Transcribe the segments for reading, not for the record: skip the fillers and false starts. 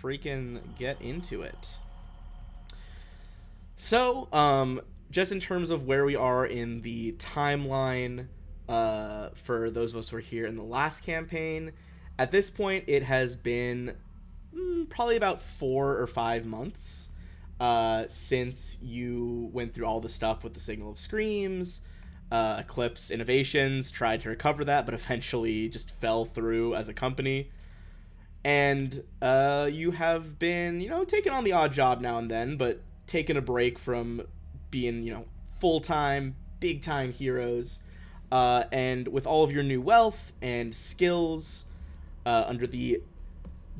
freaking get into it. So, just in terms of where we are in the timeline, for those of us who were here in the last campaign, at this point it has been probably about 4 or 5 months since you went through all the stuff with the Signal of Screams. Eclipse Innovations tried to recover that, but eventually just fell through as a company. And you have been, taking on the odd job now and then, but taking a break from being, full-time, big-time heroes. And with all of your new wealth and skills, under the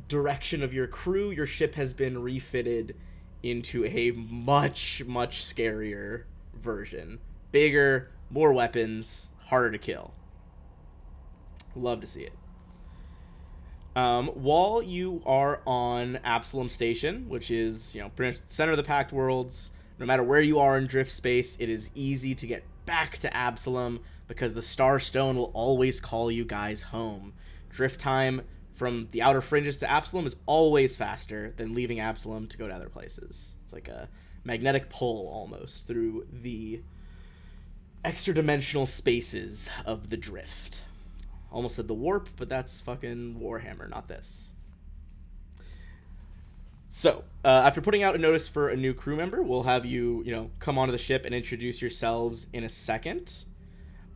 direction of your crew, your ship has been refitted into a much, much scarier version. Bigger, more weapons, harder to kill. Love to see it. While you are on Absalom Station, which is, pretty much the center of the Pact Worlds, no matter where you are in drift space, it is easy to get back to Absalom because the Star Stone will always call you guys home. Drift time from the outer fringes to Absalom is always faster than leaving Absalom to go to other places. It's like a magnetic pull almost through the extra-dimensional spaces of the drift. Almost said the warp, but that's fucking Warhammer, not this. So, after putting out a notice for a new crew member, we'll have you, come onto the ship and introduce yourselves in a second.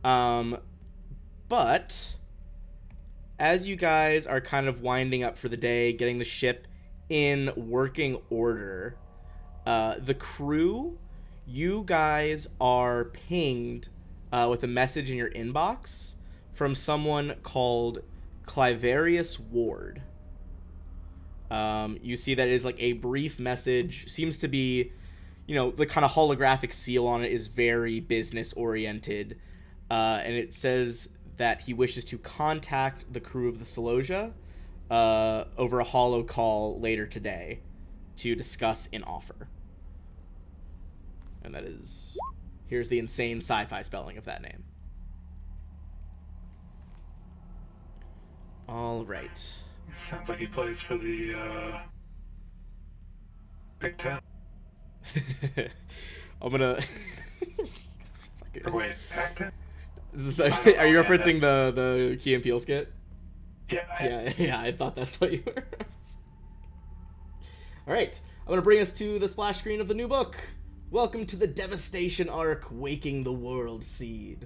But as you guys are kind of winding up for the day, getting the ship in working order, the crew, you guys are pinged with a message in your inbox from someone called Cliverius Ward. You see that it is like a brief message. Seems to be, the kind of holographic seal on it is very business oriented. And it says that he wishes to contact the crew of the Celosia over a holo call later today to discuss an offer. And that is... Here's the insane sci-fi spelling of that name. All right. Sounds like he plays for the Big Ten. I'm gonna... Or wait, Pac-10? Are you referencing the Key and Peele skit? Yeah. Yeah, I thought that's what you were. All right, I'm gonna bring us to the splash screen of the new book. Welcome to the Devastation Ark, Waking the Worldseed.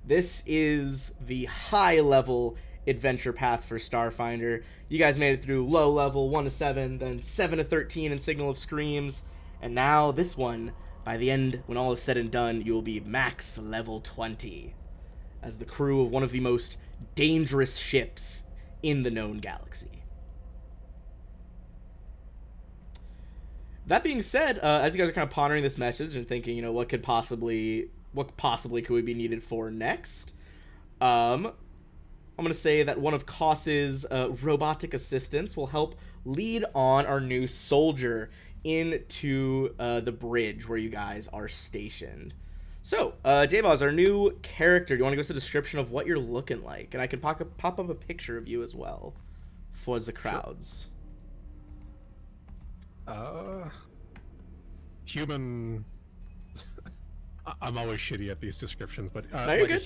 This is the high-level adventure path for Starfinder. You guys made it through low level 1 to 7, then 7 to 13 in Signal of Screams, and now this one, by the end, when all is said and done, you will be max level 20 as the crew of one of the most dangerous ships in the known galaxy. That being said, as you guys are kind of pondering this message and thinking, what possibly could we be needed for next, I'm going to say that one of Koss's robotic assistants will help lead on our new soldier into the bridge where you guys are stationed. So, J-Boz, our new character, do you want to give us a description of what you're looking like? And I can pop up a picture of you as well for the crowds. Human... I'm always shitty at these descriptions, but no, you're good.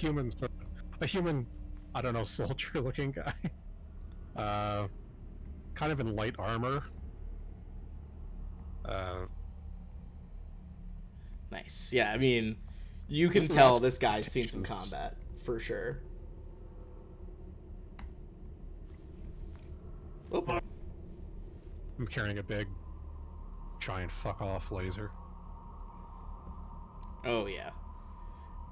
A human, I don't know, soldier-looking guy. Kind of in light armor. Nice. Yeah, I mean, you can tell this guy's seen some combat, for sure. Oh. I'm carrying a big try and fuck off laser. Oh yeah.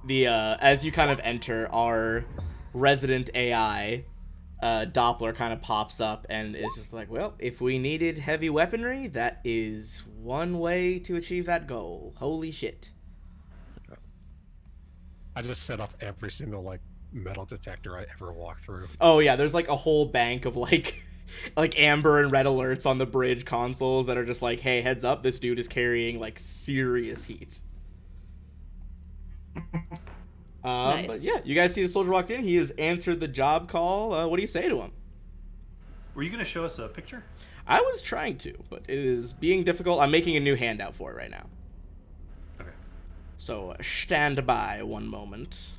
The as you kind of enter, our resident AI Doppler kind of pops up and it's just like, well, if we needed heavy weaponry, that is one way to achieve that goal. Holy shit. I just set off every single metal detector I ever walk through. Oh yeah, there's a whole bank of like amber and red alerts on the bridge consoles that are just like, hey, heads up, this dude is carrying serious heat. Nice. But yeah, you guys see the soldier walked in. He has answered the job call. What do you say to him? Were you going to show us a picture? I was trying to, but it is being difficult. I'm making a new handout for it right now. Okay. So stand by one moment.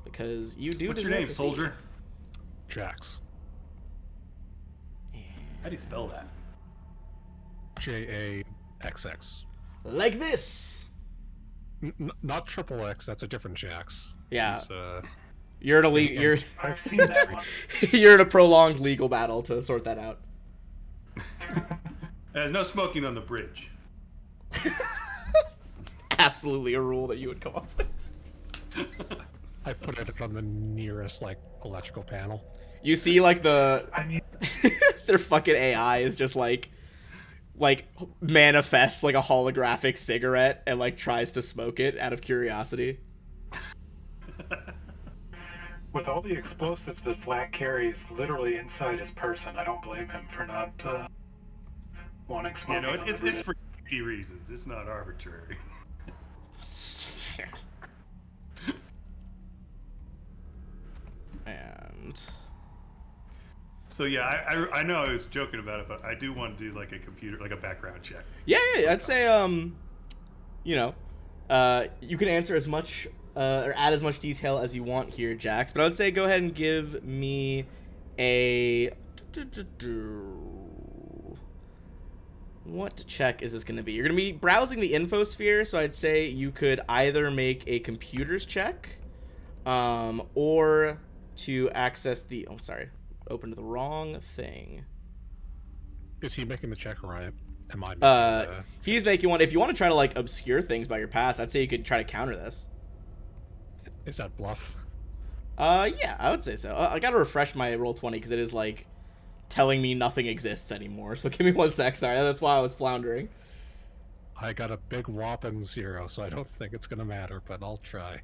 Because you do What's your deserve name, to see soldier? Jax. How do you spell that? JAXX. Like this. Not triple X. That's a different Jax. Yeah. He's, You're in a you're I've seen that one. you're in a prolonged legal battle to sort that out. There's no smoking on the bridge. Absolutely a rule that you would come up with. I put it on the nearest like electrical panel. You see, like I mean, their fucking AI is just like manifests like a holographic cigarette and like tries to smoke it out of curiosity. with all the explosives that Vlad carries literally inside his person, I don't blame him for not wanting You smoking. know, on the it's bridge. for safety reasons. It's not arbitrary. And So yeah, I know I was joking about it, but I do want to do like a computer, like a background check. yeah, I'd say you know, you can answer as much or add as much detail as you want here, Jax. But I would say go ahead and give me a what check is this going to be? You're going to be browsing the infosphere, so I'd say you could either make a computers check, or to access the. Oh, sorry, opened the wrong thing. Is he making the check or am I? Making He's making one. If you want to try to like obscure things by your past, I'd say you could try to counter this. Is that bluff? Yeah, I would say so. I gotta refresh my Roll20 because it is like telling me nothing exists anymore. So give me 1 sec. Sorry, that's why I was floundering. I got a big whopping 0, so I don't think it's gonna matter, but I'll try.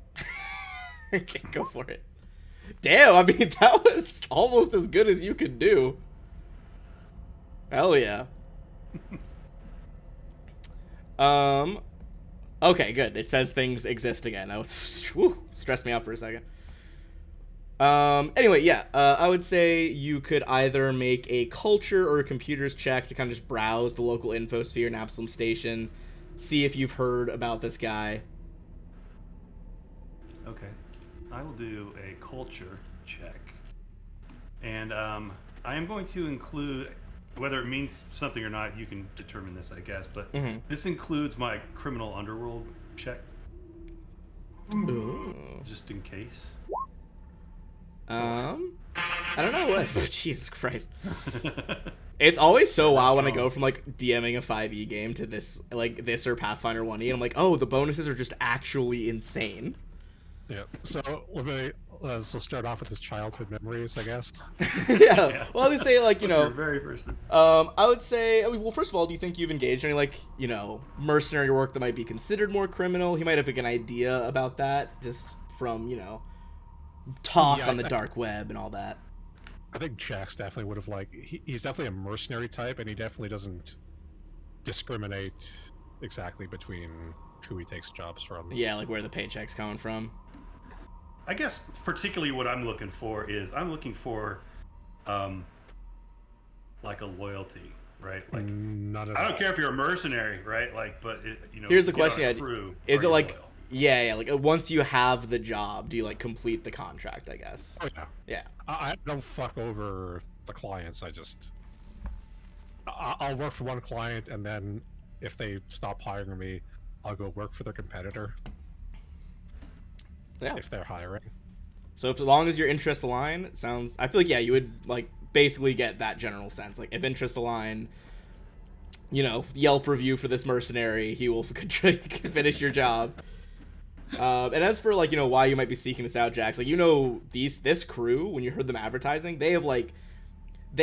Okay, go for it. Damn, I mean that was almost as good as you could do. Hell yeah. Okay, good. It says things exist again. That was stressed me out for a second. Anyway, yeah, I would say you could either make a culture or a computers check to kind of just browse the local infosphere in Absalom Station, see if you've heard about this guy. Okay, I will do a culture check, and I am going to include, whether it means something or not, you can determine this, I guess. But this includes my criminal underworld check, Ooh. just in case. I don't know what. Jesus Christ. It's always so wild when I go from like DMing a 5e game to this or Pathfinder 1e, and I'm like, oh, the bonuses are just actually insane. Yeah. So let me so start off with his childhood memories, I guess. Yeah. Well, I would say like, you What's your know, very first. I would say, well, first of all, do you think you've engaged in any like, you know, mercenary work that might be considered more criminal? He might have like an idea about that just from, you know, talk on the dark web and all that. I think Jax definitely would have he's definitely a mercenary type, and he definitely doesn't discriminate exactly between who he takes jobs from. Yeah, like where the paycheck's coming from. I guess particularly what I'm looking for is like a loyalty, right? Like None of I don't that. care if you're a mercenary, right? Like, but you know, Here's the to get on question: a crew, is are it you like, loyal? yeah, like once you have the job, do you like complete the contract? I guess. Oh, yeah. Yeah. I don't fuck over the clients. I'll work for one client, and then if they stop hiring me, I'll go work for their competitor. Yeah. If they're hiring. So if, as long as your interests align, it sounds. I feel like, yeah, you would like basically get that general sense. Like if interests align, you know, Yelp review for this mercenary, he will finish your job. And as for like, you know, why you might be seeking this out, Jax, like, you know, this crew, when you heard them advertising, they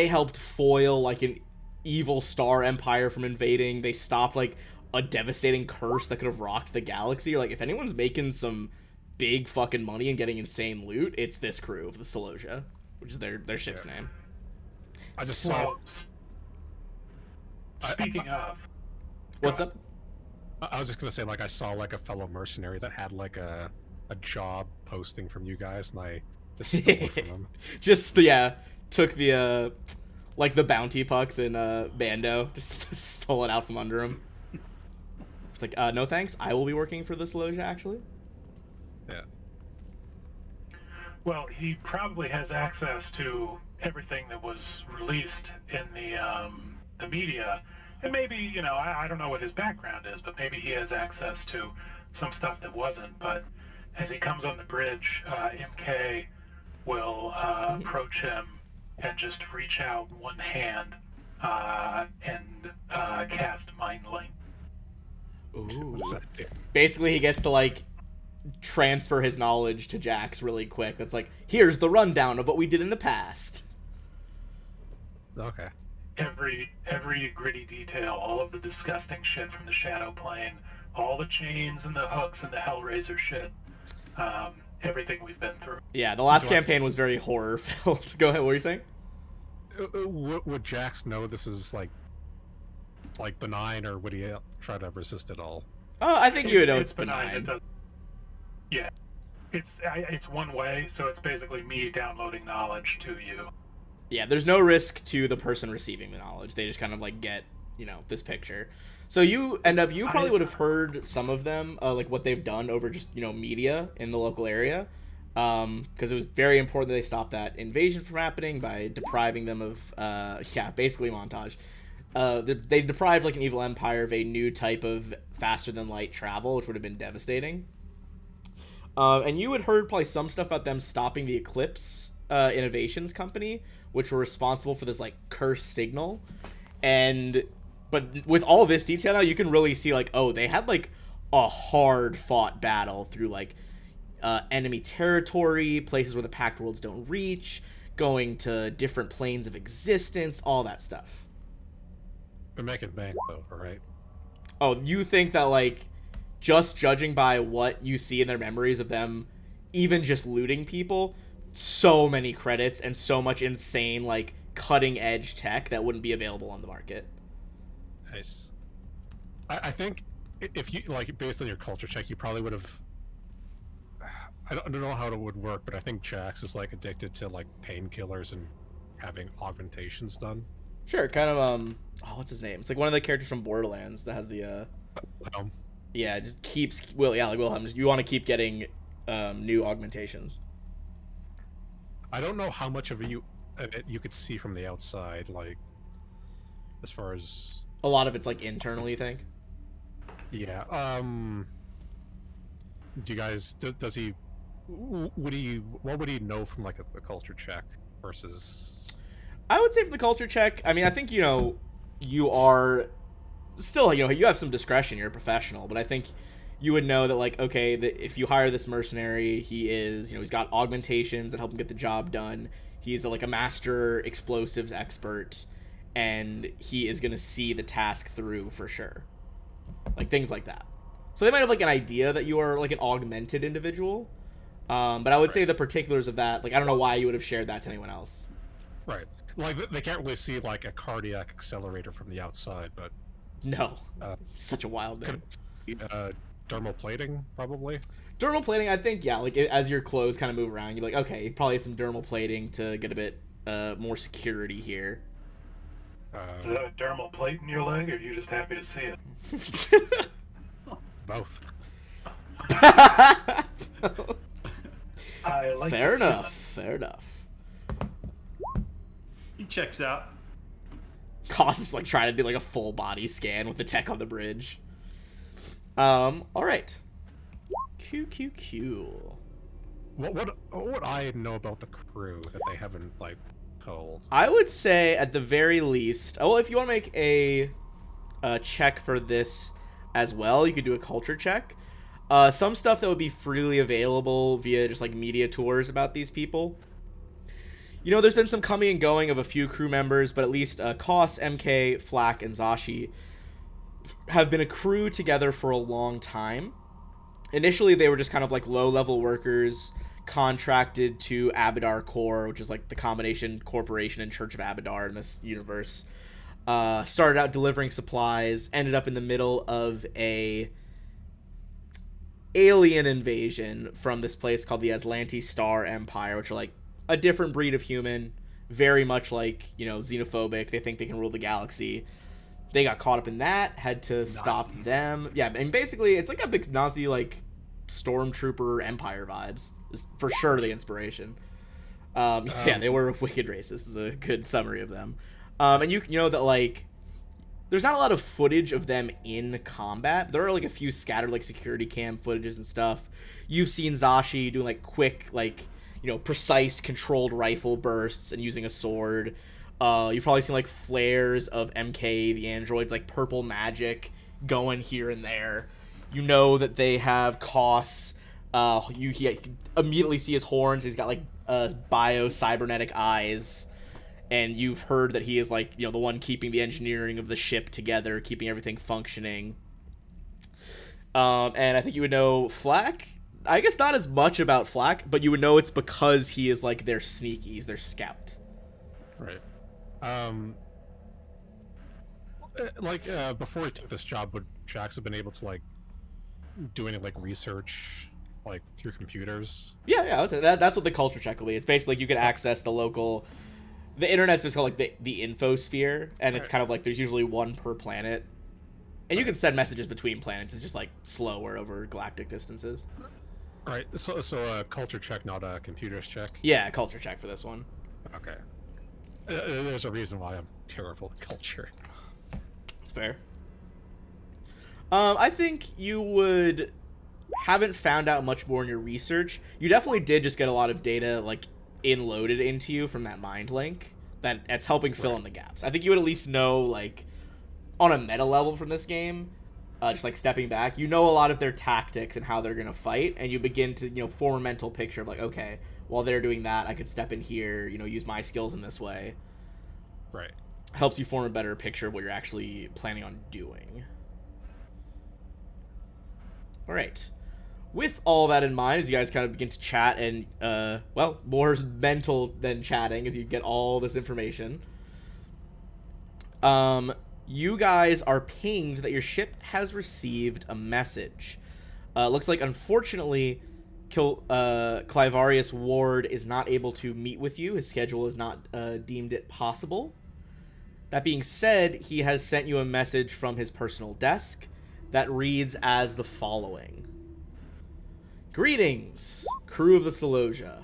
helped foil like an evil star empire from invading. They stopped like a devastating curse that could have rocked the galaxy. Or like if anyone's making some big fucking money and getting insane loot, it's this crew of the Celosia, which is their ship's name. I just saw. Speaking of, What's up? I was just gonna say, I saw a fellow mercenary that had a job posting from you guys, and I just stole it from him. Just took the Like the bounty pucks in Bando, just stole it out from under him. It's like, no thanks. I will be working for this Loja, actually. Yeah. Well, he probably has access to everything that was released in the media, and maybe, you know, I don't know what his background is, but maybe he has access to some stuff that wasn't. But as he comes on the bridge, MK will approach him and just reach out one hand and cast Mind Link. Ooh. What does that do? Basically, he gets to, like, transfer his knowledge to Jax really quick. That's like, here's the rundown of what we did in the past. Okay. Every gritty detail, all of the disgusting shit from the Shadow Plane, all the chains and the hooks and the Hellraiser shit, everything we've been through. Yeah, the last campaign was very horror-filled. Go ahead, what were you saying? Would Jax know this is like benign, or would he try to resist it all? Oh, I think you would know it's benign. It doesn't- yeah, it's one way, so it's basically me downloading knowledge to you. Yeah, there's no risk to the person receiving the knowledge. They just kind of like get, you know, this picture. So you probably would have heard some of them, like what they've done over just, you know, media in the local area. Because it was very important that they stop that invasion from happening by depriving them of, basically montage. They deprived like an evil empire of a new type of faster than light travel, which would have been devastating. And you had heard probably some stuff about them stopping the Eclipse Innovations company, which were responsible for this like cursed signal. But with all this detail now, you can really see like, oh, they had like a hard fought battle through like enemy territory, places where the Pact Worlds don't reach, going to different planes of existence, all that stuff. They're making bank though, right? Oh, you think that like just judging by what you see in their memories of them even just looting people, so many credits and so much insane like cutting edge tech that wouldn't be available on the market. Nice. I think if you like based on your culture check, you probably would have. I don't know how it would work, but I think Jax is like addicted to like painkillers and having augmentations done. Sure, kind of oh, what's his name? It's like one of the characters from Borderlands that has the yeah, it just keeps like Wilhelm. You want to keep getting new augmentations. I don't know how much of it you could see from the outside, like as far as a lot of it's like internal, you think? Yeah. Do you guys does he what would he know from like a culture check versus? I would say from the culture check, I mean, I think, you know, you are still, you know, you have some discretion, you're a professional, but I think you would know that, like, okay, that if you hire this mercenary, he is, you know, he's got augmentations that help him get the job done. He's like a master explosives expert, and he is going to see the task through for sure. Like, things like that. So they might have, like, an idea that you are, like, an augmented individual, but I would say the particulars of that, like, I don't know why you would have shared that to anyone else. Right. Like, they can't really see, like, a cardiac accelerator from the outside, but... No. Such a wild thing. Dermal plating, probably? Dermal plating, I think, yeah, like, as your clothes kind of move around, you're like, okay, probably some dermal plating to get a bit more security here. Is that a dermal plate in your leg, or are you just happy to see it? Both. I like Fair enough, fair enough. He checks out. Koss is like trying to do like a full body scan with the tech on the bridge. All right. QQQ. What would I know about the crew that they haven't like told? I would say at the very least, well, if you want to make a check for this as well, you could do a culture check. Some stuff that would be freely available via just like media tours about these people. You know, there's been some coming and going of a few crew members, but at least Koss, MK, Flak, and Zashi have been a crew together for a long time. Initially, they were just kind of like low-level workers contracted to Abadar Corps, which is like the combination corporation and Church of Abadar in this universe. Started out delivering supplies, ended up in the middle of a alien invasion from this place called the Aslanti Star Empire, which are like a different breed of human, very much like, xenophobic. They think they can rule the galaxy. They got caught up in that, had to stop them. Yeah, and basically it's like a big Nazi like stormtrooper empire vibes. Is for sure the inspiration. Yeah, they were wicked racist is a good summary of them. And you know that like there's not a lot of footage of them in combat. There are like a few scattered like security cam footages and stuff. You've seen Zashi doing like quick, like, precise controlled rifle bursts and using a sword. You've probably seen like flares of MK, the androids, like purple magic going here and there. You know that they have Koss. He immediately see his horns. He's got like bio-cybernetic eyes. And you've heard that he is like, the one keeping the engineering of the ship together, keeping everything functioning. And I think you would know Flak. I guess not as much about Flak, but you would know it's because he is like their sneaky, he's their scout. Right. Before he took this job, would Jax have been able to like do any like research like through computers? Yeah, I would say that's what the culture check will be. It's basically like you can access the internet's basically called like the infosphere, and it's kind of like there's usually one per planet, and you can send messages between planets. It's just like slower over galactic distances. All right, so a culture check, not a computers check. Yeah, culture check for this one. Okay. There's a reason why I'm terrible at culture. It's fair. I think you haven't found out much more in your research. You definitely did just get a lot of data like loaded into you from that mind link that's helping fill in the gaps. I think you would at least know like on a meta level from this game, just like stepping back, a lot of their tactics and how they're gonna fight, and you begin to form a mental picture of like, okay, while they're doing that, I could step in here, use my skills in this way. Right. Helps you form a better picture of what you're actually planning on doing. All right. With all that in mind, as you guys kind of begin to chat and, more mental than chatting as you get all this information, you guys are pinged that your ship has received a message. Looks like, unfortunately, Clivarius Ward is not able to meet with you. His schedule has not deemed it possible. That being said, he has sent you a message from his personal desk that reads as the following. Greetings, crew of the Celosia.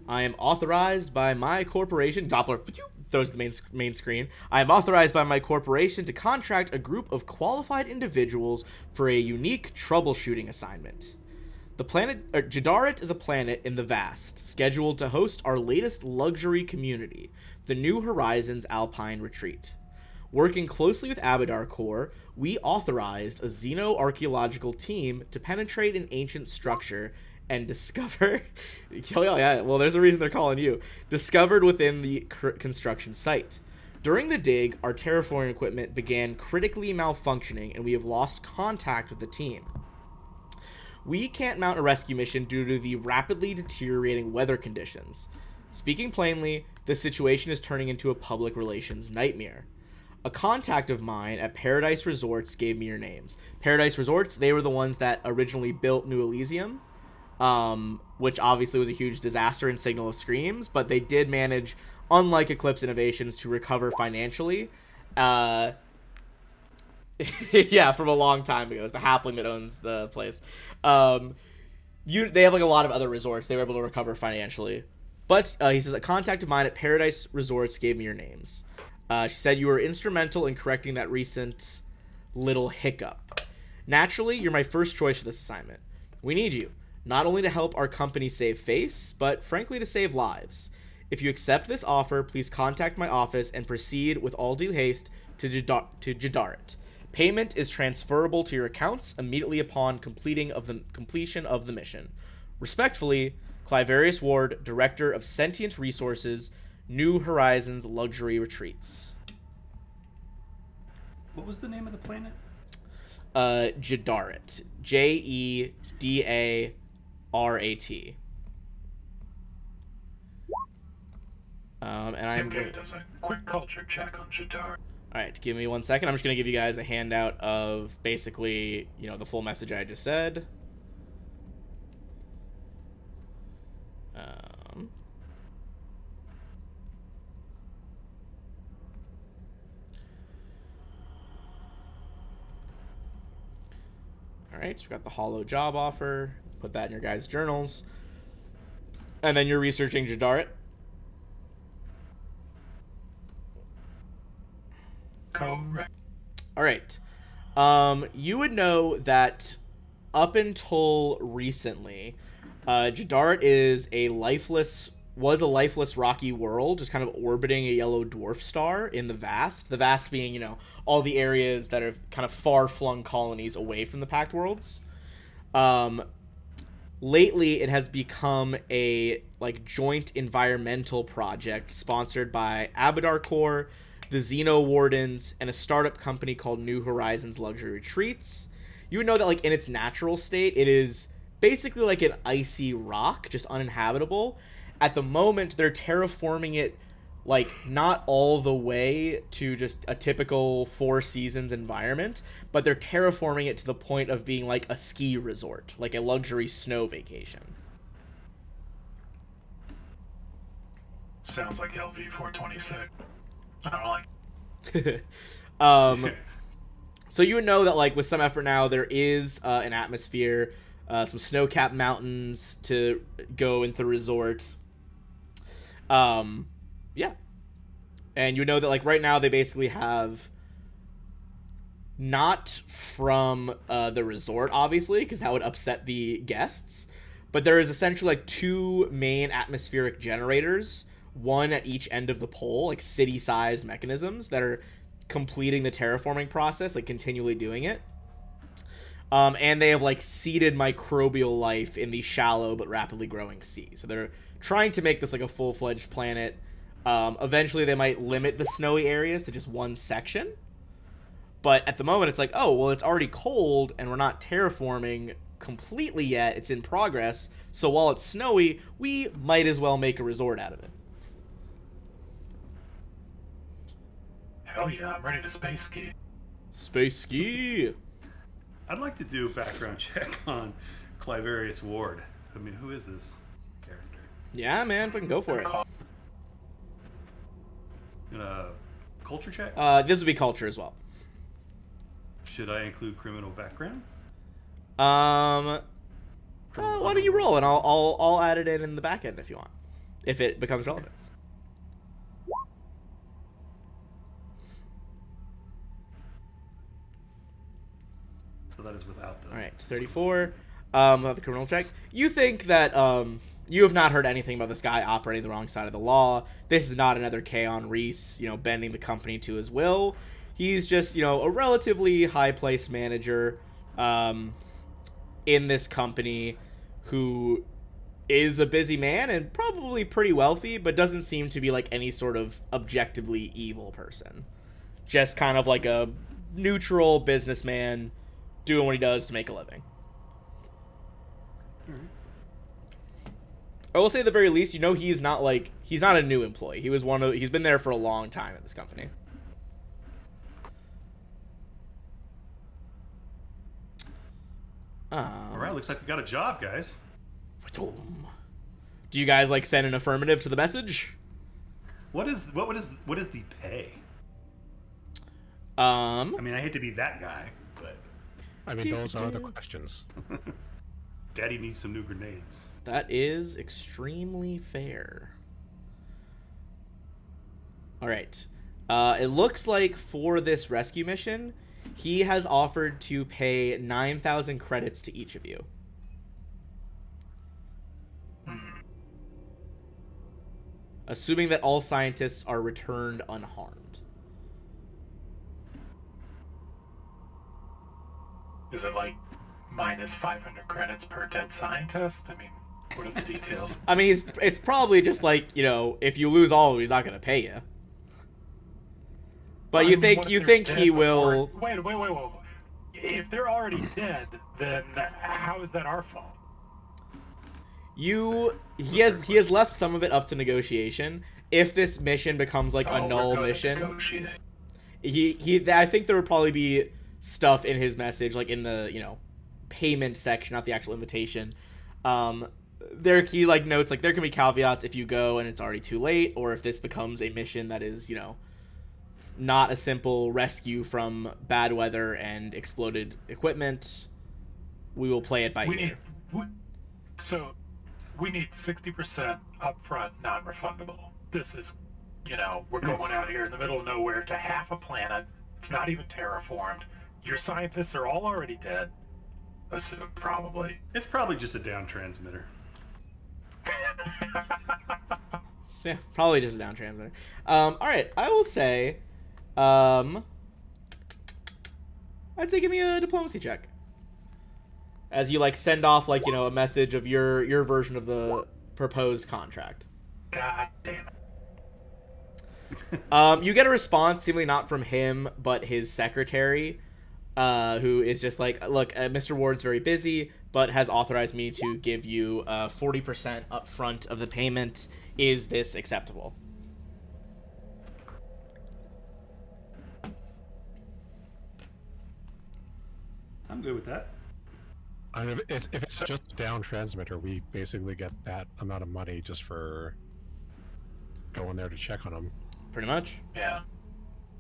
I am authorized by my corporation... Doppler throws the main screen. I am authorized by my corporation to contract a group of qualified individuals for a unique troubleshooting assignment. The planet... Jadarit is a planet in the vast, scheduled to host our latest luxury community, the New Horizons Alpine Retreat. Working closely with Abadar Corps, we authorized a xeno-archaeological team to penetrate an ancient structure and discover... yeah, well, there's a reason they're calling you. Discovered within the construction site. During the dig, our terraforming equipment began critically malfunctioning, and we have lost contact with the team. We can't mount a rescue mission due to the rapidly deteriorating weather conditions. Speaking plainly, this situation is turning into a public relations nightmare. A contact of mine at Paradise Resorts gave me your names. Paradise Resorts, they were the ones that originally built New Elysium, which obviously was a huge disaster in Signal of Screams, but they did manage, unlike Eclipse Innovations, to recover financially. Yeah, from a long time ago. It's the halfling that owns the place. They have like a lot of other resorts. They were able to recover financially. But he says, a contact of mine at Paradise Resorts gave me your names. She said you were instrumental in correcting that recent little hiccup. Naturally, you're my first choice for this assignment. We need you, not only to help our company save face, but frankly to save lives. If you accept this offer, please contact my office and proceed with all due haste to Jadarit. Payment is transferable to your accounts immediately upon completion of the mission. Respectfully, Clivarius Ward, Director of Sentient Resources, New Horizons Luxury Retreats. What was the name of the planet? Jadarit. Jedarat. And I'm MK does a quick culture check on Jadar. Alright, give me 1 second. I'm just going to give you guys a handout of basically, the full message I just said. All right, so we got the hollow job offer. Put that in your guys' journals. And then you're researching Jadarit. Correct. All right. You would know that up until recently, Jadarit was a lifeless rocky world, just kind of orbiting a yellow dwarf star in the vast. The vast being, you know, all the areas that are kind of far-flung colonies away from the Pact Worlds. Lately, it has become a joint environmental project sponsored by Abadar Corps, the Xeno Wardens, and a startup company called New Horizons Luxury Retreats. You would know that in its natural state, it is basically like an icy rock, just uninhabitable. At the moment, they're terraforming it not all the way to just a typical Four Seasons environment, but they're terraforming it to the point of being like a ski resort, like a luxury snow vacation. Sounds like LV 426. I don't like. So you would know that with some effort now, there is an atmosphere, some snow-capped mountains to go into the resort. Yeah. And you know that right now they basically have, not from the resort, obviously, because that would upset the guests, but there is essentially two main atmospheric generators, one at each end of the pole, city-sized mechanisms that are completing the terraforming process, continually doing it. And they have seeded microbial life in the shallow but rapidly growing sea. So they're trying to make this a full-fledged planet. Eventually they might limit the snowy areas to just one section. But at the moment it's oh, well, it's already cold and we're not terraforming completely yet. It's in progress. So while it's snowy, we might as well make a resort out of it. Hell yeah, I'm ready to space ski. Space ski! I'd like to do a background check on Cliverius Ward. I mean, who is this character? Yeah, man, fucking go for it. Culture check? This would be culture as well. Should I include criminal background? Why don't you roll and I'll add it in the back end if you want, if it becomes relevant. So that is without the... All right, 34. Without the criminal check. You think that you have not heard anything about this guy operating the wrong side of the law. This is not another Kaon Reese, bending the company to his will. He's just, a relatively high-placed manager in this company who is a busy man and probably pretty wealthy, but doesn't seem to be any sort of objectively evil person. Just kind of a neutral businessman doing what he does to make a living. I will say at the very least, he's not he's not a new employee. He's been there for a long time at this company. All right, looks like we got a job, guys. Do you guys send an affirmative to the message? What is the pay? I mean, I hate to be that guy, but I mean, those are the questions. Daddy needs some new grenades. That is extremely fair. All right. It looks like for this rescue mission, he has offered to pay 9,000 credits to each of you. Assuming that all scientists are returned unharmed. Is it minus 500 credits per dead scientist? I mean, what are the details? I mean, it's probably just if you lose all of them, he's not going to pay you. But you think he will... Wait. If they're already dead, then how is that our fault? He has left some of it up to negotiation. If this mission becomes a null mission, I think there would probably be stuff in his message, in the payment section, not the actual invitation. He notes there can be caveats if you go and it's already too late, or if this becomes a mission that is not a simple rescue from bad weather and exploded equipment. we will play it by We ear. need so we need 60% upfront, non-refundable. This is, we're going out here in the middle of nowhere to half a planet. It's not even terraformed. Your scientists are all already dead. Probably. It's probably just a down transmitter. Yeah, probably just a down transmitter. All right, I will say, I'd say give me a diplomacy check. As you send off a message of your version of the proposed contract. God damn it. You get a response, seemingly not from him, but his secretary, who is just look, Mr. Ward's very busy, but has authorized me to give you 40% upfront of the payment. Is this acceptable? I'm good with that. I mean, if it's just a down transmitter, we basically get that amount of money just for going there to check on them. Pretty much. Yeah,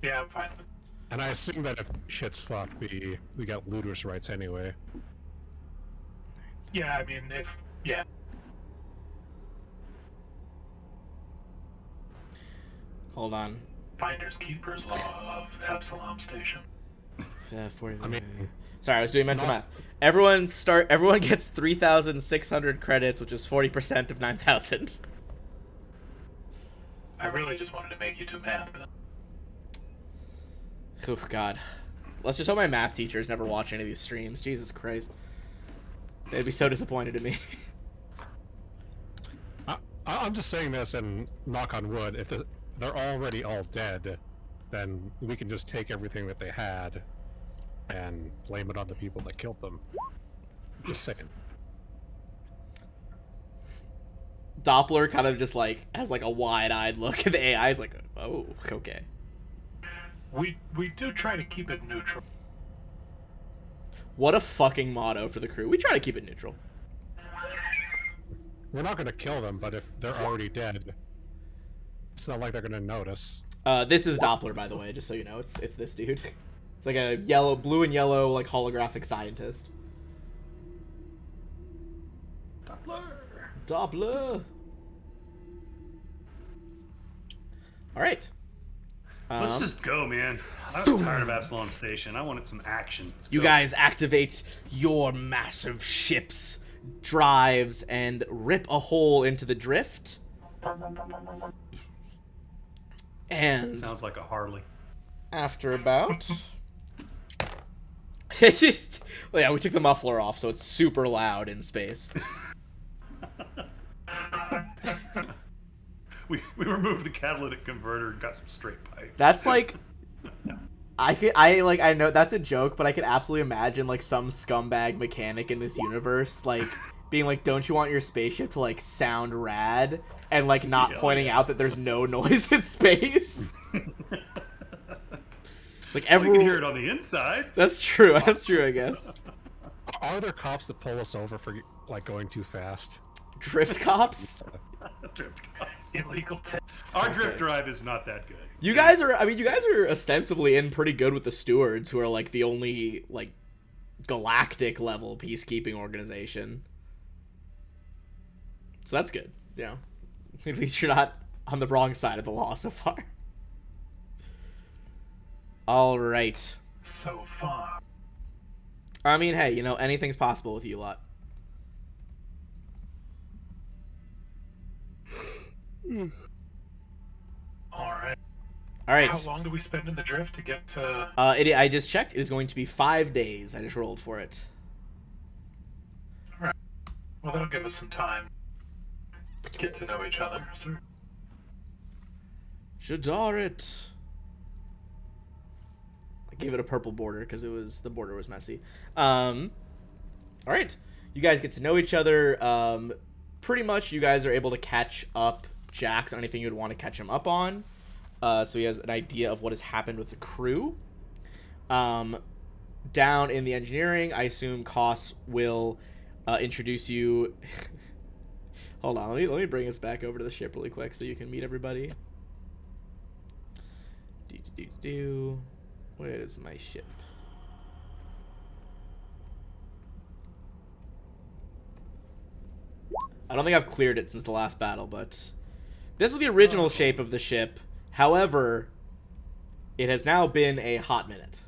I'm fine. And I assume that if shit's fucked, we got looters' rights anyway. Yeah, I mean, Hold on. Finders Keepers law of Absalom Station. 40, I mean, sorry, I was doing mental math. Everyone gets 3,600 credits, which is 40% of 9,000. I really just wanted to make you do math, but... Oh, God. Let's just hope my math teachers never watch any of these streams. Jesus Christ. They'd be so disappointed in me. I'm just saying this, and knock on wood, if they're already all dead, then we can just take everything that they had and blame it on the people that killed them. Just saying. Doppler kind of just has a wide-eyed look, and the AI is oh, okay. We do try to keep it neutral. What a fucking motto for the crew. We try to keep it neutral. We're not going to kill them, but if they're already dead, it's not like they're going to notice. This is Doppler, by the way, just so you know. It's this dude. It's like a blue and yellow, holographic scientist. Doppler. All right. Let's just go, man. I'm tired of Absalom Station. I wanted some action. You guys activate your massive ships, drives, and rip a hole into the drift. And sounds like a Harley. After about... It's just... Well, yeah, we took the muffler off, so it's super loud in space. We removed the catalytic converter and got some straight pipes. That's I know that's a joke, but I could absolutely imagine some scumbag mechanic in this universe being don't you want your spaceship to sound rad, and not pointing out that there's no noise in space. Everyone can hear it on the inside. That's true. That's true, I guess. Are there cops that pull us over for going too fast? Drift cops? Drift cops. Illegal Our drift drive is not that good. You guys are ostensibly in pretty good with the stewards, who are the only galactic level peacekeeping organization. So that's good. Yeah. At least you're not on the wrong side of the law so far. All right. So far. I mean, hey, anything's possible with you lot. Alright. Alright. How long do we spend in the drift to get to... I just checked. It is going to be 5 days. I just rolled for it. Alright. Well, that'll give us some time to get to know each other, sir. Shadarit. I gave it a purple border because the border was messy. Alright. You guys get to know each other. Pretty much you guys are able to catch up Jax on anything you'd want to catch him up on. So he has an idea of what has happened with the crew. Down in the engineering, I assume Koss will introduce you. Hold on, let me bring us back over to the ship really quick so you can meet everybody. Where is my ship? I don't think I've cleared it since the last battle, but this was the original shape of the ship. However, it has now been a hot minute.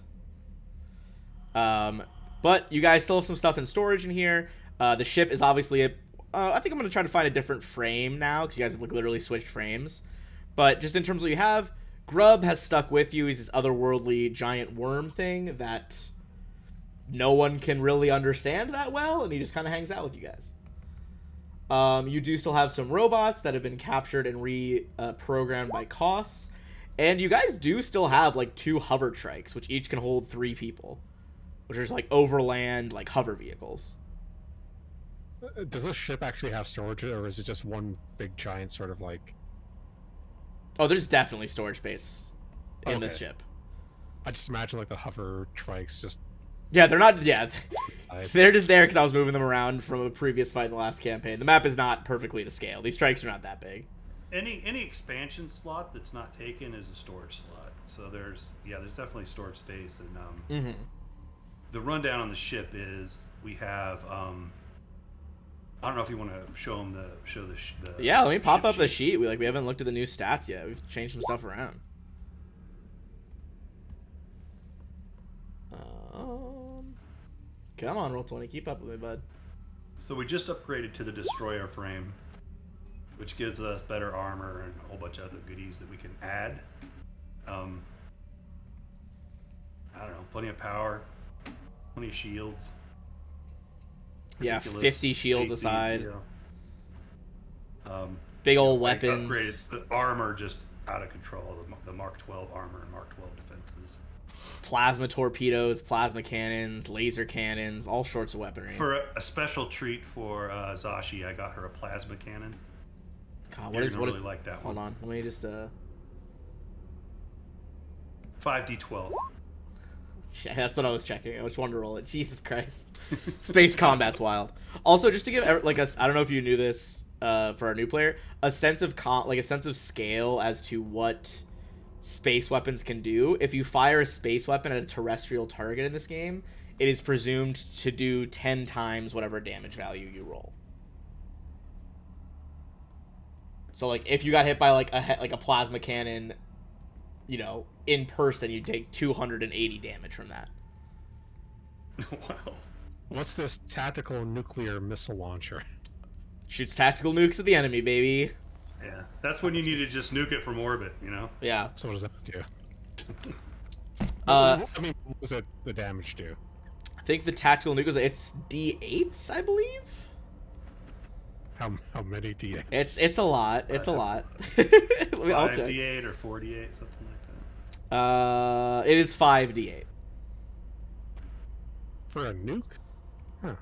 But you guys still have some stuff in storage in here. The ship is obviously I think I'm going to try to find a different frame now, because you guys have like literally switched frames. But just in terms of what you have, Grub has stuck with you. He's this otherworldly giant worm thing that no one can really understand that well, and he just kind of hangs out with you guys. You do still have some robots that have been captured and reprogrammed by costs. And you guys do still have like 2 hover trikes, which each can hold 3 people, which are just like overland like hover vehicles. Does this ship actually have storage, or is it just one big giant sort of like... Oh, there's definitely storage space in this Okay. ship. I just imagine like the hover trikes just... Yeah, they're not... Yeah, they're just there because I was moving them around from a previous fight in the last campaign. The map is not perfectly to scale. These trikes are not that big. Any expansion slot that's not taken is a storage slot. So there's definitely storage space. And the rundown on the ship is we have... I don't know if you want to show them the Yeah, let me pop ship up the sheet. We haven't looked at the new stats yet. We've changed some stuff around. Come on, Roll20, keep up with me, bud. So we just upgraded to the destroyer frame, which gives us better armor and a whole bunch of other goodies that we can add. I don't know, plenty of power, plenty of shields. Yeah, Ridiculous 50 shields ACs, aside. yeah. Big old Like weapons. upgraded the armor just out of control. The Mark 12 armor and Mark 12 defenses. Plasma torpedoes, plasma cannons, laser cannons, all sorts of weaponry. For a special treat for Zashi, I got her a plasma cannon. God, You're gonna really like that Hold one. on, let me just 5d12. Yeah, that's what I was checking. I just wanted to roll it. Jesus Christ. Space combat's wild. Also, just to give like I don't know if you knew this for our new player, a sense of scale as to what space weapons can do. If you fire a space weapon at a terrestrial target in this game, it is presumed to do 10 times whatever damage value you roll. So like if you got hit by like a plasma cannon, you know, in person, you take 280 damage from that. Wow. What's this tactical nuclear missile launcher? Shoots tactical nukes at the enemy, baby. Yeah, that's when you need to just nuke it from orbit, you know? Yeah. So what does that do? I I mean, what does the damage do? think the tactical nuke it's D8s, I believe. How many D8? It's a lot. It's a lot. I'll check. 5d8 or 4d8, something like that. It is 5d8. For a nuke? Huh.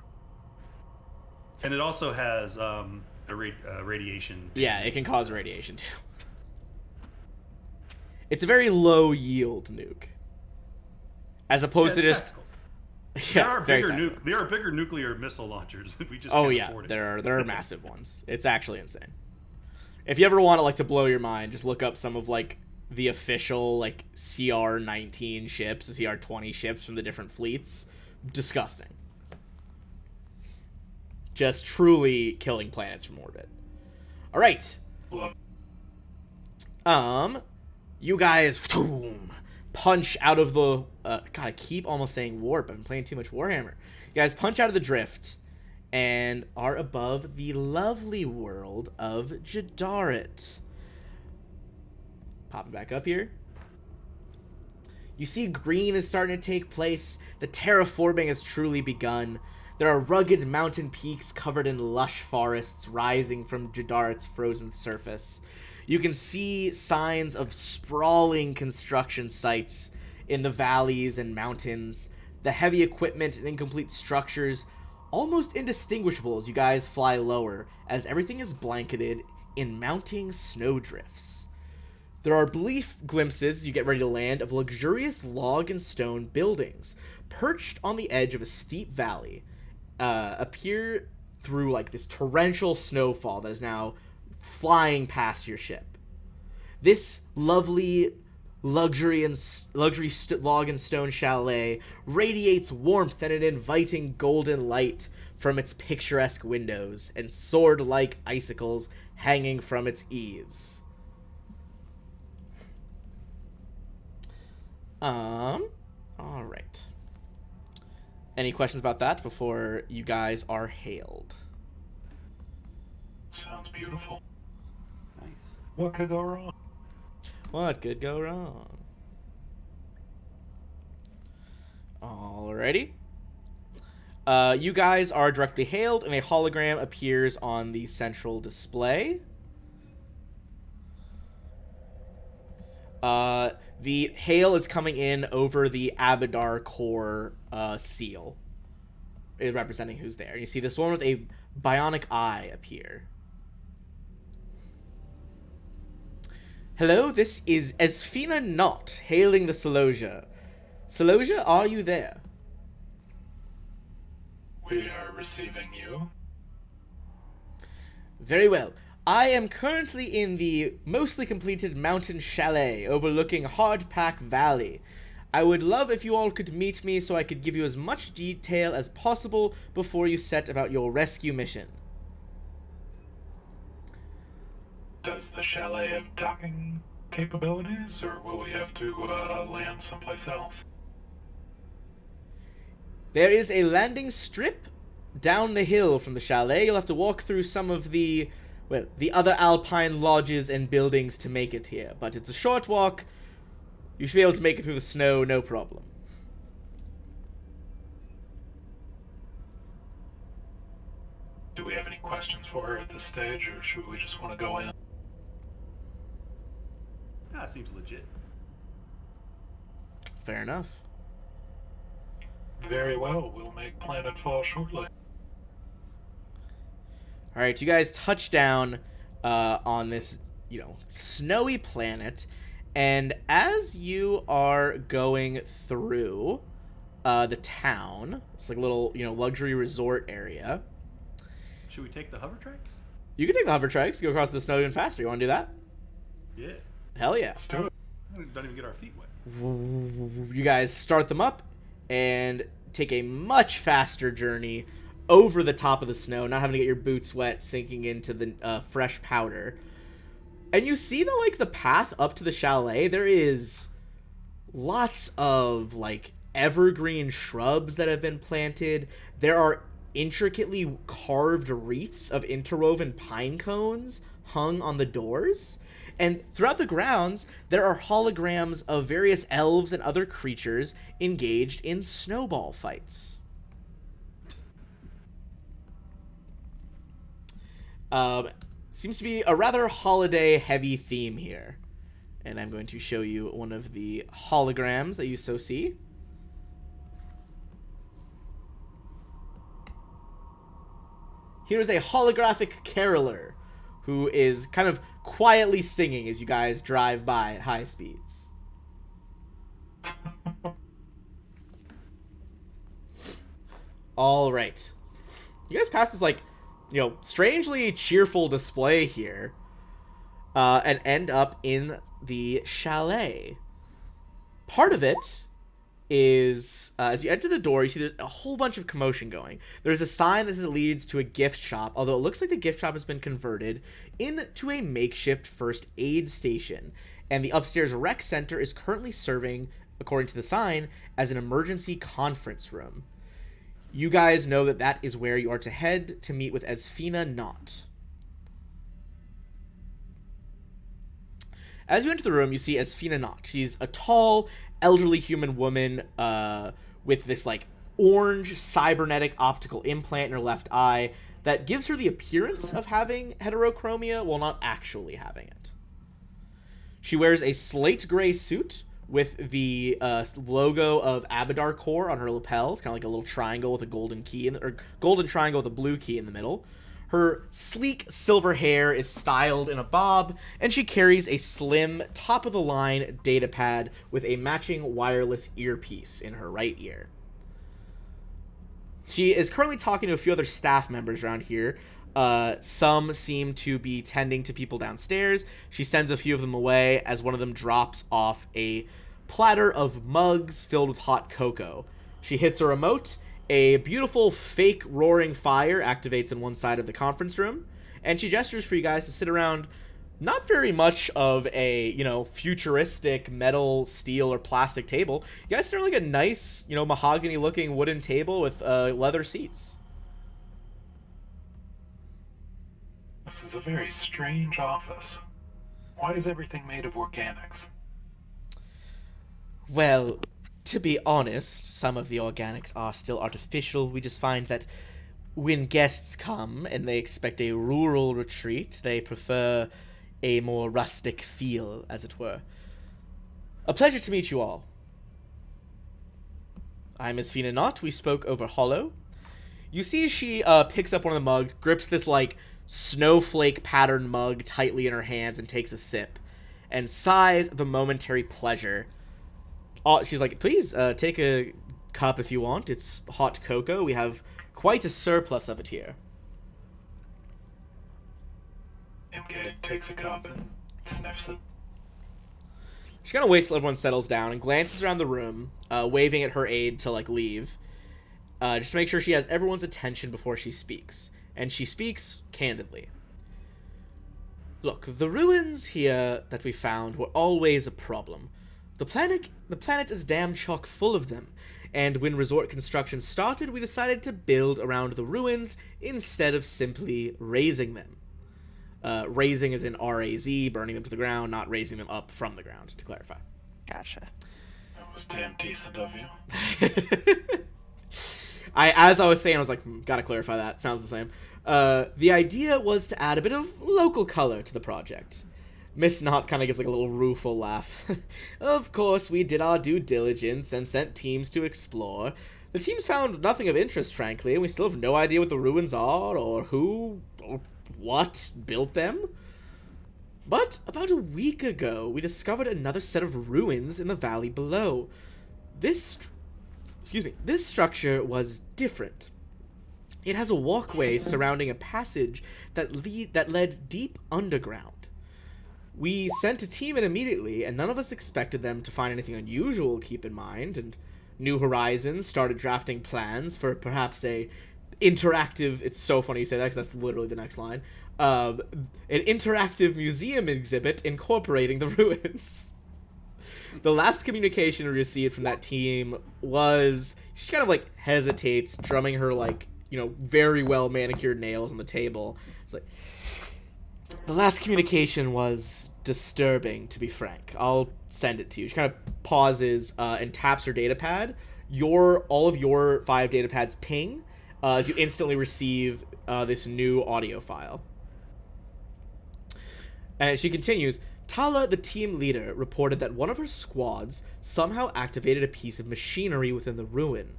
And it also has radiation. Yeah, it can cause radiation too. It's a very low yield nuke, as opposed to just tactical. yeah, very tactical. There are bigger nuclear missile launchers. We just Oh can't yeah, afford it. there are massive ones. It's actually insane. If you ever want to like to blow your mind, just look up some of like the official like CR-19 ships, the CR-20 ships from the different fleets. Disgusting. Just truly killing planets from orbit. All right. You guys punch out of the God, I keep almost saying warp. I've been playing too much Warhammer. You guys punch out of the drift and are above the lovely world of Jadarit. Pop it back up here. You see green is starting to take place. The terraforming has truly begun. There are rugged mountain peaks covered in lush forests rising from Jadarit's frozen surface. You can see signs of sprawling construction sites in the valleys and mountains. The heavy equipment and incomplete structures almost indistinguishable as you guys fly lower, as everything is blanketed in mounting snowdrifts. There are brief glimpses, as you get ready to land, of luxurious log and stone buildings perched on the edge of a steep valley, appear through like this torrential snowfall that is now flying past your ship. This lovely luxury log and stone chalet radiates warmth and an inviting golden light from its picturesque windows and sword-like icicles hanging from its eaves. All right. Any questions about that before you guys are hailed? Sounds beautiful. Nice. What could go wrong? What could go wrong? Alrighty. You guys are directly hailed, and a hologram appears on the central display. The hail is coming in over the Abadar core seal, is representing who's there. You see this one with a bionic eye appear. Hello, this is Esfina Knot, hailing the Celosia. Celosia, are you there? We are receiving you. Very well. I am currently in the mostly completed mountain chalet overlooking Hardpack Valley. I would love if you all could meet me so I could give you as much detail as possible before you set about your rescue mission. Does the chalet have docking capabilities, or will we have to land someplace else? There is a landing strip down the hill from the chalet. You'll have to walk through some of the other alpine lodges and buildings to make it here. But it's a short walk. You should be able to make it through the snow, no problem. Do we have any questions for her at this stage, or should we just want to go in? Ah, seems legit. Fair enough. Very well, we'll make planetfall shortly. Alright, you guys touch down on this, snowy planet, and as you are going through the town, it's like a little, luxury resort area. Should we take the hover tracks? You can take the hover tracks, go across the snow even faster. You want to do that? Yeah. Hell yeah. Let's do it. Don't even get our feet wet. You guys start them up and take a much faster journey over the top of the snow, not having to get your boots wet, sinking into the fresh powder. And you see that, the path up to the chalet, there is lots of, evergreen shrubs that have been planted. There are intricately carved wreaths of interwoven pine cones hung on the doors. And throughout the grounds, there are holograms of various elves and other creatures engaged in snowball fights. Seems to be a rather holiday-heavy theme here. And I'm going to show you one of the holograms that you so see. Here's a holographic caroler who is kind of quietly singing as you guys drive by at high speeds. All right. You guys pass this, strangely cheerful display here, and end up in the chalet. Part of it is, as you enter the door, you see there's a whole bunch of commotion going. There's a sign that says it leads to a gift shop, although it looks like the gift shop has been converted into a makeshift first aid station. And the upstairs rec center is currently serving, according to the sign, as an emergency conference room. You guys know that that is where you are to head to meet with Esfina Knot. As you enter the room, you see Esfina Knot. She's a tall, elderly human woman with this orange cybernetic optical implant in her left eye that gives her the appearance of having heterochromia while not actually having it. She wears a slate gray suit with the logo of Abadar Core on her lapel. It's kind of like a little triangle with a golden key or golden triangle with a blue key in the middle. Her sleek silver hair is styled in a bob, and she carries a slim, top-of-the-line datapad with a matching wireless earpiece in her right ear. She is currently talking to a few other staff members around here. Some seem to be tending to people downstairs. She sends a few of them away as one of them drops off a platter of mugs filled with hot cocoa. She hits a remote, A beautiful fake roaring fire activates in one side of the conference room, and she gestures for you guys to sit around not very much of a, futuristic metal, steel, or plastic table. You guys sit on like a nice, mahogany-looking wooden table with leather seats. This is a very strange office. Why is everything made of organics? Well, to be honest, some of the organics are still artificial. We just find that when guests come and they expect a rural retreat, they prefer a more rustic feel, as it were. A pleasure to meet you all. I'm Esfina Knott. We spoke over Hollow. You see she picks up one of the mugs, grips this, snowflake patterned mug tightly in her hands and takes a sip, and sighs the momentary pleasure. She's like, please, take a cup if you want. It's hot cocoa. We have quite a surplus of it here. MK takes a cup and sniffs it. She kind of waits till everyone settles down and glances around the room, waving at her aide to, leave, just to make sure she has everyone's attention before she speaks. And she speaks candidly. Look, the ruins here that we found were always a problem. The planet is damn chock full of them, and when resort construction started, we decided to build around the ruins instead of simply razing them. Razing is in R-A-Z, burning them to the ground, not raising them up from the ground, to clarify. Gotcha. That was damn decent of you. As I was saying, I was like, gotta clarify that. Sounds the same. The idea was to add a bit of local color to the project. Miss Knott kind of gives a little rueful laugh. Of course, we did our due diligence and sent teams to explore. The teams found nothing of interest, frankly, and we still have no idea what the ruins are, or who, or what built them. But about a week ago, we discovered another set of ruins in the valley below. This structure was different. It has a walkway surrounding a passage that led deep underground. We sent a team in immediately, and none of us expected them to find anything unusual, keep in mind, and New Horizons started drafting plans for perhaps a interactive... It's so funny you say that, because that's literally the next line. An interactive museum exhibit incorporating the ruins. The last communication we received from that team was... She kind of, hesitates, drumming her, very well manicured nails on the table. It's like... The last communication was disturbing, to be frank. I'll send it to you. She kind of pauses and taps her data pad. All of your 5 data pads ping as you instantly receive this new audio file. And she continues, Tala, the team leader, reported that one of her squads somehow activated a piece of machinery within the ruin.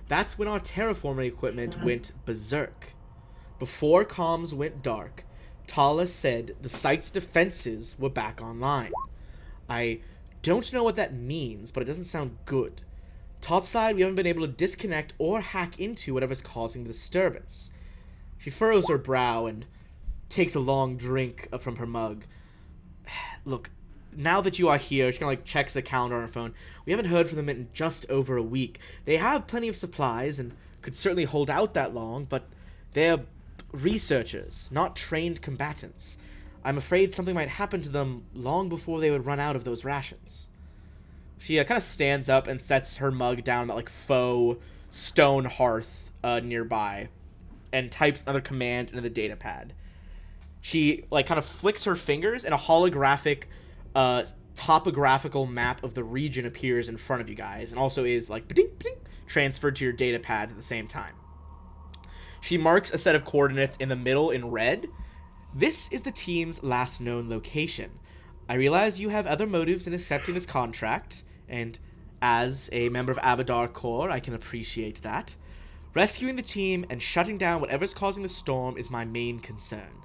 That's when our terraforming equipment went berserk. Before comms went dark, Tala said the site's defenses were back online. I don't know what that means, but it doesn't sound good. Topside, we haven't been able to disconnect or hack into whatever's causing the disturbance. She furrows her brow and takes a long drink from her mug. Look, now that you are here, she kind of checks the calendar on her phone. We haven't heard from them in just over a week. They have plenty of supplies and could certainly hold out that long, but they're researchers, not trained combatants. I'm afraid something might happen to them long before they would run out of those rations. She kind of stands up and sets her mug down on that faux stone hearth nearby and types another command into the data pad. She kind of flicks her fingers and a holographic topographical map of the region appears in front of you guys and also is transferred to your data pads at the same time. She marks a set of coordinates in the middle in red. This is the team's last known location. I realize you have other motives in accepting this contract, and as a member of Abadar Corps, I can appreciate that. Rescuing the team and shutting down whatever's causing the storm is my main concern.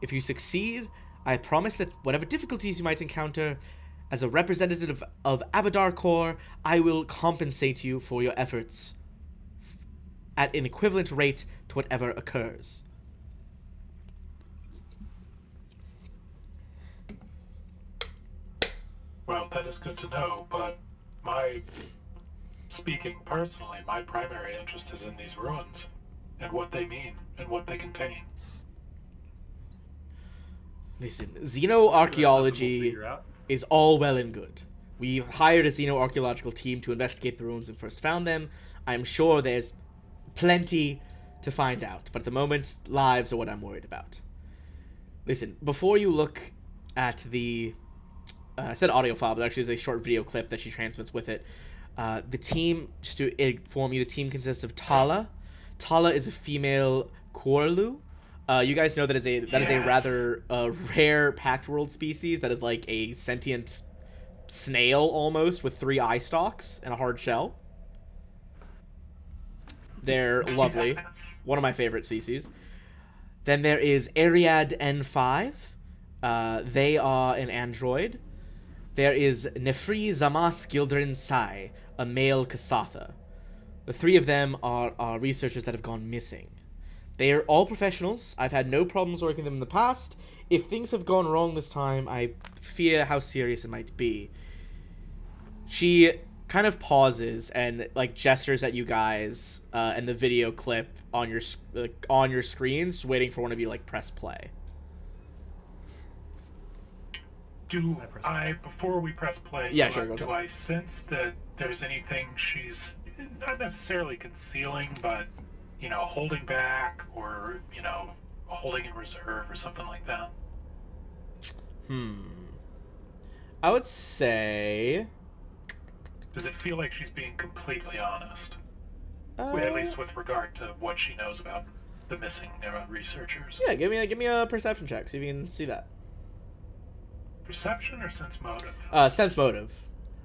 If you succeed, I promise that whatever difficulties you might encounter, as a representative of Abadar Corps, I will compensate you for your efforts at an equivalent rate to whatever occurs. Well, that is good to know, but my speaking personally, my primary interest is in these ruins and what they mean and what they contain. Listen, Sure, that's something we'll xenoarchaeology figure out. is all well and good. We hired a xenoarchaeological team to investigate the ruins and first found them. I'm sure there's plenty to find out, but at the moment, lives are what I'm worried about. Listen, before you look at the... I said audio file, but actually is a short video clip that she transmits with it. The team, just to inform you, the team consists of Tala. Tala is a female Korlu. You guys know that is a rather rare packed world species that is like a sentient snail almost with 3 eye stalks and a hard shell. They're lovely. Yes. One of my favorite species. Then there is Ariad N5. They are an android. There is Nefri Zamas Gildrin Sai, a male Kasatha. The 3 of them are researchers that have gone missing. They are all professionals. I've had no problems working with them in the past. If things have gone wrong this time, I fear how serious it might be. She kind of pauses and like gestures at you guys and the video clip on your screens, just waiting for one of you like press play. Do I, before we press play, Yeah, sure, go do ahead. I sense that there's anything she's not necessarily concealing, but, you know, holding back or, you know, holding in reserve or something like that? I would say... Does it feel like she's being completely honest? At least with regard to what she knows about the missing researchers. Yeah, give me a perception check, see if you can see that. Perception or sense motive? Sense motive.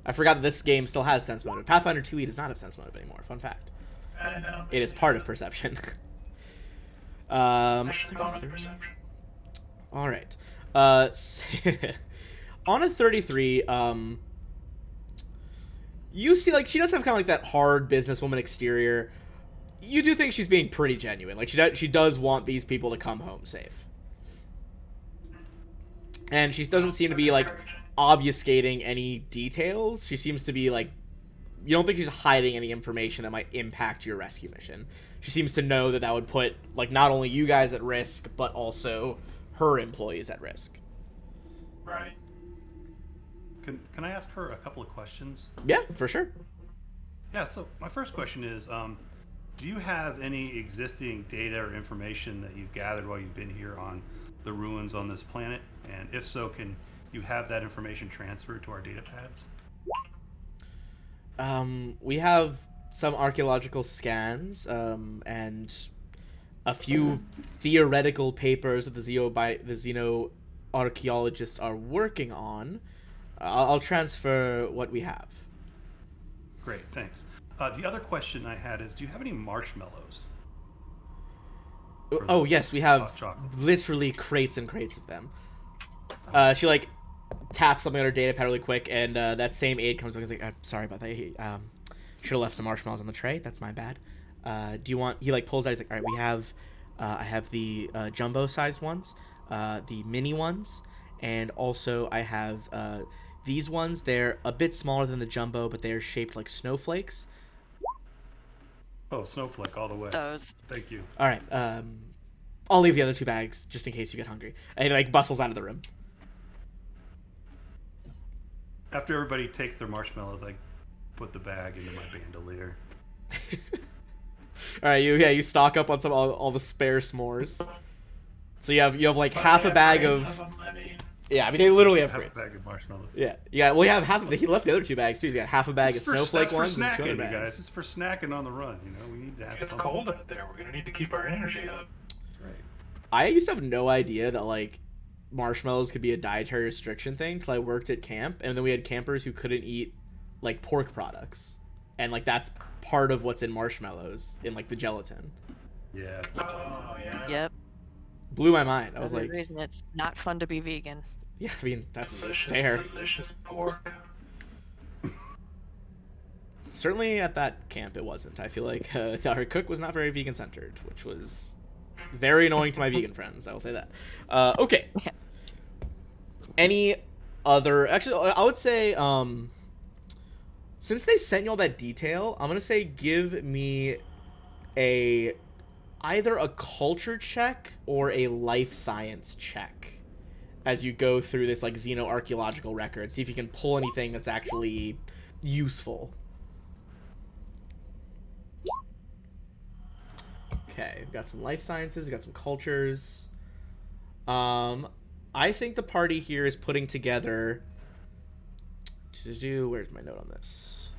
I forgot that this game still has sense motive. Pathfinder 2e does not have sense motive anymore. Fun fact. I know. It is part of perception. I should have gone with perception. All right. On a 33, you see, like, she does have kind of like that hard businesswoman exterior. You do think she's being pretty genuine. Like, she does want these people to come home safe. And she doesn't seem to be, like, obfuscating any details. She seems to be, like, you don't think she's hiding any information that might impact your rescue mission. She seems to know that would put, like, not only you guys at risk, but also her employees at risk. Right. Can I ask her a couple of questions? Yeah, for sure. Yeah, so my first question is, do you have any existing data or information that you've gathered while you've been here on the ruins on this planet? And if so, can you have that information transferred to our data pads? We have some archaeological scans, and a few theoretical papers that the xenoarchaeologists are working on. I'll transfer what we have. Great, thanks. The other question I had is, do you have any marshmallows? Oh, yes, we have hot chocolate. literally crates and crates of them. She, like, taps something on her data pad really quick, and that same aide comes back and is like, sorry about that. Should have left some marshmallows on the tray. That's my bad. Do you want... He, like, pulls out. He's like, all right, we have... I have the jumbo-sized ones, the mini ones, and also I have these ones. They're a bit smaller than the jumbo, but they're shaped like snowflakes. Oh, snowflake all the way. Those. Thank you. All right. I'll leave the other 2 bags just in case you get hungry. And he, like, bustles out of the room. After everybody takes their marshmallows, I put the bag into my bandolier. All right, you stock up on all the spare s'mores. So you have like half a bag of... Yeah, I mean, they literally have Half crates. a bag of marshmallows. Yeah, well, you have half. He left the other 2 bags too. He's got half a bag of snowflake ones and 2 other snacking, you bags. guys. It's for snacking on the run. You know, we need to have It's something. cold out there. We're gonna need to keep our energy up. Right. I used to have no idea that like marshmallows could be a dietary restriction thing till I worked at camp, and then we had campers who couldn't eat like pork products, and like that's part of what's in marshmallows in like the gelatin. Yeah. Oh yeah. Yep. Blew my mind. I was Another like, reason it's not fun to be vegan. yeah, I mean that's Delicious, fair. delicious pork. Certainly at that camp it wasn't. I feel like our cook was not very vegan centered, which was very annoying to my vegan friends. I will say that. Okay. Yeah. Any other? Actually, I would say. Since they sent you all that detail, I'm gonna say give me either a culture check or a life science check as you go through this like xenoarchaeological record. See if you can pull anything that's actually useful. Okay, we've got some life sciences, we've got some cultures. I think the party here is putting together where's my note on this?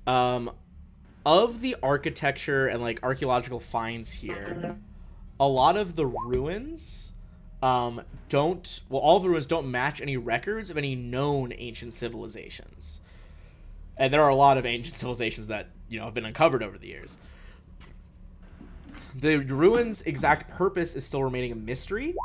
Of the architecture and like archaeological finds here, a lot of the ruins all of the ruins don't match any records of any known ancient civilizations. And there are a lot of ancient civilizations that, have been uncovered over the years. The ruins' exact purpose is still remaining a mystery.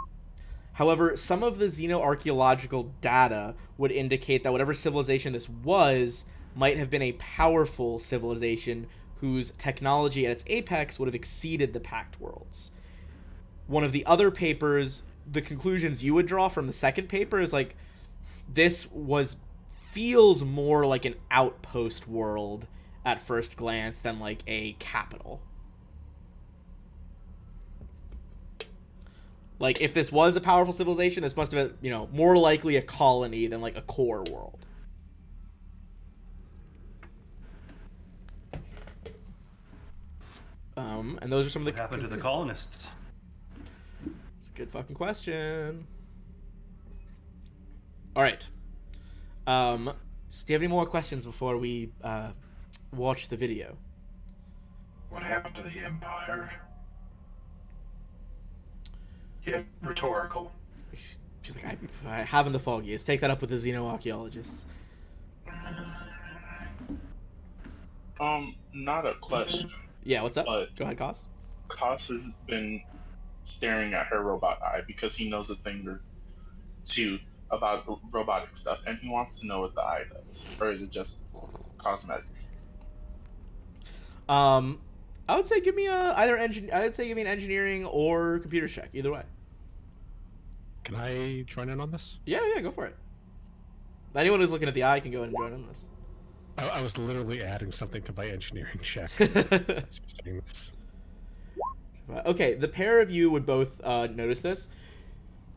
However, some of the xenoarchaeological data would indicate that whatever civilization this was might have been a powerful civilization whose technology at its apex would have exceeded the Pact Worlds. One of the other papers, the conclusions you would draw from the second paper is like, this feels more like an outpost world at first glance than like a capital. Like, if this was a powerful civilization, this must have been, more likely a colony than, like, a core world. And those are some of the... What happened to the colonists? It's a good fucking question. All right. So do you have any more questions before we watch the video? What happened to the Empire? Yeah, rhetorical. She's like, I haven't the foggiest. Take that up with the xenoarchaeologists. Not a question. Yeah, what's up? But Go ahead, Koss. Koss has been staring at her robot eye because he knows a thing or two about robotic stuff, and he wants to know what the eye does. Or is it just cosmetic? I would say give me an engineering or computer check. Either way. Can I join in on this? Yeah, go for it. Anyone who's looking at the eye can go ahead and join on this. I was literally adding something to my engineering check. As you're saying this. Okay, the pair of you would both notice this.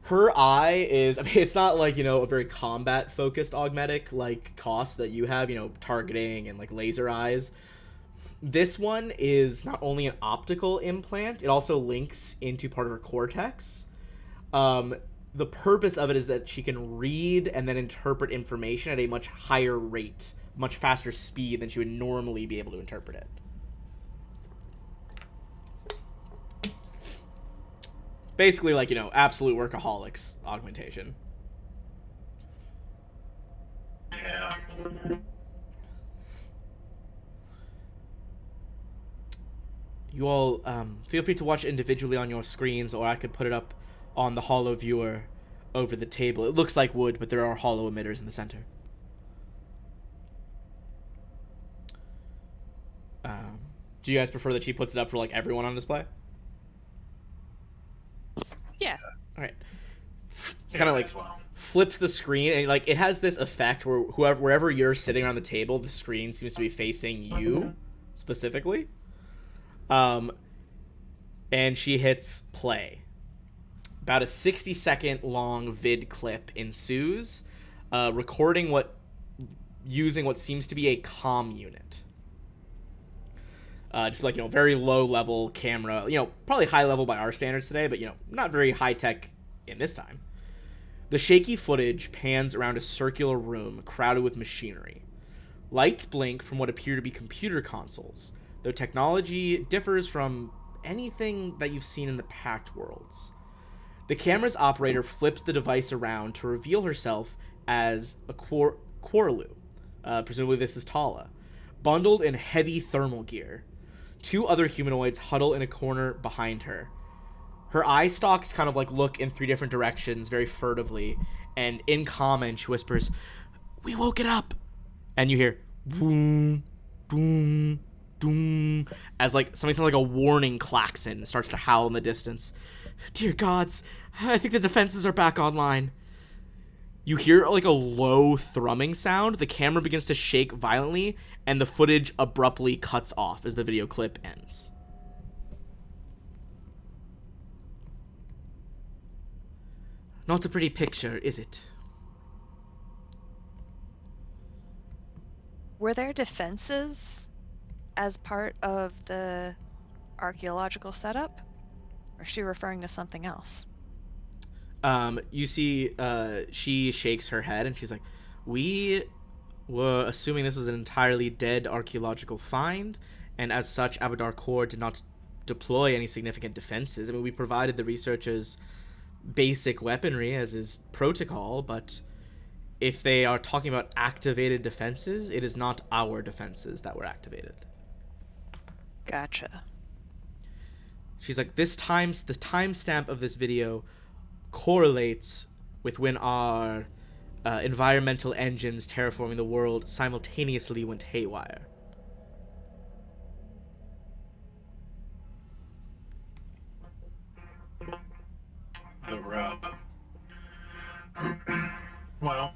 Her eye is, it's not like, a very combat-focused augmetic like Koss that you have, targeting and like laser eyes. This one is not only an optical implant, it also links into part of her cortex. The purpose of it is that she can read and then interpret information at a much higher rate, much faster speed than she would normally be able to interpret it. Basically, like, absolute workaholics augmentation. Yeah. You all feel free to watch individually on your screens, or I could put it up on the holo viewer over the table. It looks like wood, but there are holo emitters in the center. Do you guys prefer that she puts it up for like everyone on display? Yeah. All right. Kind of like flips the screen, and like it has this effect where wherever you're sitting around the table, the screen seems to be facing you specifically. And she hits play. About a 60-second long vid clip ensues, recording using what seems to be a comm unit. Just like, very low level camera, probably high level by our standards today, but, not very high tech in this time. The shaky footage pans around a circular room crowded with machinery. Lights blink from what appear to be computer consoles, though technology differs from anything that you've seen in the Pact Worlds. The camera's operator flips the device around to reveal herself as a Quarlu. Presumably this is Tala, bundled in heavy thermal gear. Two other humanoids huddle in a corner behind her. Her eye stalks kind of like look in three different directions very furtively, and in common she whispers, "We woke it up!" And you hear boom, boom, boom, as like something sounds like a warning klaxon starts to howl in the distance. "Dear gods, I think the defenses are back online." You hear like a low thrumming sound, the camera begins to shake violently, and the footage abruptly cuts off as the video clip ends. Not a pretty picture, is it? Were there defenses as part of the archaeological setup? Or is she referring to something else? You see, she shakes her head and she's like, we were assuming this was an entirely dead archaeological find, and as such, Abadar Corps did not deploy any significant defenses. I mean, we provided the researchers basic weaponry as is protocol, but if they are talking about activated defenses, it is not our defenses that were activated. Gotcha. She's like, the timestamp of this video correlates with when our environmental engines terraforming the world simultaneously went haywire. The rub. Well,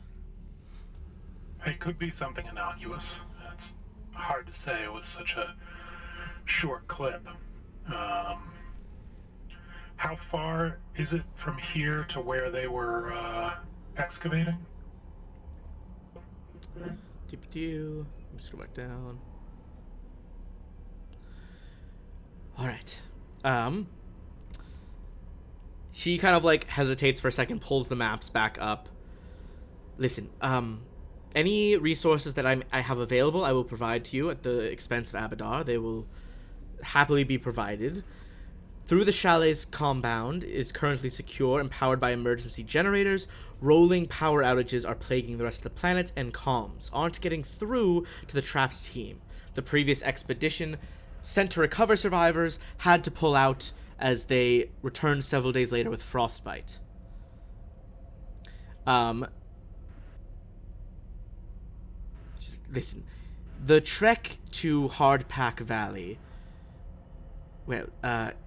it could be something innocuous. It's hard to say with such a short clip. How far is it from here to where they were excavating? Let's go back down. All right. She kind of like hesitates for a second, pulls the maps back up. Listen, any resources that I have available, I will provide to you at the expense of Abadar. They will happily be provided. Through the chalet's compound is currently secure and powered by emergency generators. Rolling power outages are plaguing the rest of the planet, and comms aren't getting through to the trapped team. The previous expedition sent to recover survivors had to pull out as they returned several days later with frostbite. Listen, the trek to Hardpack Valley, well,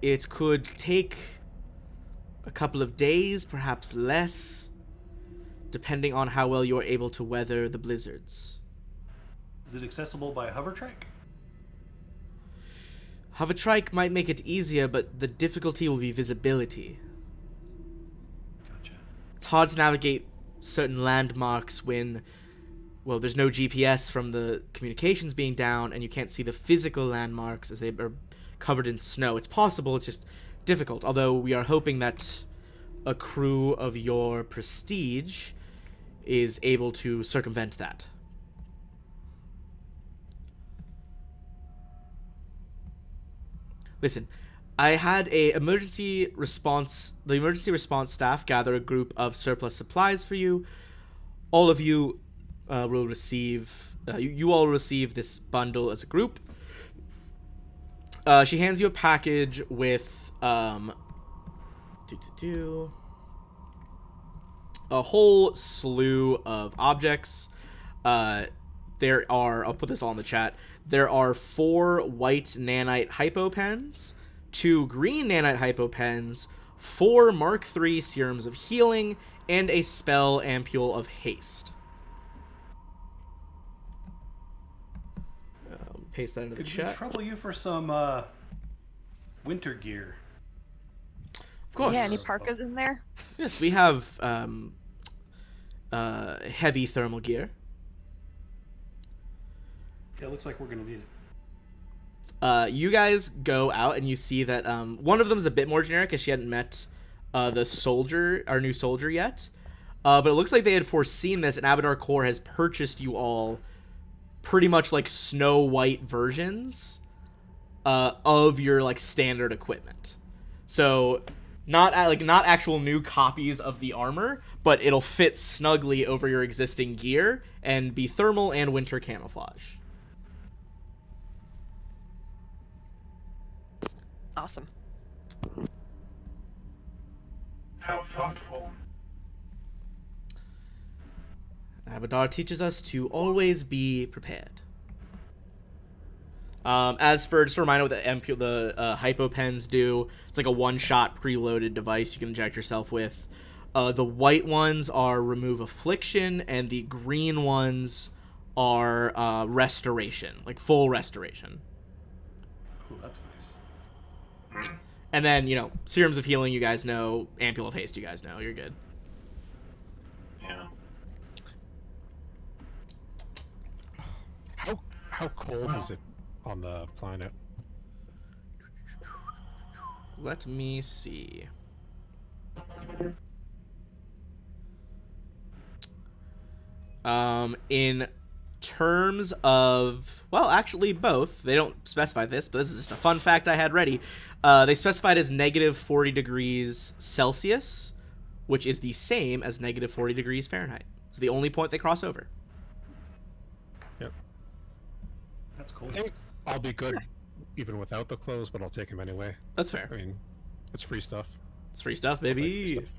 it could take a couple of days, perhaps less, depending on how well you're able to weather the blizzards. Is it accessible by hovertrike? Hovertrike might make it easier, but the difficulty will be visibility. Gotcha. It's hard to navigate certain landmarks when, well, there's no GPS from the communications being down, and you can't see the physical landmarks as they are covered in snow. It's possible, it's just difficult, although we are hoping that a crew of your prestige is able to circumvent that. Listen, I had the emergency response staff gather a group of surplus supplies for you. All of you will receive, you all receive this bundle as a group. She hands you a package with a whole slew of objects. There are, I'll put this all in the chat. There are 4 white nanite hypo pens, 2 green nanite hypo pens, 4 Mark III serums of healing, and a spell ampule of haste. Paste that into the chat. Could we trouble you for some winter gear? Of course. Yeah, any parkas in there? Yes, we have heavy thermal gear. Yeah, it looks like we're going to need it. You guys go out and you see that one of them is a bit more generic as she hadn't met the soldier, our new soldier yet. But it looks like they had foreseen this, and Abadar Corps has purchased you all pretty much like Snow White versions of your like standard equipment. So not actual new copies of the armor, but it'll fit snugly over your existing gear and be thermal and winter camouflage. Awesome. How thoughtful. Abadar teaches us to always be prepared. As for just a reminder what the hypo pens do, it's like a one-shot preloaded device you can inject yourself with. The white ones are remove affliction, and the green ones are restoration, like full restoration. Oh, that's nice. And then, serums of healing, you guys know. Ampule of haste, you guys know. You're good. Yeah. How cold is it on the planet? Let me see. In terms of, well, actually both. They don't specify this, but this is just a fun fact I had ready. They specified as negative 40 degrees Celsius, which is the same as negative 40 degrees Fahrenheit. It's the only point they cross over. Yep. That's cool. I think I'll be good even without the clothes, but I'll take them anyway. That's fair. I mean, it's free stuff. It's free stuff, I'll take free baby. stuff.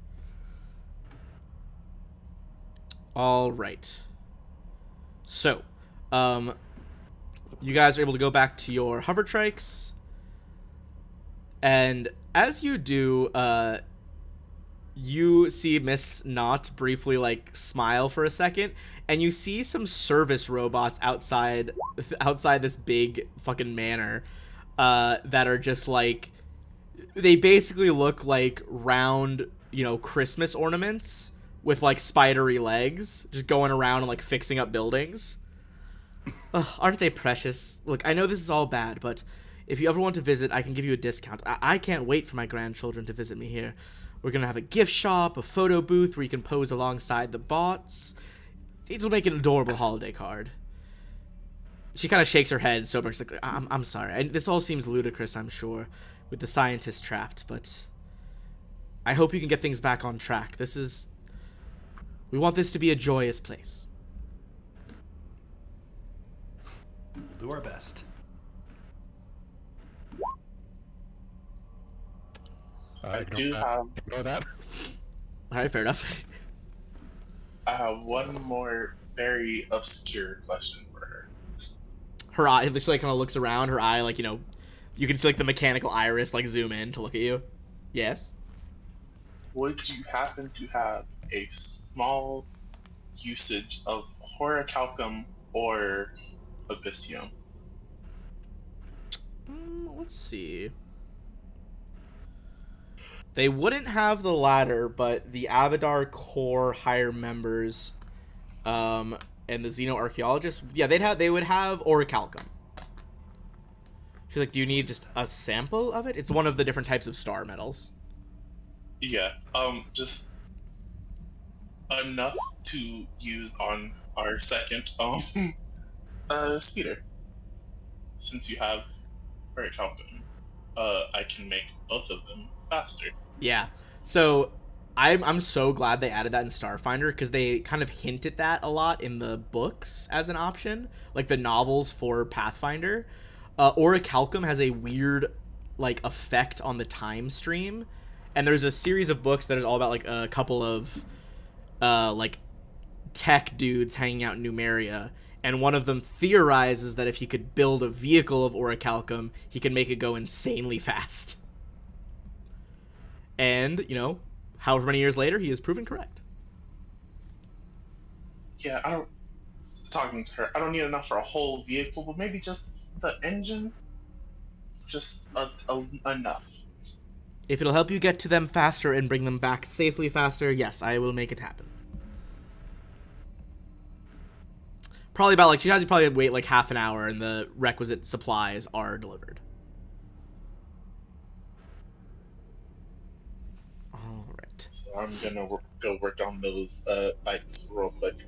All right. So, you guys are able to go back to your hover trikes, and as you do, you see Miss Knott briefly smile for a second, and you see some service robots outside this big fucking manor, that are just they basically look like round, Christmas ornaments with spidery legs, just going around and fixing up buildings. Ugh, aren't they precious? Look, I know this is all bad, but if you ever want to visit, I can give you a discount. I can't wait for my grandchildren to visit me here. We're gonna have a gift shop, a photo booth where you can pose alongside the bots. It'll make an adorable holiday card. She kind of shakes her head sober. She's like, I'm sorry. This all seems ludicrous, I'm sure, with the scientists trapped, but I hope you can get things back on track. We want this to be a joyous place. We'll do our best. I do have Ignore that. All right, fair enough. I have one more very obscure question for her. Her eye, she kind of looks around. Her eye, you can see the mechanical iris zoom in to look at you. Yes. Would you happen to have a small usage of horicalcum or abyssium? Let's see. They wouldn't have the latter, but the Abadar Corps higher members, and the Xenoarchaeologists, yeah, they would have orichalcum. She's like, do you need just a sample of it? It's one of the different types of star metals. Yeah, just enough to use on our second speeder. Since you have horichalcum, I can make both of them faster. Yeah. So I'm so glad they added that in Starfinder, because they kind of hint at that a lot in the books as an option, the novels for Pathfinder. Orichalcum has a weird effect on the time stream, and there's a series of books that is all about a couple of tech dudes hanging out in Numeria, and one of them theorizes that if he could build a vehicle of orichalcum, he could make it go insanely fast. And, however many years later, he is proven correct. Yeah, talking to her, I don't need enough for a whole vehicle, but maybe just the engine? Just enough. If it'll help you get to them faster and bring them back safely faster, yes, I will make it happen. Probably about, she has you probably wait half an hour, and the requisite supplies are delivered. So I'm gonna go work on those bikes real quick.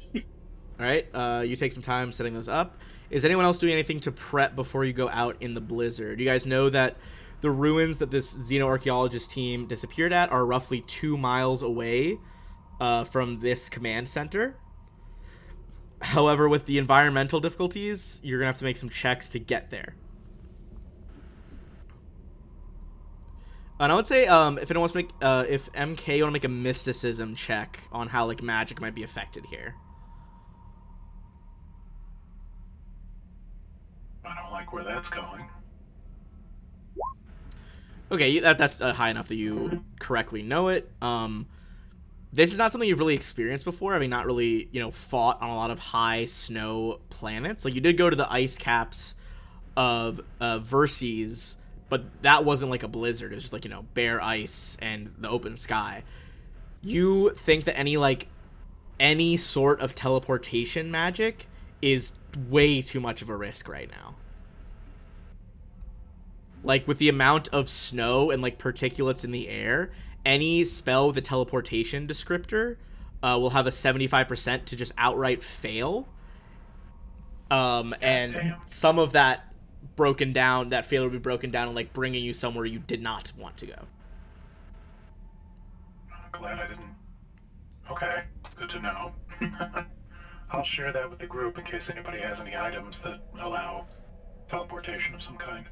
All right, you take some time setting those up. Is anyone else doing anything to prep before you go out in the blizzard? You guys know that the ruins that this xenoarchaeologist team disappeared at are roughly 2 miles away from this command center. However, with the environmental difficulties, you're gonna have to make some checks to get there. And I would say, if anyone wants to make, if MK want to make a mysticism check on how magic might be affected here. I don't like where that's going. Okay, that's high enough that you correctly know it. this is not something you've really experienced before. I mean, not really, fought on a lot of high snow planets. Like, you did go to the ice caps of Verces, but that wasn't like a blizzard. It was just like, bare ice and the open sky. You think that any sort of teleportation magic is way too much of a risk right now. Like, with the amount of snow and, like, particulates in the air, any spell with a teleportation descriptor will have a 75% to just outright fail. And some of that failure will be broken down and, like, bringing you somewhere you did not want to go. Glad I didn't. Okay, good to know. I'll share that with the group in case anybody has any items that allow teleportation of some kind.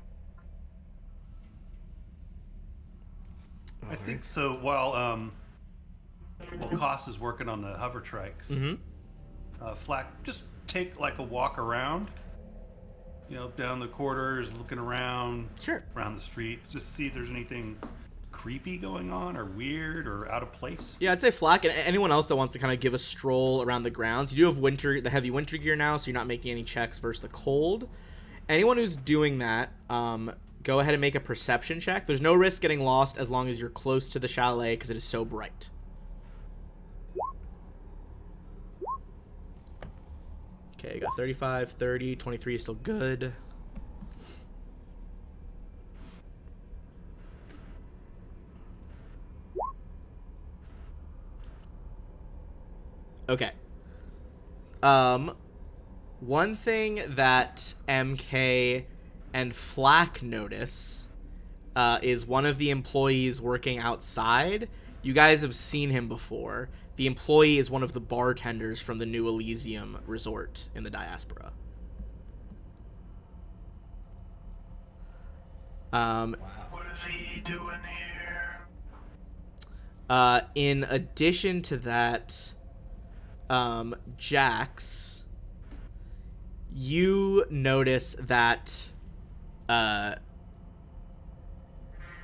I think so. While Koss is working on the hover trikes, Flack, just take like a walk around, down the corridors, looking around, around the streets, just to see if there's anything creepy going on or weird or out of place. Yeah, I'd say Flack and anyone else that wants to kind of give a stroll around the grounds. You do have the heavy winter gear now, so you're not making any checks versus the cold. Anyone who's doing that, go ahead and make a perception check. There's no risk getting lost as long as you're close to the chalet because it is so bright. Okay, you got 35, 30, 23 is still good. Okay. One thing that MK and Flack notice is one of the employees working outside. You guys have seen him before. The employee is one of the bartenders from the New Elysium resort in the diaspora. What is he doing here? In addition to that, Jax, you notice that a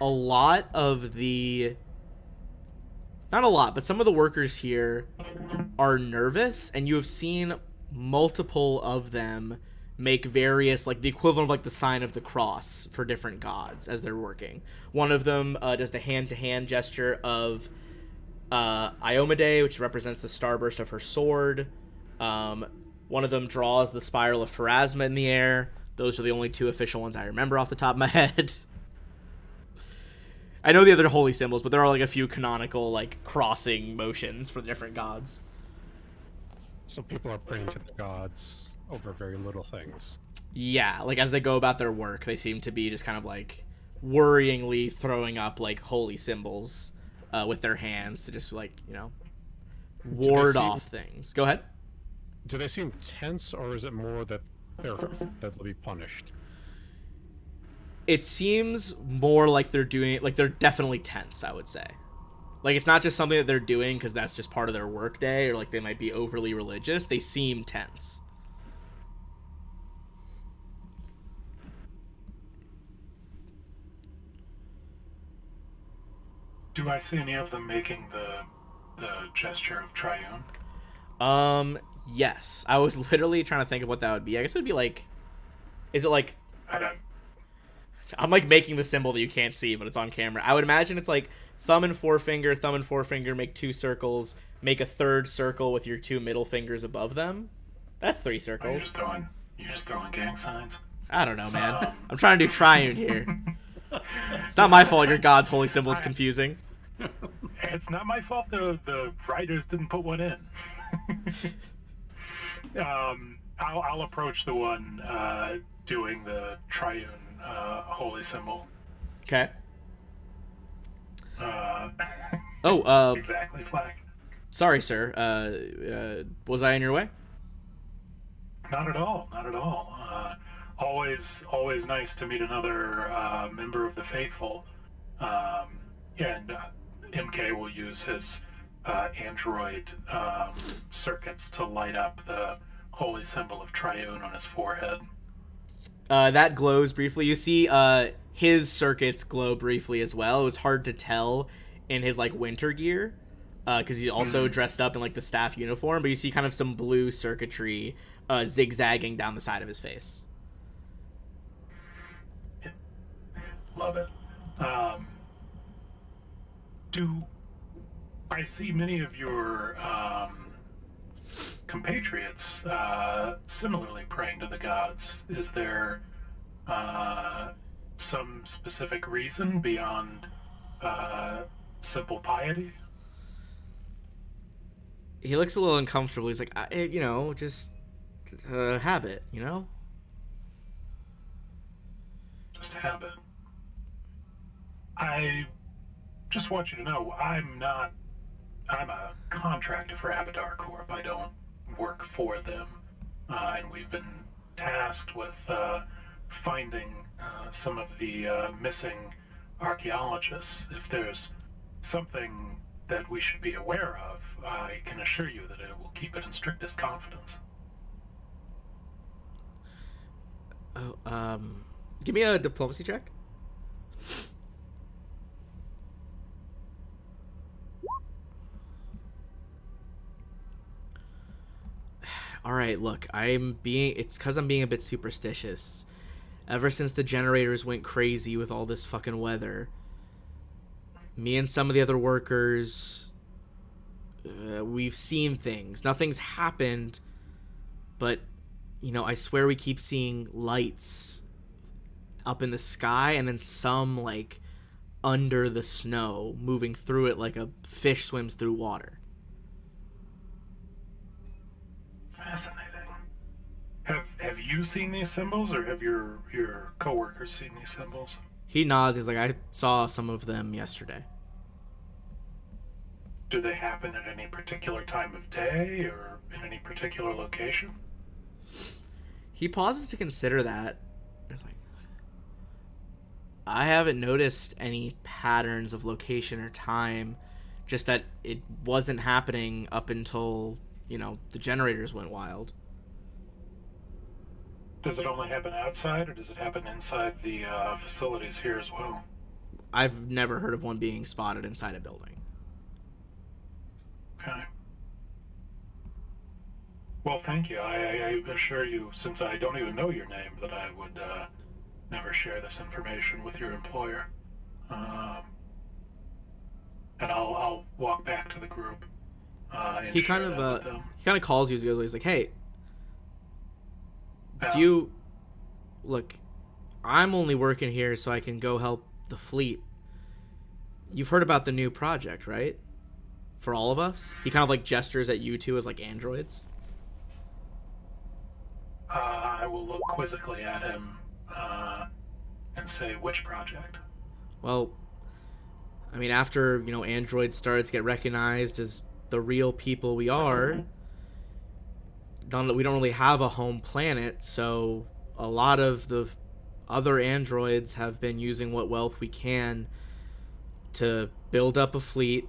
lot of not a lot, but some of the workers here are nervous, and you have seen multiple of them make various, like, the equivalent of, like, the sign of the cross for different gods as they're working. One of them does the hand-to-hand gesture of Iomade, which represents the starburst of her sword. One of them draws the spiral of Pharasma in the air. Those are the only two official ones I remember off the top of my head. I know the other holy symbols, but there are, like, a few canonical, like, crossing motions for the different gods. So people are praying to the gods over very little things. Yeah, like, as they go about their work, they seem to be just kind of, like, worryingly throwing up, like, holy symbols with their hands to just, like, ward off things. Go ahead. Do they seem tense, or is it more that they'll be punished? It seems more like they're definitely tense, I would say. Like, it's not just something that they're doing because that's just part of their work day, or, like, they might be overly religious. They seem tense. Do I see any of them making the gesture of triune? Yes. I was literally trying to think of what that would be. I guess it would be like, is it like, I don't. I'm like making the symbol that you can't see, but it's on camera. I would imagine it's like thumb and forefinger, make 2 circles, make a third circle with your 2 middle fingers above them. That's 3 circles. You're just throwing gang signs. I don't know, man. I'm trying to do triune here. It's not my fault your god's holy symbol is confusing. It's not my fault the writers didn't put one in. I'll approach the one doing the triune holy symbol. Okay. Exactly, Flack. Sorry, sir. Was I in your way? Not at all. Not at all. Always nice to meet another member of the faithful. And MK will use his android circuits to light up the holy symbol of triune on his forehead. That glows briefly. You see his circuits glow briefly as well. It was hard to tell in his, like, winter gear. because he's also dressed up in like the staff uniform, but you see kind of some blue circuitry zigzagging down the side of his face. Love it. Do I see many of your compatriots similarly praying to the gods? Is there some specific reason beyond simple piety? He looks a little uncomfortable. He's like, just habit, Just habit. I just want you to know I'm a contractor for Abadar Corp. I don't work for them. And we've been tasked with finding some of the missing archaeologists. If there's something that we should be aware of, I can assure you that it will keep it in strictest confidence. Oh, give me a diplomacy check. All right, look, it's because I'm being a bit superstitious. Ever since the generators went crazy with all this fucking weather, me and some of the other workers, we've seen things. Nothing's happened, but, I swear we keep seeing lights up in the sky and then some, like, under the snow, moving through it like a fish swims through water. Fascinating. Have you seen these symbols, or have your coworkers seen these symbols? He nods. He's like, I saw some of them yesterday. Do they happen at any particular time of day or in any particular location? He pauses to consider that. It's like, I haven't noticed any patterns of location or time, just that it wasn't happening up until, the generators went wild. Does it only happen outside, or does it happen inside the facilities here as well? I've never heard of one being spotted inside a building. Okay. Well, thank you. I assure you, since I don't even know your name, that I would never share this information with your employer. And I'll walk back to the group. He kind of calls you. He's like, "Hey, do you look? I'm only working here so I can go help the fleet. You've heard about the new project, right? For all of us." He kind of like gestures at you two as like androids. I will look quizzically at him and say, which project? Well, I mean, after, androids started to get recognized as the real people we are, we don't really have a home planet, so a lot of the other androids have been using what wealth we can to build up a fleet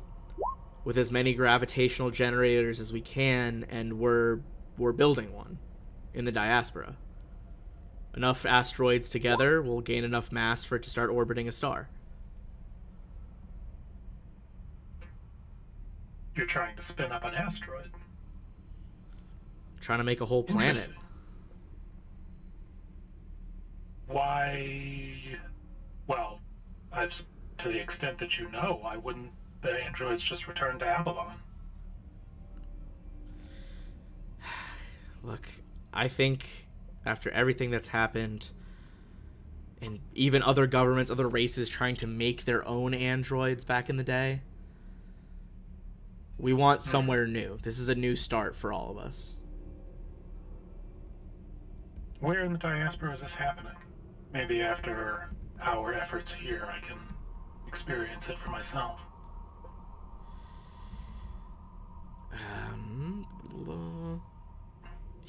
with as many gravitational generators as we can, and we're building one in the diaspora. Enough asteroids together will gain enough mass for it to start orbiting a star. You're trying to spin up an asteroid. Trying to make a whole planet. Why? Well, to the extent that you know, why wouldn't the androids just return to Avalon? Look, I think after everything that's happened, and even other governments, other races trying to make their own androids back in the day, we want somewhere new. This is a new start for all of us. Where in the diaspora is this happening? Maybe after our efforts here, I can experience it for myself.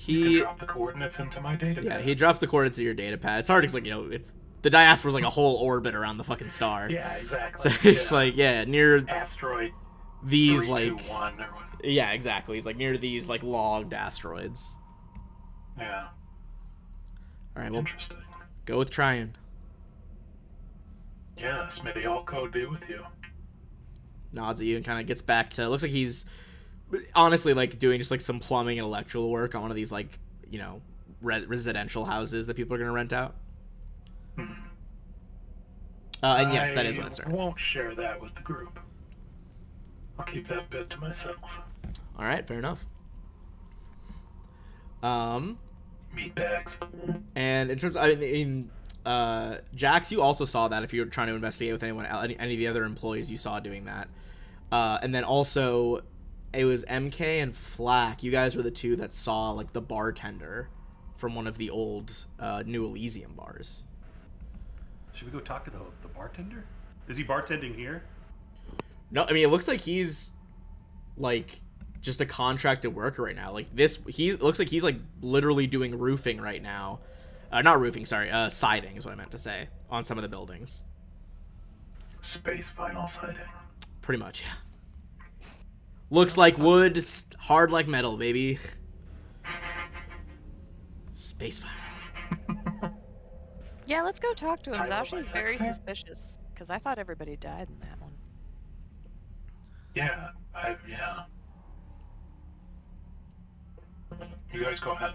You can drop the coordinates into my data pad. Yeah, he drops the coordinates of your data pad. It's hard because, it's the diaspora's like a whole orbit around the fucking star. Yeah, exactly. So it's near asteroid these 321 or what? Yeah, exactly. He's near these logged asteroids. Yeah. All right, well, interesting. Go with Tryon. Yes, may the all code be with you. nods at you and kind of gets back to. Looks like he's honestly like doing just like some plumbing and electrical work on one of these like residential houses that people are gonna rent out. And yes, that is when it started. I won't share that with the group. I'll keep that bit to myself. All right, fair enough. Meat bags. And in terms of, Jax, you also saw that if you were trying to investigate with anyone, any of the other employees, you saw doing that. And then also, it was MK and Flack. You guys were the two that saw like the bartender from one of the old New Elysium bars. Should we go talk to the bartender? Is he bartending here? No, I mean it looks like he's like just a contracted worker right now. Like this, he looks like he's like literally doing roofing right now. Not roofing, sorry. Siding is what I meant to say on some of the buildings. Space vinyl siding. Pretty much, yeah. Looks like wood, hard like metal, baby. Space vinyl. Yeah, let's go talk to him. Title of my Zashi's sex very tape? suspicious, because I thought everybody died in that one. Yeah, yeah. You guys go ahead.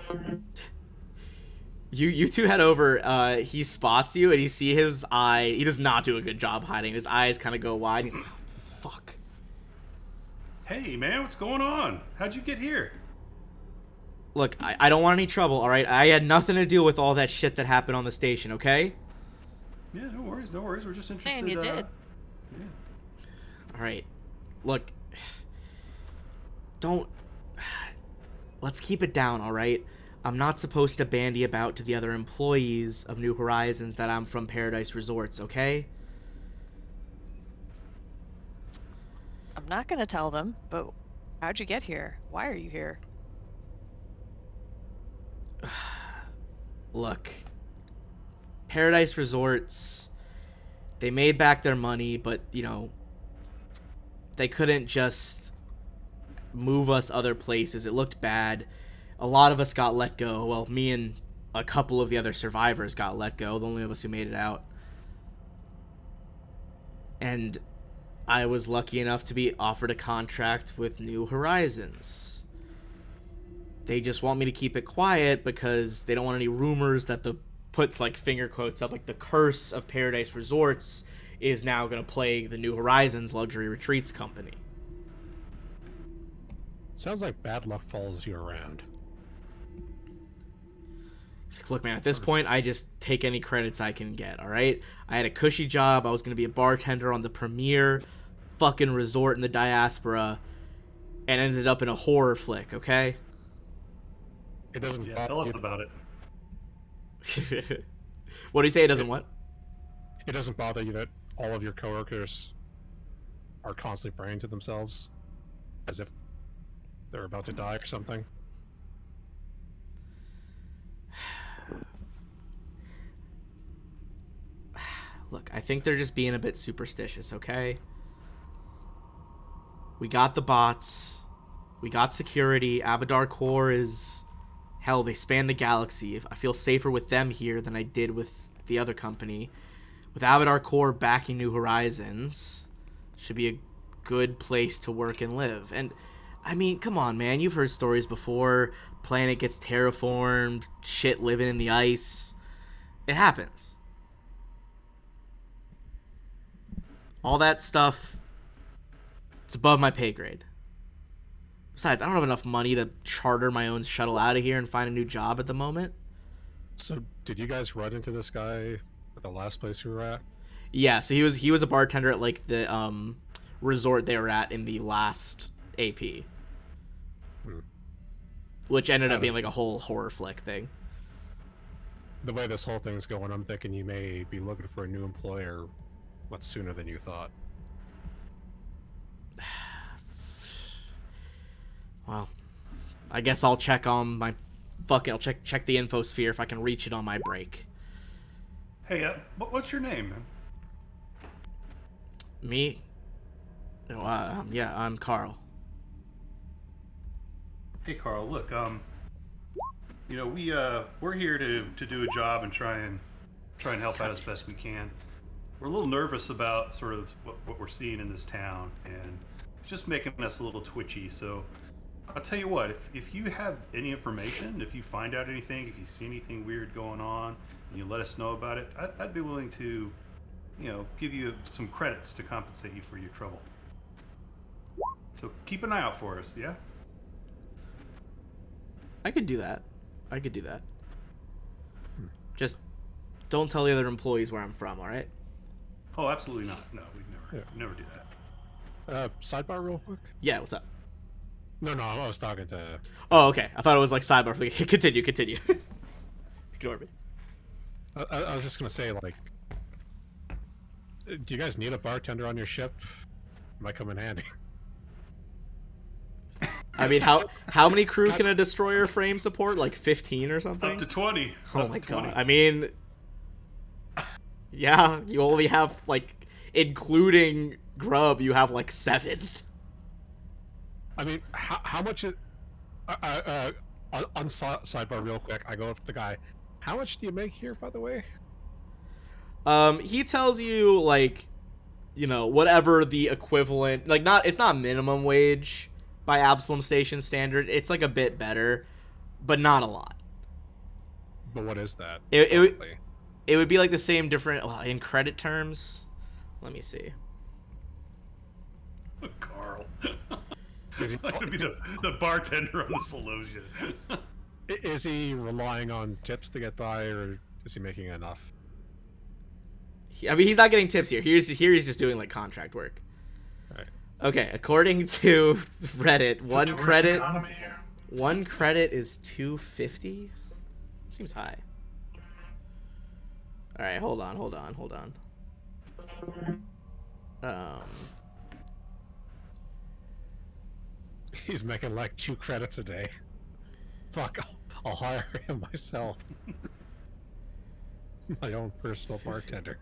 You two head over. He spots you, and you see his eye. He does not do a good job hiding. His eyes kind of go wide. And he's like, oh, fuck. Hey, man, what's going on? How'd you get here? Look, I don't want any trouble, all right? I had nothing to do with all that shit that happened on the station, okay? Yeah, no worries. We're just interested. And you did. Yeah. All right. Look, don't... Let's keep it down, all right? I'm not supposed to bandy about to the other employees of New Horizons that I'm from Paradise Resorts, okay? I'm not gonna tell them, but how'd you get here? Why are you here? Look, Paradise Resorts, they made back their money, but, they couldn't just move us other places. It looked bad. A lot of us got let go. Well, me and a couple of the other survivors got let go, the only of us who made it out. And I was lucky enough to be offered a contract with New Horizons. They just want me to keep it quiet because they don't want any rumors that puts like finger quotes up, like the curse of Paradise Resorts is now going to plague the New Horizons Luxury Retreats company. Sounds like bad luck follows you around. It's like, look, man, at this point, I just take any credits I can get, all right? I had a cushy job. I was going to be a bartender on the premier fucking resort in the diaspora and ended up in a horror flick, okay? It doesn't. Yeah, tell us about it. What do you say? It doesn't what? It doesn't bother you that all of your coworkers are constantly praying to themselves as if they're about to die or something? Look, I think they're just being a bit superstitious, okay? We got the bots. We got security. Abadar Core is... Hell, they span the galaxy. I feel safer with them here than I did with the other company. With Abadar Core backing New Horizons, should be a good place to work and live. And, I mean, come on, man. You've heard stories before. Planet gets terraformed. Shit living in the ice. It happens. All that stuff, it's above my pay grade. Besides, I don't have enough money to charter my own shuttle out of here and find a new job at the moment. So, did you guys run into this guy at the last place you were at? Yeah, so he was a bartender at like the resort they were at in the last AP. Which ended up being like a whole horror flick thing. The way this whole thing's going, I'm thinking you may be looking for a new employer much sooner than you thought. Well, I guess I'll check on my... Fuck it, I'll check the infosphere if I can reach it on my break. Hey, what's your name, man? Me? No, yeah, I'm Carl. Hey, Carl. Look, we're here to do a job and try and help out as best we can. we're a little nervous about sort of what we're seeing in this town, and it's just making us a little twitchy. So I'll tell you what, if you have any information, if you find out anything, if you see anything weird going on, and you let us know about it, I'd be willing to, give you some credits to compensate you for your trouble. So keep an eye out for us, yeah? I could do that. Just don't tell the other employees where I'm from, all right? Oh, absolutely not. No, we'd never do that. Sidebar real quick? Yeah, what's up? No, I was talking to... Oh, okay. I thought it was like sidebar. Continue. Ignore me. I was just going to say, like... Do you guys need a bartender on your ship? Might come in handy. I mean, how many crew can a destroyer frame support? Like 15 or something? Up to 20. Oh my god. I mean... Yeah, you only have, like... Including grub, you have, like, 7. I mean, how much is... on sidebar real quick, I go up to the guy. How much do you make here, by the way? He tells you, like, whatever the equivalent... Like, it's not minimum wage by Absalom Station standard. It's, like, a bit better, but not a lot. But what is that? It would be, like, the same different... Well, in credit terms... Let me see. Carl. He's going to be the bartender on the solution. Is he relying on tips to get by, or is he making enough? I mean, he's not getting tips here. He's just doing, like, contract work. Right. Okay, according to Reddit, one credit is $250. Seems high. All right, hold on. He's making like 2 credits a day. Fuck, I'll hire him myself. My own personal bartender.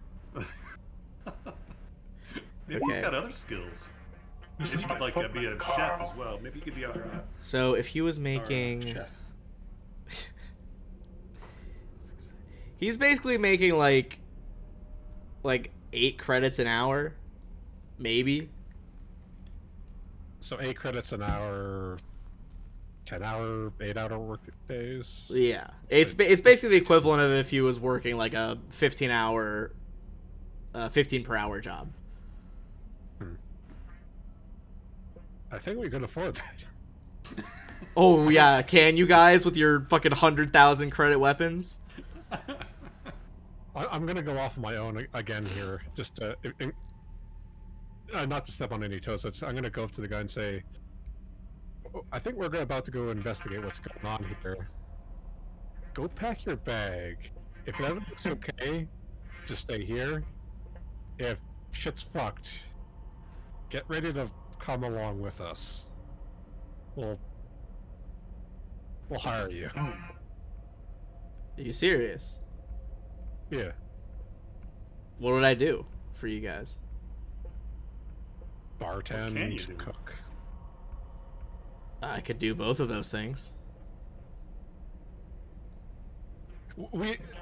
Maybe he's got other skills. This is Maybe my he could be a footman, chef Carl. as well. Maybe he could be our So if he was making... chef. He's basically making, like 8 credits an hour. Maybe. So 8 credits an hour, 10-hour, 8-hour work days. Yeah, it's basically the equivalent of if he was working like a 15 per hour job. I think we could afford that. Oh yeah, can you guys with your fucking 100,000 credit weapons? I'm gonna go off on my own again here, just to, not to step on any toes. I'm gonna go up to the guy and say, I think we're about to go investigate what's going on here. Go pack your bag. If everything's okay, just stay here. If shit's fucked, get ready to come along with us. We'll hire you. Are you serious? Yeah. What would I do for you guys? Bartend, cook. I could do both of those things.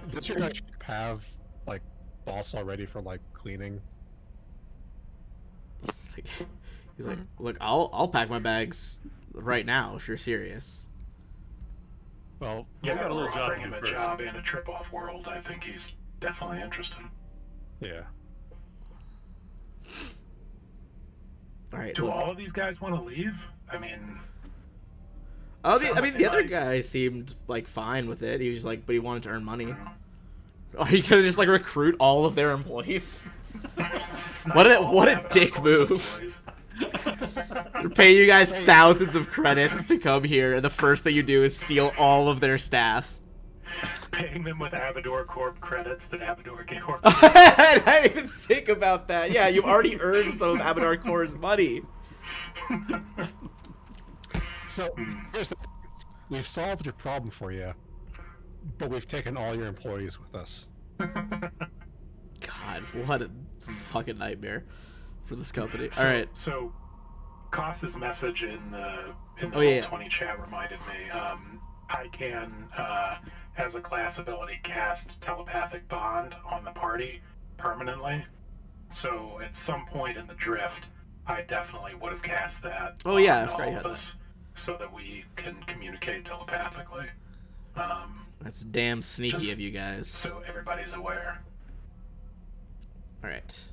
Does your guy have like boss already for like cleaning? He's like, look, I'll pack my bags right now if you're serious. Well, Yeah, got a little job offering to do him a first. job and a trip off world. I think he's definitely interested. yeah. All right. Do look. all of these guys want to leave? I mean, Oh, sounds I like mean, they the other might. guy seemed like fine with it. He was like, but he wanted to earn money. Are you gonna just like recruit all of their employees? What a dick move. They're paying you guys thousands of credits to come here, and the first thing you do is steal all of their staff. Paying them with Abador Corp credits that Abador Corp. I didn't even think about that. Yeah, you've already earned some of Abadar Core's money. So here's the thing. We've solved your problem for you, but we've taken all your employees with us. God, what a fucking nightmare for this company. So, All right. So, Koss's message in the Oh, yeah. Roll20 chat reminded me. ICANN has a class ability cast telepathic bond on the party permanently. So at some point in the drift, I definitely would have cast that Oh, yeah, I on forgot all you of had us so that we can communicate telepathically. Um, That's damn sneaky Just- of you guys. so everybody's aware. All right.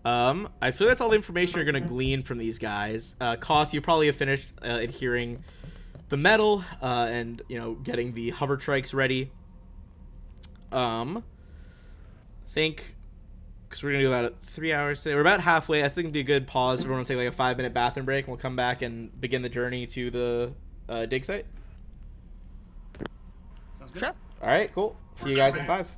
I feel that's all the information you're gonna glean from these guys. Koss, you probably have finished adhering the metal and getting the hover trikes ready. Think because we're gonna do about 3 hours today. We're about halfway. I think it'd be a good pause. We're gonna take like a 5-minute bathroom break, and we'll come back and begin the journey to the dig site. Sounds good. Sure. All right, cool. See you guys in 5.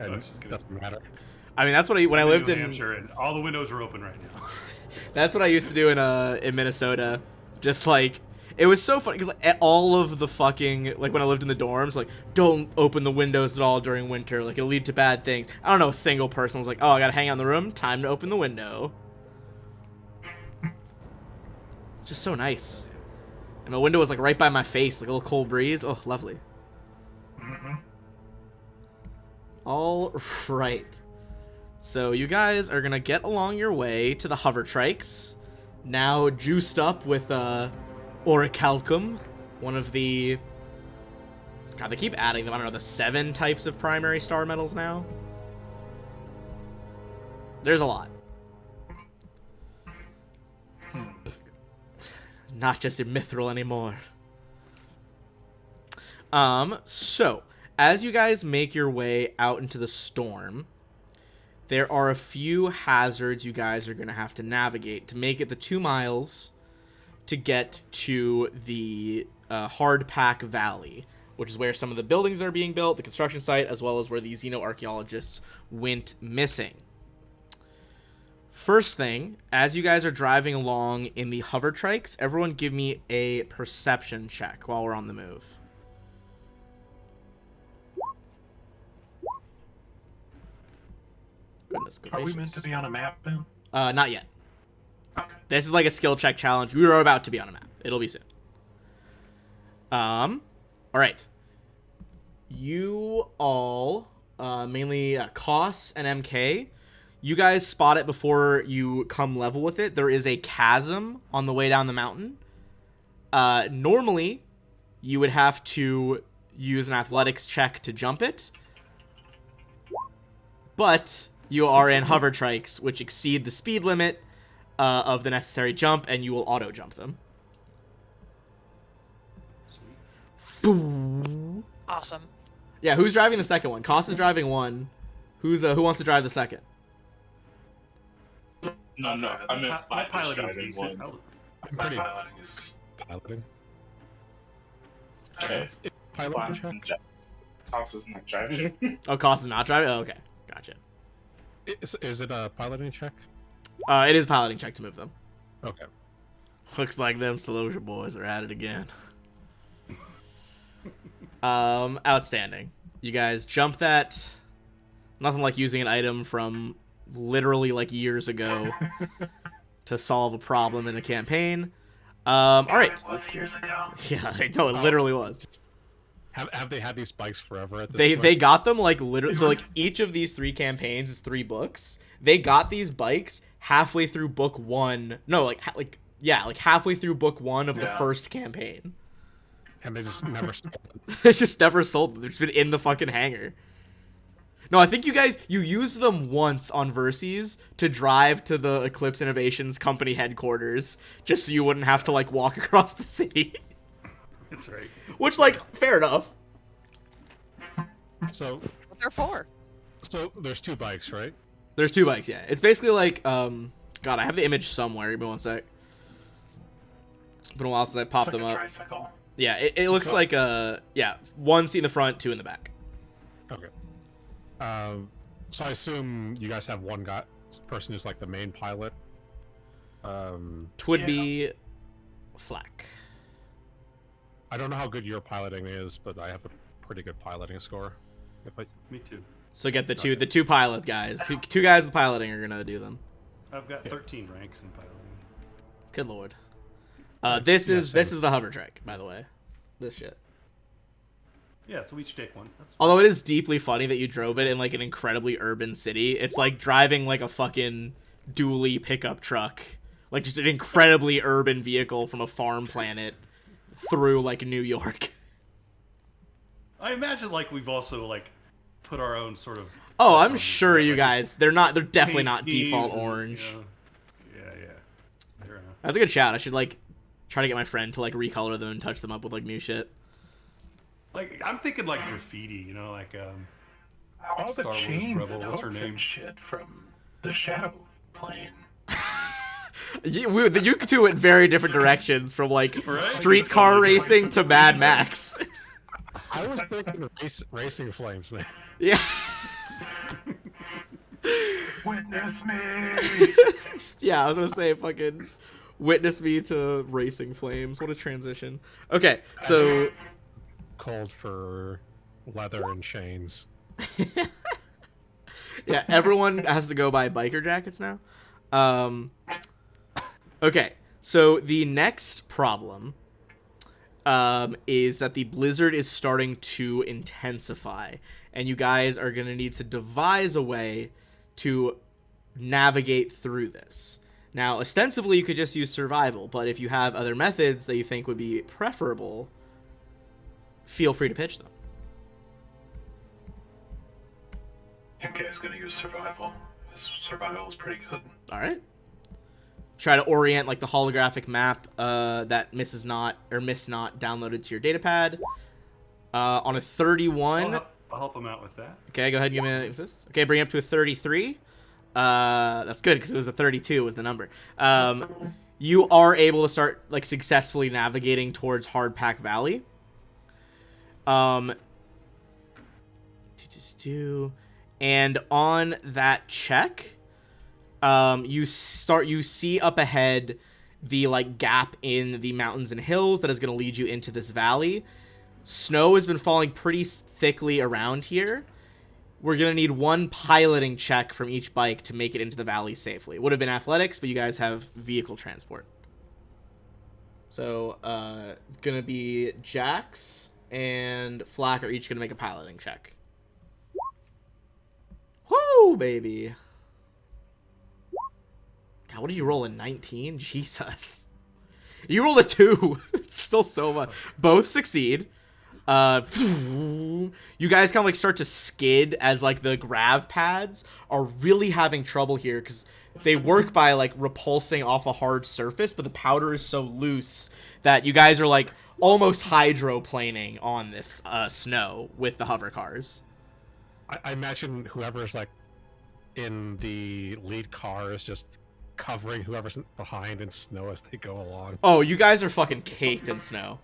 and it's just it doesn't matter. I mean, that's what when I lived New in Hampshire, and all the windows are open right now. That's what I used to do in Minnesota. Just like it was so funny because like, all of the fucking like when I lived in the dorms, like don't open the windows at all during winter. Like it'll lead to bad things. I don't know. A single person was like, "Oh, I gotta hang out in the room. Time to open the window." Just so nice. And the window was like right by my face, like a little cold breeze. Oh, lovely. Mm-hmm. All right. So you guys are gonna get along your way to the hovertrikes, now juiced up with orichalcum, one of the. God, they keep adding them. I don't know, the 7 types of primary star metals now. There's a lot. Not just a mithril anymore. So as you guys make your way out into the storm, there are a few hazards you guys are going to have to navigate to make it the 2 miles to get to the Hardpack Valley, which is where some of the buildings are being built, the construction site, as well as where the xenoarchaeologists went missing. First thing, as you guys are driving along in the hovertrikes, everyone give me a perception check while we're on the move. Goodness gracious. Are we meant to be on a map then? Not yet. Okay. This is like a skill check challenge. We are about to be on a map. It'll be soon. All right. You all, mainly Koss and MK, you guys spot it before you come level with it. There is a chasm on the way down the mountain. Normally, you would have to use an athletics check to jump it. But you are in hovertrikes, which exceed the speed limit of the necessary jump, and you will auto-jump them. Boom. Awesome. Yeah, who's driving the second one? Koss is driving one. Who wants to drive the second? No, I meant My my piloting's driving decent. one. I'm My pretty piloting is piloting. Okay. Piloting Fine. check. Toss is not driving. Oh, Koss is not driving? Oh, okay. Gotcha. Is it a piloting check? It is piloting check to move them. Okay. Looks like them Celosia boys are at it again. Outstanding. You guys jump that. Nothing like using an item from literally like years ago to solve a problem in a campaign. All right. It was years ago. Yeah, I know it literally was. Have they had these bikes forever at this They point? got them like literally. So like each of these 3 campaigns is 3 books. They got these bikes halfway through book 1. No, like halfway through book 1 of the first campaign. And they just never sold them. They just never sold them. They've just been in the fucking hangar. No, I think you used them once on Verses to drive to the Eclipse Innovations company headquarters, just so you wouldn't have to like walk across the city. That's right. Which, like, fair enough. So That's what they're for. So there's 2 bikes, right? There's 2 bikes, yeah. It's basically like, God, I have the image somewhere. Give me one sec. It's been a while since I popped It's like them a up. tricycle. Yeah, it looks like yeah, 1 seat in the front, 2 in the back. Okay. So I assume you guys have one person who's like the main pilot. Twould be Flack. I don't know how good your piloting is, but I have a pretty good piloting score. Me too. So get the two pilot guys. 2 guys with piloting are gonna do them. I've got 13 ranks in piloting. Good lord. This is the hover trike, by the way. This shit. Yeah, so we each take one. That's fine. Although it is deeply funny that you drove it in like an incredibly urban city. It's like driving like a fucking dually pickup truck. Like just an incredibly urban vehicle from a farm planet through like New York. I imagine like we've also like put our own sort of. Oh, I'm touch on sure these, you like, guys. They're definitely paint not default schemes and, orange. you know, yeah. Fair enough. That's a good shout. I should like try to get my friend to like recolor them and touch them up with like new shit. Like I'm thinking like graffiti, you know, like All the Star Wars chains and Rebel, what's her oaks name? and shit from the Shadow Plane. You 2 went very different directions from like Right? streetcar racing to Mad Max. I was thinking racing flames, man. Yeah. Witness me. Yeah, I was gonna say fucking witness me to racing flames. What a transition. Okay, so Called for leather and chains. yeah, everyone has to go buy biker jackets now. Okay, so the next problem is that the blizzard is starting to intensify, and you guys are going to need to devise a way to navigate through this. Now, ostensibly, you could just use survival, but if you have other methods that you think would be preferable, feel free to pitch them. MK is going to use survival. His survival is pretty good. All right. Try to orient like the holographic map that Miss Not downloaded to your datapad. On a 31. I'll help him out with that. Okay, go ahead and give me an assist. Okay, bring it up to a 33. That's good because it was a 32 was the number. You are able to start like successfully navigating towards Hardpack Valley. And on that check, you see up ahead the like gap in the mountains and hills that is going to lead you into this valley. Snow has been falling pretty thickly around here. We're going to need one piloting check from each bike to make it into the valley safely. It would have been athletics, but you guys have vehicle transport. So it's going to be Jax and Flack are each going to make a piloting check. Woo, baby. God, what did you roll, a 19? Jesus. You rolled a 2. It's still so much. Both succeed. You guys kind of like start to skid as like the grav pads are really having trouble here because they work by like repulsing off a hard surface, but the powder is so loose that you guys are like almost hydroplaning on this snow with the hover cars. I imagine whoever's like in the lead car is just covering whoever's behind in snow as they go along. Oh, you guys are fucking caked in snow.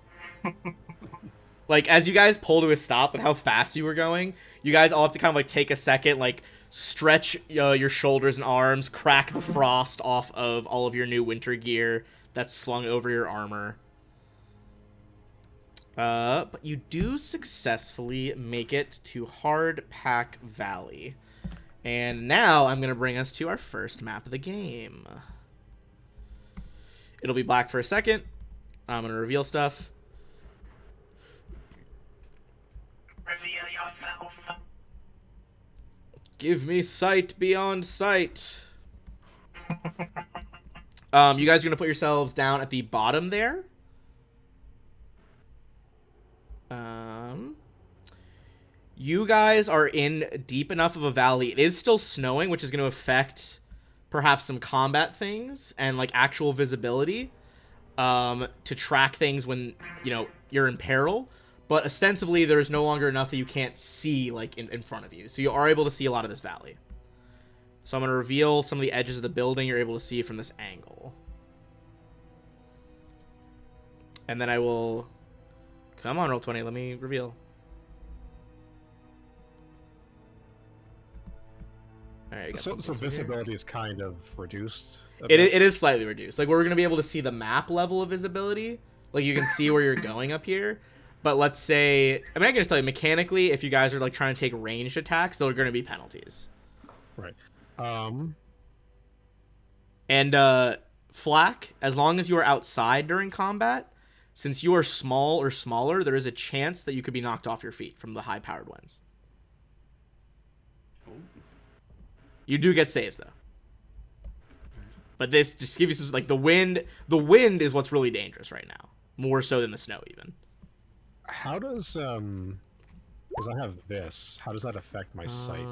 Like, as you guys pull to a stop with how fast you were going, you guys all have to kind of, like, take a second, like, stretch your shoulders and arms, crack the frost off of all of your new winter gear that's slung over your armor. But you do successfully make it to Hardpack Valley. And now I'm going to bring us to our first map of the game. It'll be black for a second. I'm going to reveal stuff. Reveal yourself. Give me sight beyond sight. You guys are going to put yourselves down at the bottom there. You guys are in deep enough of a valley. It is still snowing, which is going to affect perhaps some combat things and like actual visibility to track things when, you know, you're in peril. But ostensibly, there's no longer enough that you can't see like in front of you. So you are able to see a lot of this valley. So I'm going to reveal some of the edges of the building you're able to see from this angle. And then I will... Come on, Roll20, let me reveal. Alright, so visibility is kind of reduced. It is slightly reduced. Like, we're going to be able to see the map level of visibility. Like, you can see where you're going up here. But let's say... I mean, I can just tell you, mechanically, if you guys are, like, trying to take ranged attacks, there are going to be penalties. Right. And, Flack, as long as you are outside during combat, since you are small or smaller, there is a chance that you could be knocked off your feet from the high-powered winds. You do get saves, though. But this just gives you some, like, the wind is what's really dangerous right now. More so than the snow, even. How does, because I have this, how does that affect my sight?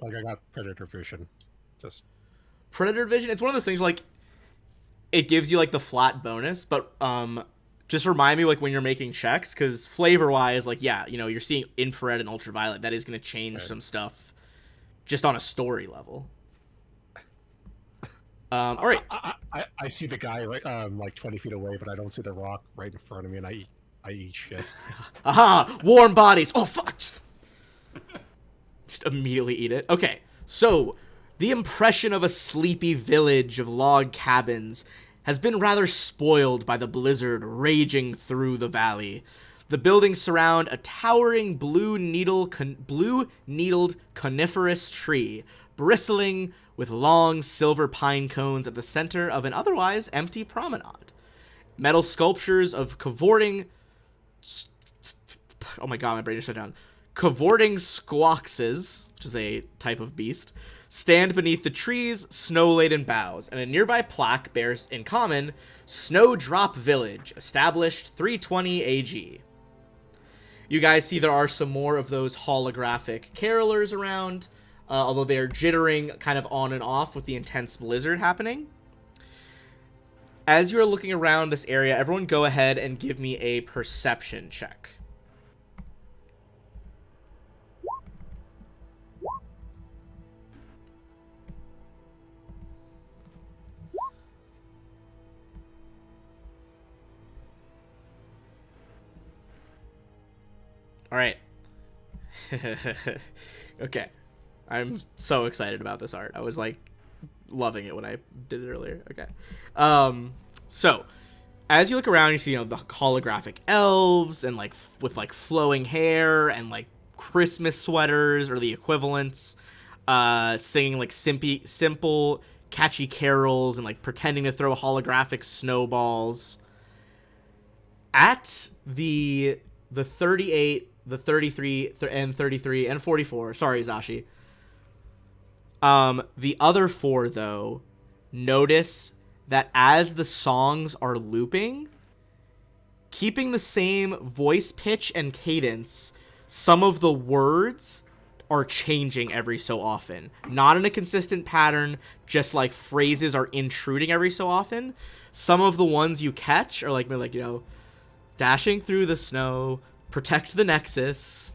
Like, I got Predator Vision. Just... Predator Vision, it's one of those things, like, it gives you, like, the flat bonus, but, just remind me, like, when you're making checks, because flavor-wise, like, yeah, you know, you're seeing infrared and ultraviolet. That is going to change some stuff just on a story level. All right. I see the guy, right, like, 20 feet away, but I don't see the rock right in front of me, and I eat shit. Aha! Warm bodies! Oh, fuck! Just immediately eat it. Okay, so the impression of a sleepy village of log cabins has been rather spoiled by the blizzard raging through the valley. The buildings surround a towering blue-needled coniferous tree, bristling with long silver pine cones at the center of an otherwise empty promenade. Metal sculptures of cavorting... Oh my god, my brain just shut down. Cavorting squawkses, which is a type of beast, stand beneath the tree's snow-laden boughs, and a nearby plaque bears in common, Snowdrop Village, established 320 AG. You guys see there are some more of those holographic carolers around, although they are jittering kind of on and off with the intense blizzard happening. As you are looking around this area, everyone go ahead and give me a perception check. All right. Okay. I'm so excited about this art. I was like loving it when I did it earlier. Okay. So as you look around, you see, the holographic elves and like with like flowing hair and like Christmas sweaters or the equivalents, singing like simple catchy carols and like pretending to throw holographic snowballs at the 38, the 33 and 33 and 44. Sorry, Zashi. The other 4 though, notice that as the songs are looping, keeping the same voice pitch and cadence, some of the words are changing every so often. Not in a consistent pattern, just like phrases are intruding every so often. Some of the ones you catch are like dashing through the snow, protect the Nexus.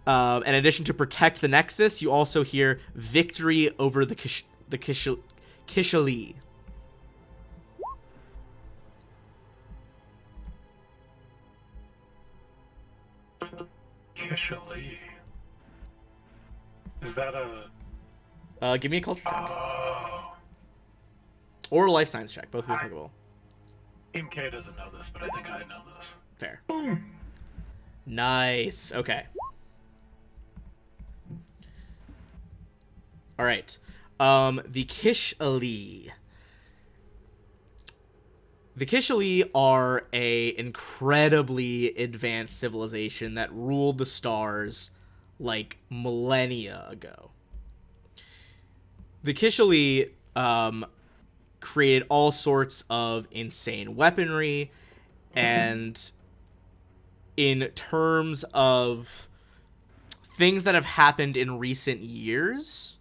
In addition to protect the Nexus, you also hear victory over the Kishali. Kishali. Is that a... Give me a culture check. Oh. Or a life science check. Both will be applicable. MK doesn't know this, but I think I know this. Fair. Nice. Okay. All right. The Kishali. The Kishali are a incredibly advanced civilization that ruled the stars like millennia ago. The Kishali created all sorts of insane weaponry, and in terms of things that have happened in recent years,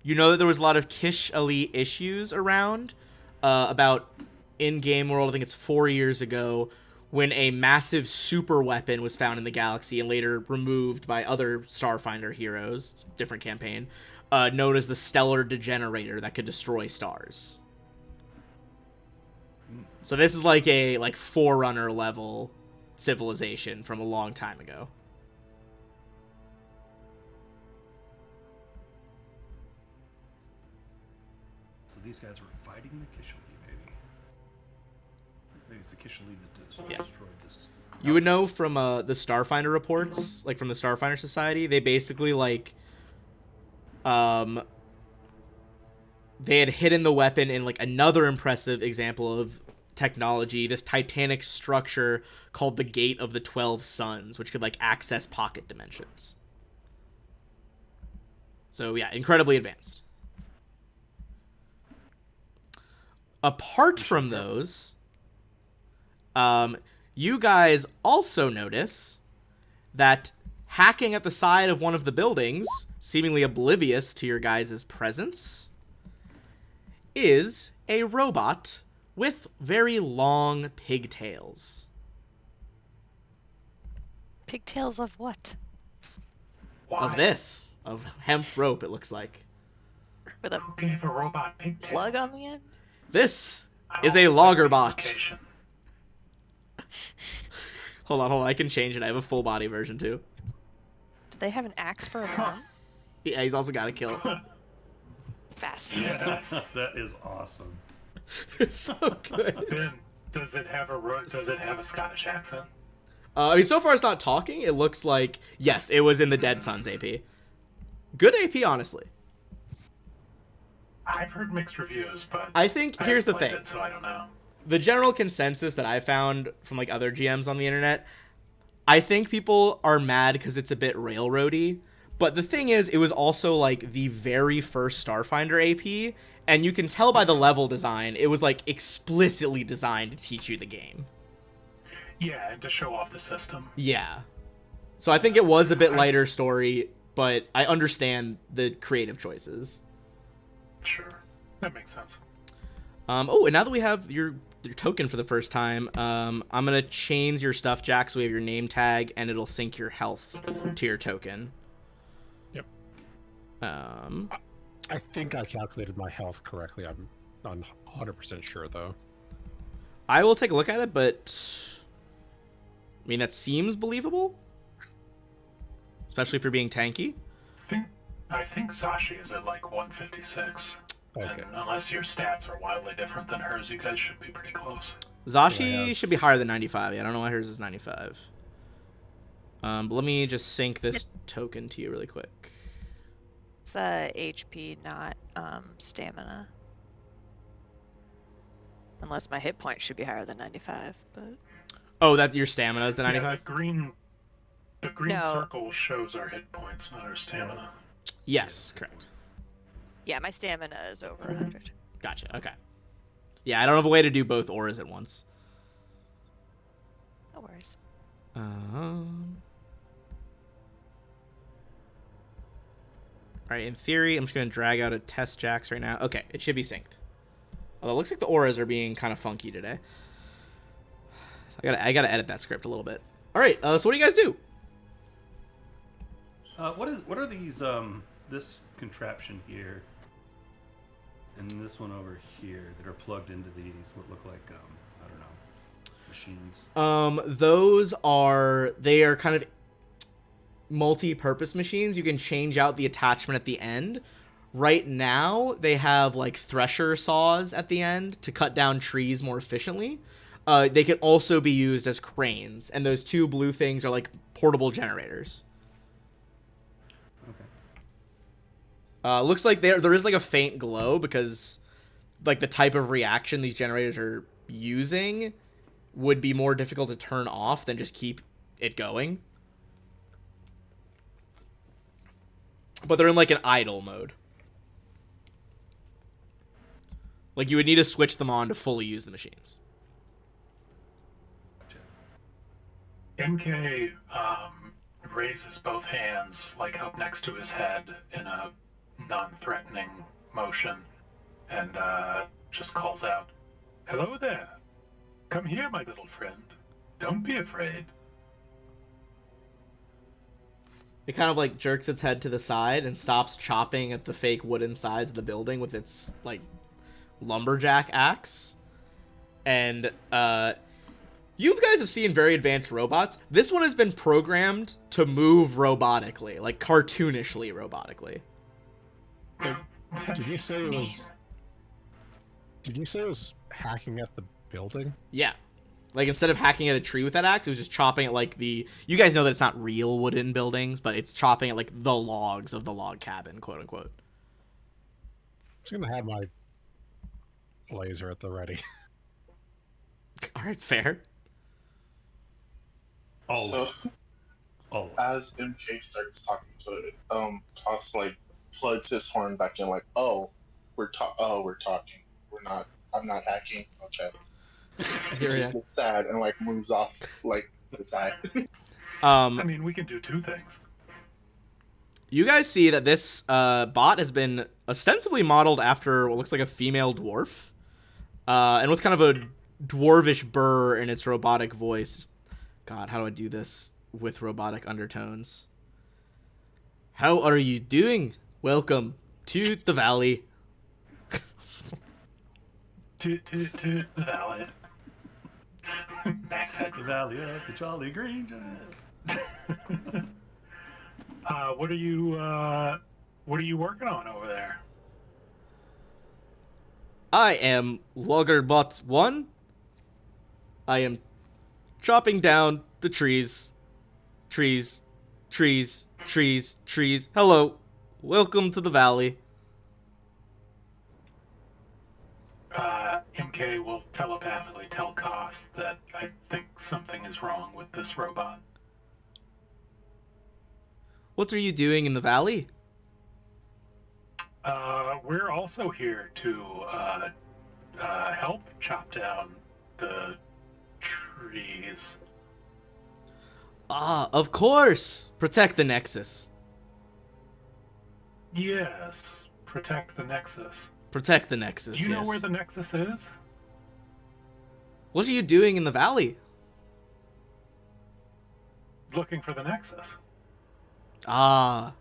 you know that there was a lot of Kishali issues around about in-game world. I think it's 4 years ago when a massive super weapon was found in the galaxy and later removed by other Starfinder heroes. It's a different campaign. Known as the Stellar Degenerator that could destroy stars. So this is like a Forerunner level civilization from a long time ago. So these guys were fighting the Kishali, maybe. Maybe it's the Kishali that destroyed this. You would know from the Starfinder reports, like from the Starfinder Society, they basically they had hidden the weapon in another impressive example of technology, this titanic structure called the Gate of the 12 Suns, which could access pocket dimensions. So yeah, incredibly advanced. Apart from those, you guys also notice that hacking at the side of one of the buildings, seemingly oblivious to your guys' presence, is a robot with very long pigtails. Pigtails of what? Of this. Of hemp rope, it looks like. With a Looking for robot pigtails. plug on the end? This is a logger bot. Hold on, I can change it. I have a full body version too. They have an axe for a arm? Yeah, he's also got a kill. Fascinating. Yes. That is awesome. It's so good. Ben, does it have a Scottish accent? I mean, so far it's not talking. It looks like, yes, it was in the Dead Sons AP. Good AP, honestly. I've heard mixed reviews, but I think, I here's the haven't thing. played it, so I don't know. The general consensus that I found from like other GMs on the internet, I think people are mad because it's a bit railroady. But the thing is, it was also like the very first Starfinder AP, and you can tell by the level design, it was like explicitly designed to teach you the game. Yeah, and to show off the system. Yeah. So I think it was a bit lighter story, but I understand the creative choices. Sure, that makes sense. Oh, and now that we have your token for the first time, I'm gonna change your stuff, Jack, so we have your name tag, and it'll sync your health to your token. Yep. I think I calculated my health correctly. I'm not 100% sure, though. I will take a look at it, but I mean, that seems believable, especially for being tanky. I think Sashi is at like 156. Okay. And unless your stats are wildly different than hers, you guys should be pretty close. Zashi should be higher than 95. Yeah, I don't know why hers is 95. But let me just sync this token to you really quick. It's HP, not stamina. Unless my hit point should be higher than 95, but... Oh, that your stamina is the 95? Yeah, the green No. circle shows our hit points, not our stamina. Yes, correct. Yeah, my stamina is over 100. Gotcha, okay. Yeah, I don't have a way to do both auras at once. No worries. Alright, in theory, I'm just going to drag out a test Jax right now. Okay, it should be synced. Although it looks like the auras are being kind of funky today. I gotta edit that script a little bit. Alright, so what do you guys do? What are these, this contraption here and this one over here that are plugged into these, what look like, I don't know, machines? They are kind of multi-purpose machines. You can change out the attachment at the end. Right now, they have like thresher saws at the end to cut down trees more efficiently. They can also be used as cranes, and those two blue things are like portable generators. Okay. Looks like there is like a faint glow because like the type of reaction these generators are using would be more difficult to turn off than just keep it going. But they're in like an idle mode. Like you would need to switch them on to fully use the machines. MK raises both hands like up next to his head in a non-threatening motion and just calls out, "Hello there. Come here, my little friend. Don't be afraid." It kind of like jerks its head to the side and stops chopping at the fake wooden sides of the building with its like lumberjack axe. And you guys have seen very advanced robots. This one has been programmed to move robotically, like cartoonishly robotically. Did you say it was? Did you say it was hacking at the building? Yeah. Like instead of hacking at a tree with that axe, it was just chopping at like the... You guys know that it's not real wooden buildings, but it's chopping at like the logs of the log cabin, quote unquote. I'm just gonna have my laser at the ready. All right, fair. Always. So, Always. as MK starts talking to it, Toss like plugs his horn back in, like, we're talking. I'm not hacking. Okay. Just gets sad and like moves off like to the side. I mean, we can do two things. You guys see that this bot has been ostensibly modeled after what looks like a female dwarf, and with kind of a dwarvish burr in its robotic voice. God, how do I do this with robotic undertones? How are you doing? Welcome to the valley. To the valley. Max had The Valley of the Jolly Green Giant. What are you working on over there? I am Loggerbot 1. I am chopping down the trees. Trees. Trees. Trees. Trees. Hello. Welcome to the valley. MK will telepathically tell Koss that I think something is wrong with this robot. What are you doing in the valley? We're also here to help chop down the trees. Ah, of course. Protect the Nexus. Yes, protect the Nexus. Protect the Nexus, Do you know yes. where the Nexus is? What are you doing in the valley? Looking for the Nexus. Ah,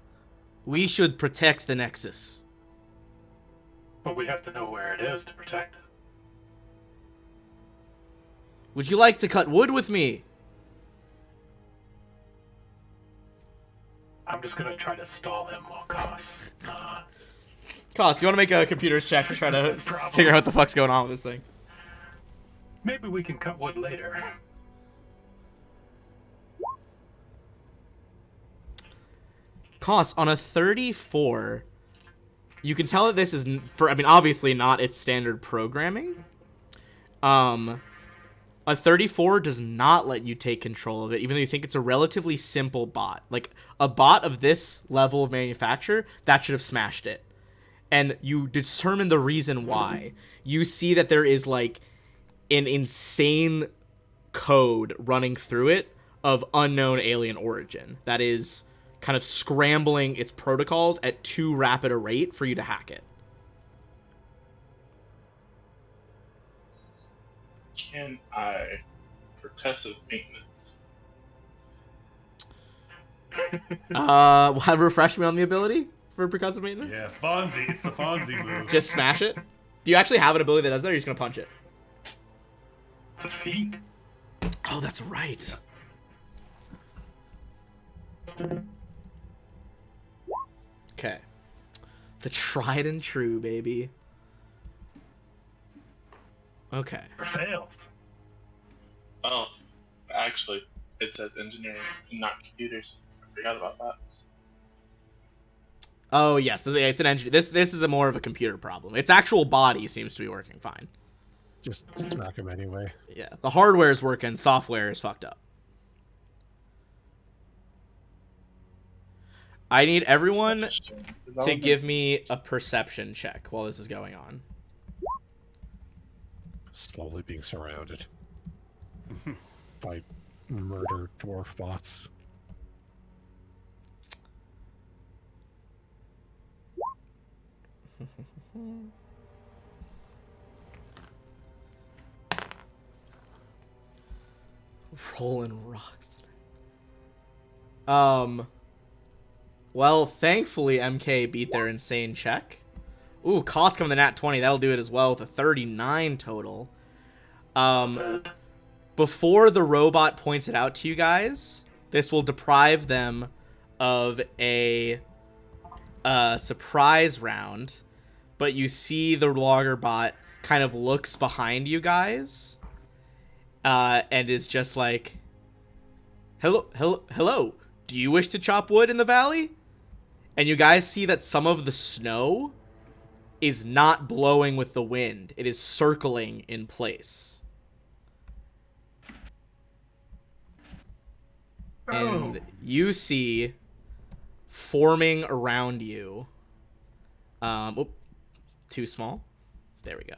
we should protect the Nexus. But we have to know where it is to protect it. Would you like to cut wood with me? I'm just gonna try to stall him while Koss. Koss, you want to make a computer's check to try to This problem. figure out what the fuck's going on with this thing? Maybe we can cut wood later. Koss, on a 34, you can tell that this is, obviously not its standard programming. A 34 does not let you take control of it, even though you think it's a relatively simple bot. Like, a bot of this level of manufacture, that should have smashed it. And you determine the reason why. You see that there is, like, an insane code running through it of unknown alien origin that is kind of scrambling its protocols at too rapid a rate for you to hack it. Can I percussive maintenance? Refresh me on the ability for percussive maintenance? Yeah, Fonzie. It's the Fonzie move. Just smash it? Do you actually have an ability that does that, or are you just going to punch it? It's a feat. Oh, that's right. Okay. The tried and true, baby. Okay. Or fails. Oh, actually, it says engineering, not computers. I forgot about that. Oh, yes. It's an engine. This is a more of a computer problem. Its actual body seems to be working fine. Just smack him anyway. Yeah. The hardware is working. Software is fucked up. I need everyone to give me a perception check while this is going on. Slowly being surrounded by murder dwarf bots. Rolling rocks tonight. Well, thankfully MK beat their insane check. Ooh, Koss coming the nat 20. That'll do it as well with a 39 total. Before the robot points it out to you guys, this will deprive them of a surprise round. But you see the logger bot kind of looks behind you guys and is just like, hello. Do you wish to chop wood in the valley? And you guys see that some of the snow is not blowing with the wind. It is circling in place. And you see forming around you. Too small. There we go.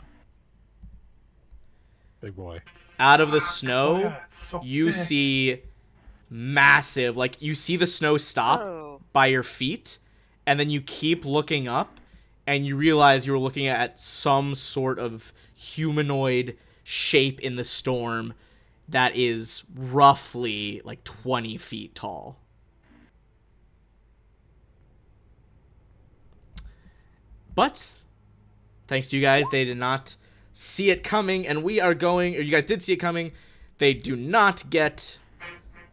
Big boy. Out of the snow, yeah, it's so you big. see massive, like, you see the snow stop Oh. by your feet, and then you keep looking up, and you realize you were looking at some sort of humanoid shape in the storm that is roughly, like, 20 feet tall. But, thanks to you guys, they did not see it coming, and we are going, or you guys did see it coming. They do not get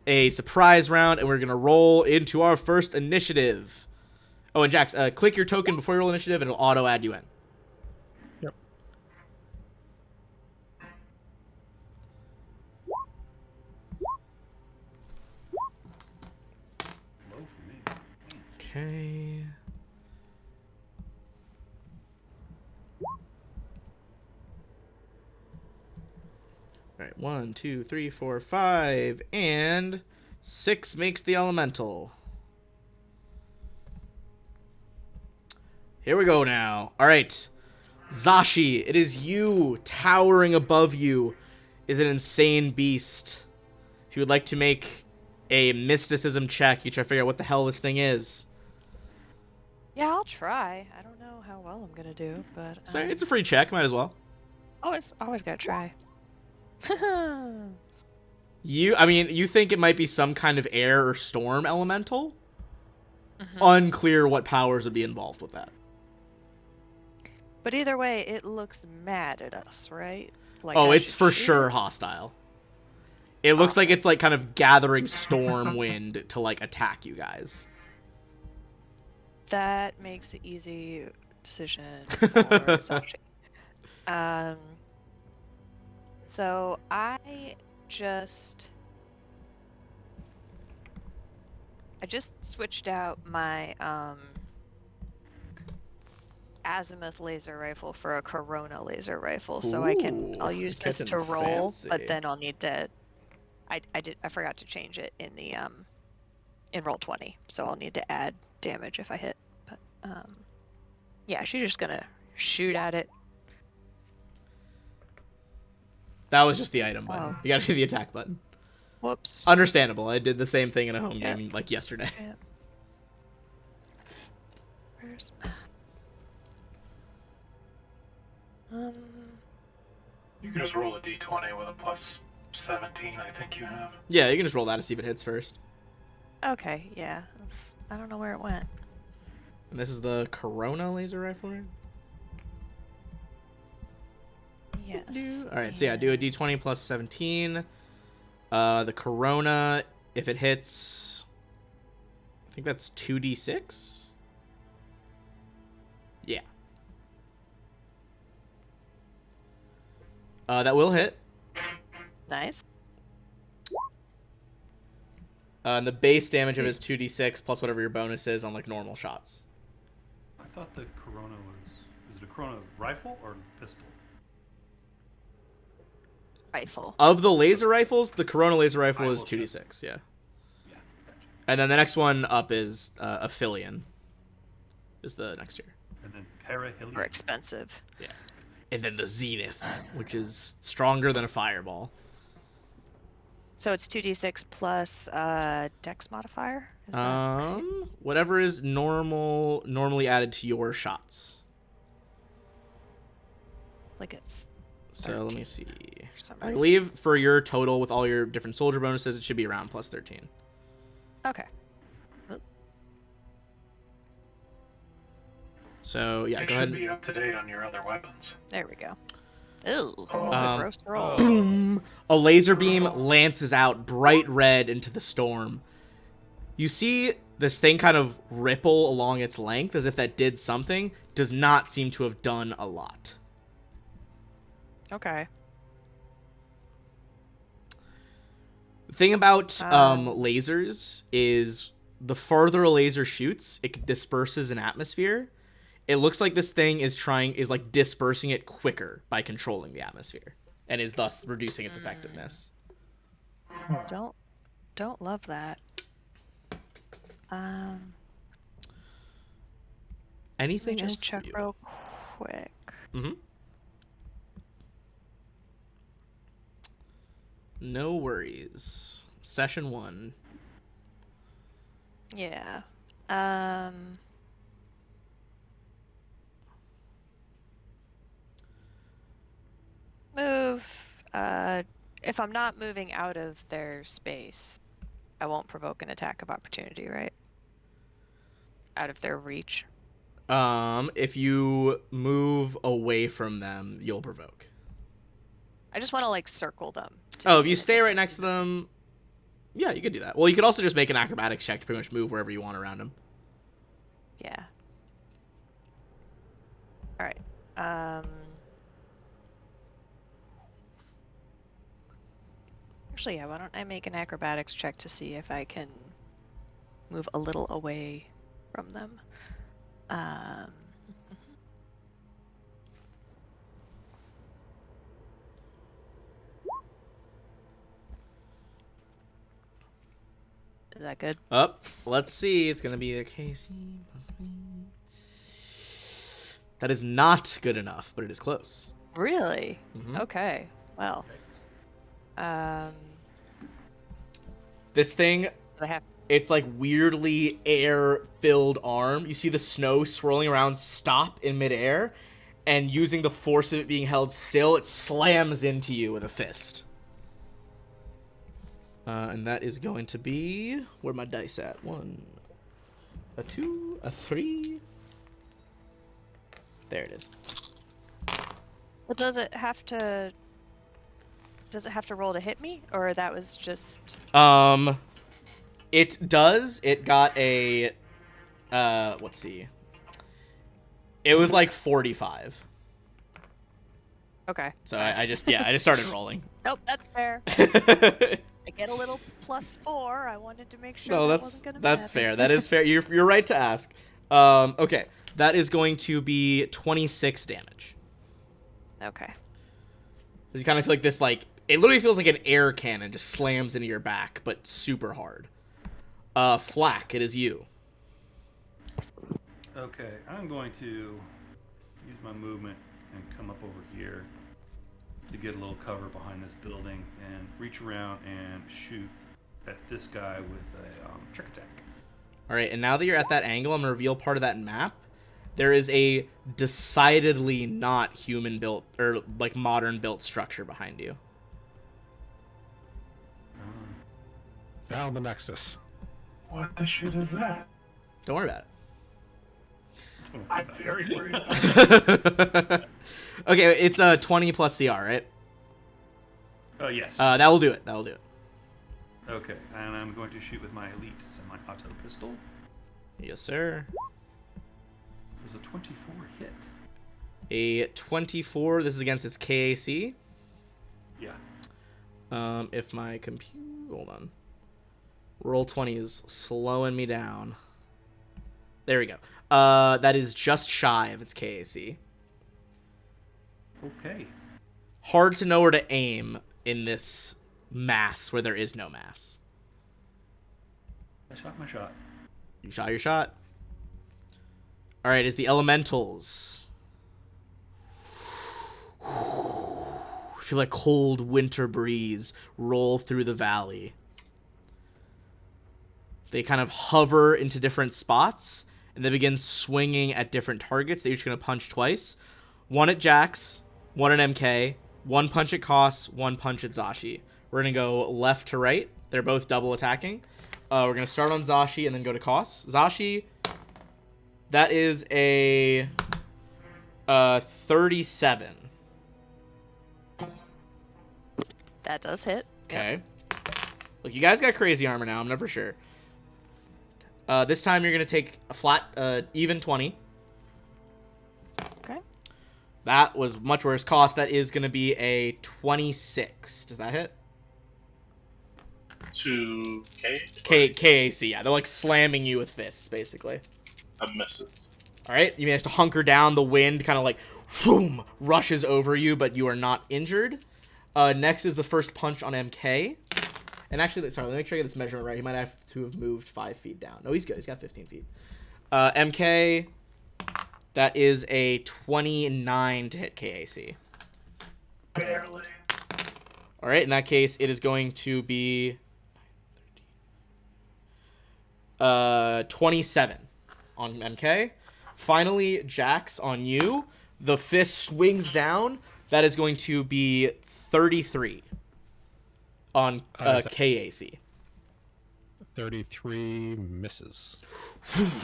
a surprise round, and we're going to roll into our first initiative. Oh, and Jax, click your token before you roll initiative, and it'll auto-add you in. Yep. Low for me. Okay. All right, 1, 2, 3, 4, 5, and 6 makes the elemental. Here we go now. All right, Zashi, it is you. Towering above you is an insane beast. If you would like to make a mysticism check, you try to figure out what the hell this thing is. Yeah, I'll try. I don't know how well I'm gonna do, but It's a free check. Might as well. always gotta try. You think it might be some kind of air or storm elemental? Unclear what powers would be involved with that. But either way, it looks mad at us, right? Like Oh, I it's should for shoot sure it? hostile. It looks like it's like kind of gathering storm wind to like attack you guys. That makes an easy decision for Zashi. So I just switched out my azimuth laser rifle for a Corona laser rifle, so I'll use this getting to roll, fancy. but then I'll need to. I forgot to change it in the in Roll20, so I'll need to add damage if I hit. But yeah, she's just gonna shoot at it. That was just the item button. Oh. You gotta do the attack button. Whoops. Understandable. I did the same thing in a home Yep. game like yesterday. Yep. Where's You can just roll a d20 with a plus 17, I think you have. Yeah, you can just roll that to see if it hits first. Okay, yeah. I don't know where it went. And this is the Corona laser rifle, right? Yes. All right, so yeah, do a d20 plus 17. The Corona, if it hits, I think that's 2d6. Yeah. That will hit. Nice. And the base damage of it is 2d6 plus whatever your bonus is on like normal shots. I thought the Corona was. Is it a Corona rifle or pistol? Rifle. Of the laser rifles, the Corona laser rifle I is will 2d6, yeah. Yeah, gotcha. And then the next one up is Aphelion. Is the next tier. And then Perihelion. Or expensive. Yeah. And then the Zenith, which is stronger than a fireball. So it's 2d6 plus dex modifier? Is that right? Whatever is normally added to your shots. Like it's So let me 13 see. for some I reason. believe for your total with all your different soldier bonuses, it should be around plus 13. Okay. So yeah, It go should ahead. be up to date on your other weapons. There we go. Ooh, Um, gross roll. Boom! A laser beam lances out bright red into the storm. You see this thing kind of ripple along its length as if that did something. Does not seem to have done a lot. Okay. The thing about lasers is the farther a laser shoots, it disperses an atmosphere. It looks like this thing is like dispersing it quicker by controlling the atmosphere, and is thus reducing its effectiveness. Don't love that. Anything Let me just else check for you? real quick. Mm-hmm. No worries. Session 1. Yeah. Move. If I'm not moving out of their space, I won't provoke an attack of opportunity, right? Out of their reach. If you move away from them, you'll provoke. I just want to like circle them. Oh, if you stay right next to them, Yeah, you could do that. Well, you could also just make an acrobatics check to pretty much move wherever you want around him. Yeah. All right. Actually, yeah, why don't I make an acrobatics check to see if I can move a little away from them. Is that good? Let's see. It's going to be a KC plus me. That is not good enough, but it is close. Really? Mm-hmm. Okay. Well. This thing, it's like weirdly air-filled arm. You see the snow swirling around stop in midair, and using the force of it being held still, it slams into you with a fist. And that is going to be... Where are my dice at? 1, a 2, a 3. There it is. But does it have to roll to hit me, or that was just... It does. It got a... let's see. It was like 45. Okay. So I just started rolling. Nope, that's fair. I get a little +4. I wanted to make sure no, wasn't gonna that's matter. fair. That is fair. You're right to ask. Okay. That is going to be 26 damage. Okay. You kind of feel like this, like, it literally feels like an air cannon just slams into your back, but super hard. Flack, it is you. Okay, I'm going to use my movement and come up over here to get a little cover behind this building and reach around and shoot at this guy with a trick attack. All right, and now that you're at that angle, I'm going to reveal part of that map. There is a decidedly not human-built, or, like, modern-built structure behind you. Found the Nexus. What the shit is that? Don't worry about I'm very worried. it. Okay, it's a 20 plus CR, right? Yes. That will do it. That'll do it. Okay, and I'm going to shoot with my elite semi-auto pistol. Yes, sir. Does a 24 hit? A 24. This is against its KAC. Yeah. If my compute... Hold on. Roll 20 is slowing me down. There we go. That is just shy of its KAC. Okay. Hard to know where to aim in this mass where there is no mass. I shot my shot. You shot your shot. All right, is the elementals. Feel like cold winter breeze roll through the valley. They kind of hover into different spots, and they begin swinging at different targets. They're each going to punch twice. One at Jax, one at MK, one punch at Koss, one punch at Zashi. We're going to go left to right. They're both double attacking. We're going to start on Zashi and then go to Koss. Zashi, that is a 37. That does hit. Okay. Look, you guys got crazy armor now. I'm never sure. This time you're going to take a flat, even 20. Okay. That was much worse. Cost, that is going to be a 26. Does that hit? To KAC, yeah. They're like slamming you with fists, basically. That misses. All right, you manage to hunker down. The wind kind of like, boom, rushes over you, but you are not injured. Next is the first punch on MK. And actually, sorry, let me make sure I get this measurement right. He might have to have moved 5 feet down. No, he's good. He's got 15 feet. MK, that is a 29 to hit KAC. Barely. All right, in that case, it is going to be 27 on MK. Finally, Jax, on you. The fist swings down. That is going to be 33 on KAC. 33 misses.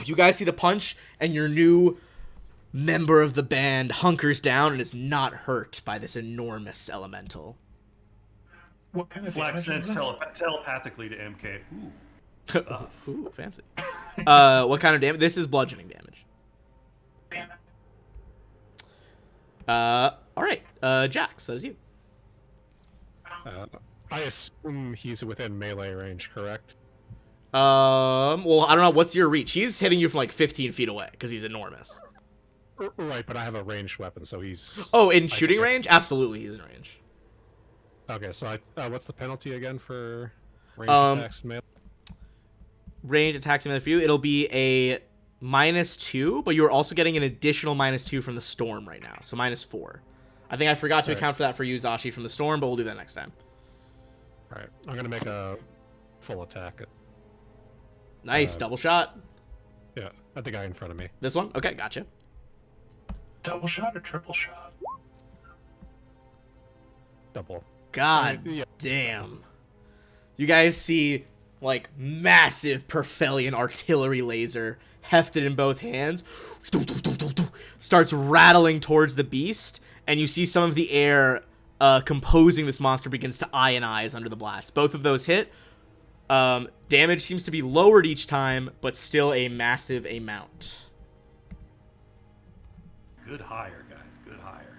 You guys see the punch, and your new member of the band hunkers down and is not hurt by this enormous elemental. What kind of Flax damage is sends this? telepathically to MK. Ooh. Ooh, fancy. What kind of damage? This is bludgeoning damage. Damn it. All right. Jax, that is you. I assume he's within melee range, correct? Well, I don't know. What's your reach? He's hitting you from like 15 feet away because he's enormous. Right, but I have a ranged weapon, so he's... Oh, in shooting range? Absolutely, he's in range. Okay, so what's the penalty again for range attacks and melee? Range attacks and melee for you, it'll be a -2, but you're also getting an additional -2 from the storm right now, so -4. I think I forgot to account for that for you, Zashi, from the storm, but we'll do that next time. All right, I'm gonna make a full attack at... Nice, double shot. Yeah, at the guy in front of me. This one? Okay, gotcha. Double shot or triple shot? Double. God Yeah. damn. You guys see, like, massive Perfelian artillery laser hefted in both hands. Starts rattling towards the beast, and you see some of the air composing this monster begins to ionize under the blast. Both of those hit. Damage seems to be lowered each time, but still a massive amount. Good hire, guys. Good hire.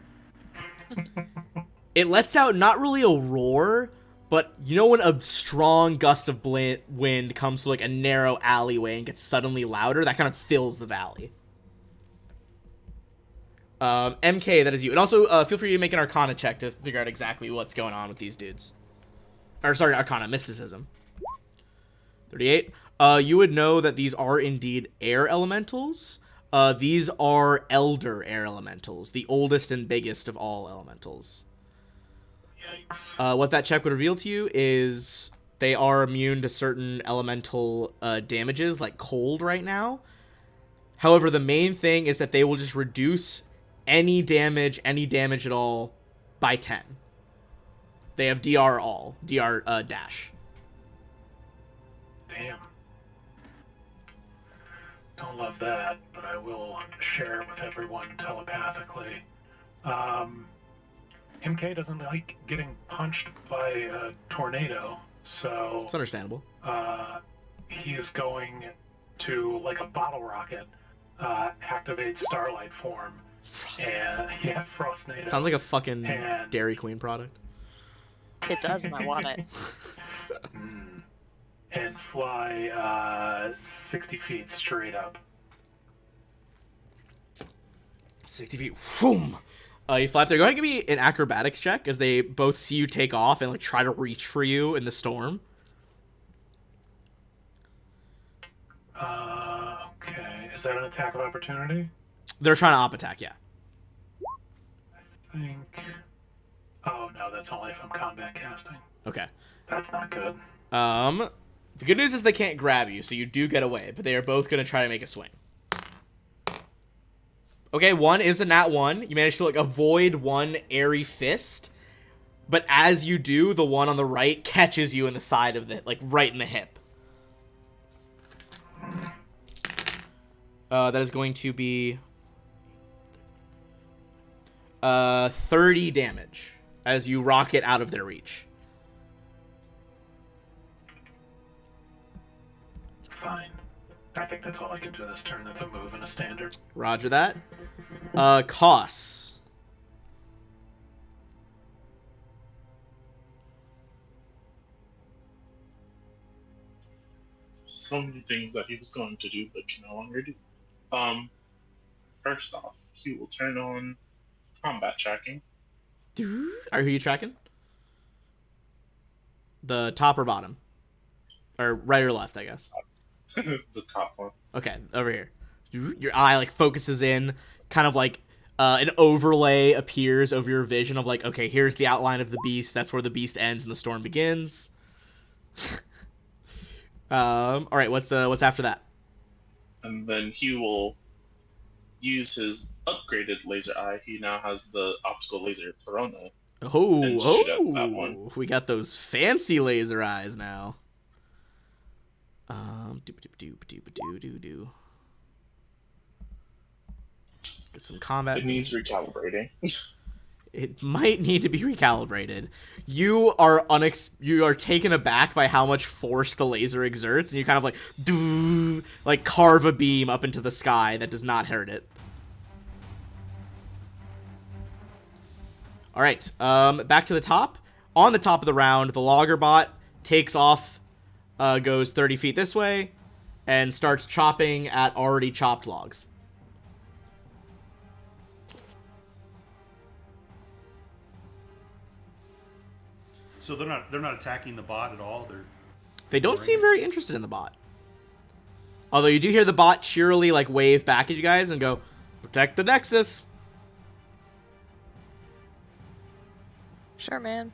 It lets out not really a roar, but you know when a strong gust of wind comes to like a narrow alleyway and gets suddenly louder? That kind of fills the valley. MK, that is you. And also, feel free to make an Arcana check to figure out exactly what's going on with these dudes. Or, sorry, Arcana, Mysticism. 38. You would know that these are indeed air elementals. These are Elder air elementals, the oldest and biggest of all elementals. Yikes. What that check would reveal to you is they are immune to certain elemental damages, like cold right now. However, the main thing is that they will just reduce any damage at all, by 10. They have DR all, DR dash. Damn. Don't love that, but I will share it with everyone telepathically. MK doesn't like getting punched by a tornado, so It's understandable. he is going to, like a bottle rocket, activate Starlight form. And yeah, Frostnado. Sounds like a fucking And- Dairy Queen product. It does, and I want it. And fly 60 feet straight up. 60 feet. Boom. You fly up there. Go ahead and give me an acrobatics check as they both see you take off and like try to reach for you in the storm. Okay. Is that an attack of opportunity? They're trying to op attack, yeah. I think. Oh no, that's only if I'm combat casting. Okay. That's not good. The good news is they can't grab you, so you do get away, but they are both going to try to make a swing. Okay, one is a nat 1. You manage to like avoid one airy fist, but as you do, the one on the right catches you in the side of the, like right in the hip. That is going to be 30 damage as you rocket out of their reach. Fine. I think that's all I can do this turn. That's a move and a standard. Roger that. Costs. So many things that he was going to do but can no longer do. First off, he will turn on combat tracking. Are you tracking? The top or bottom? Or right or left, I guess. The top one. Okay, over here. Your eye like focuses in, kind of like an overlay appears over your vision of like, okay, here's the outline of the beast. That's where the beast ends and the storm begins. All right, what's after that? And then he will use his upgraded laser eye. He now has the optical laser Corona. And shoot at that one. We got those fancy laser eyes now. Get some combat. It needs recalibrating. It might need to be recalibrated. You are taken aback by how much force the laser exerts, and you kind of like carve a beam up into the sky that does not hurt it. All right, back to the top. On the top of the round, the logger bot takes off, goes 30 feet this way, and starts chopping at already chopped logs. So they're not attacking the bot at all. They don't seem very interested in the bot. Although you do hear the bot cheerily like wave back at you guys and go, "Protect the Nexus." Sure, man.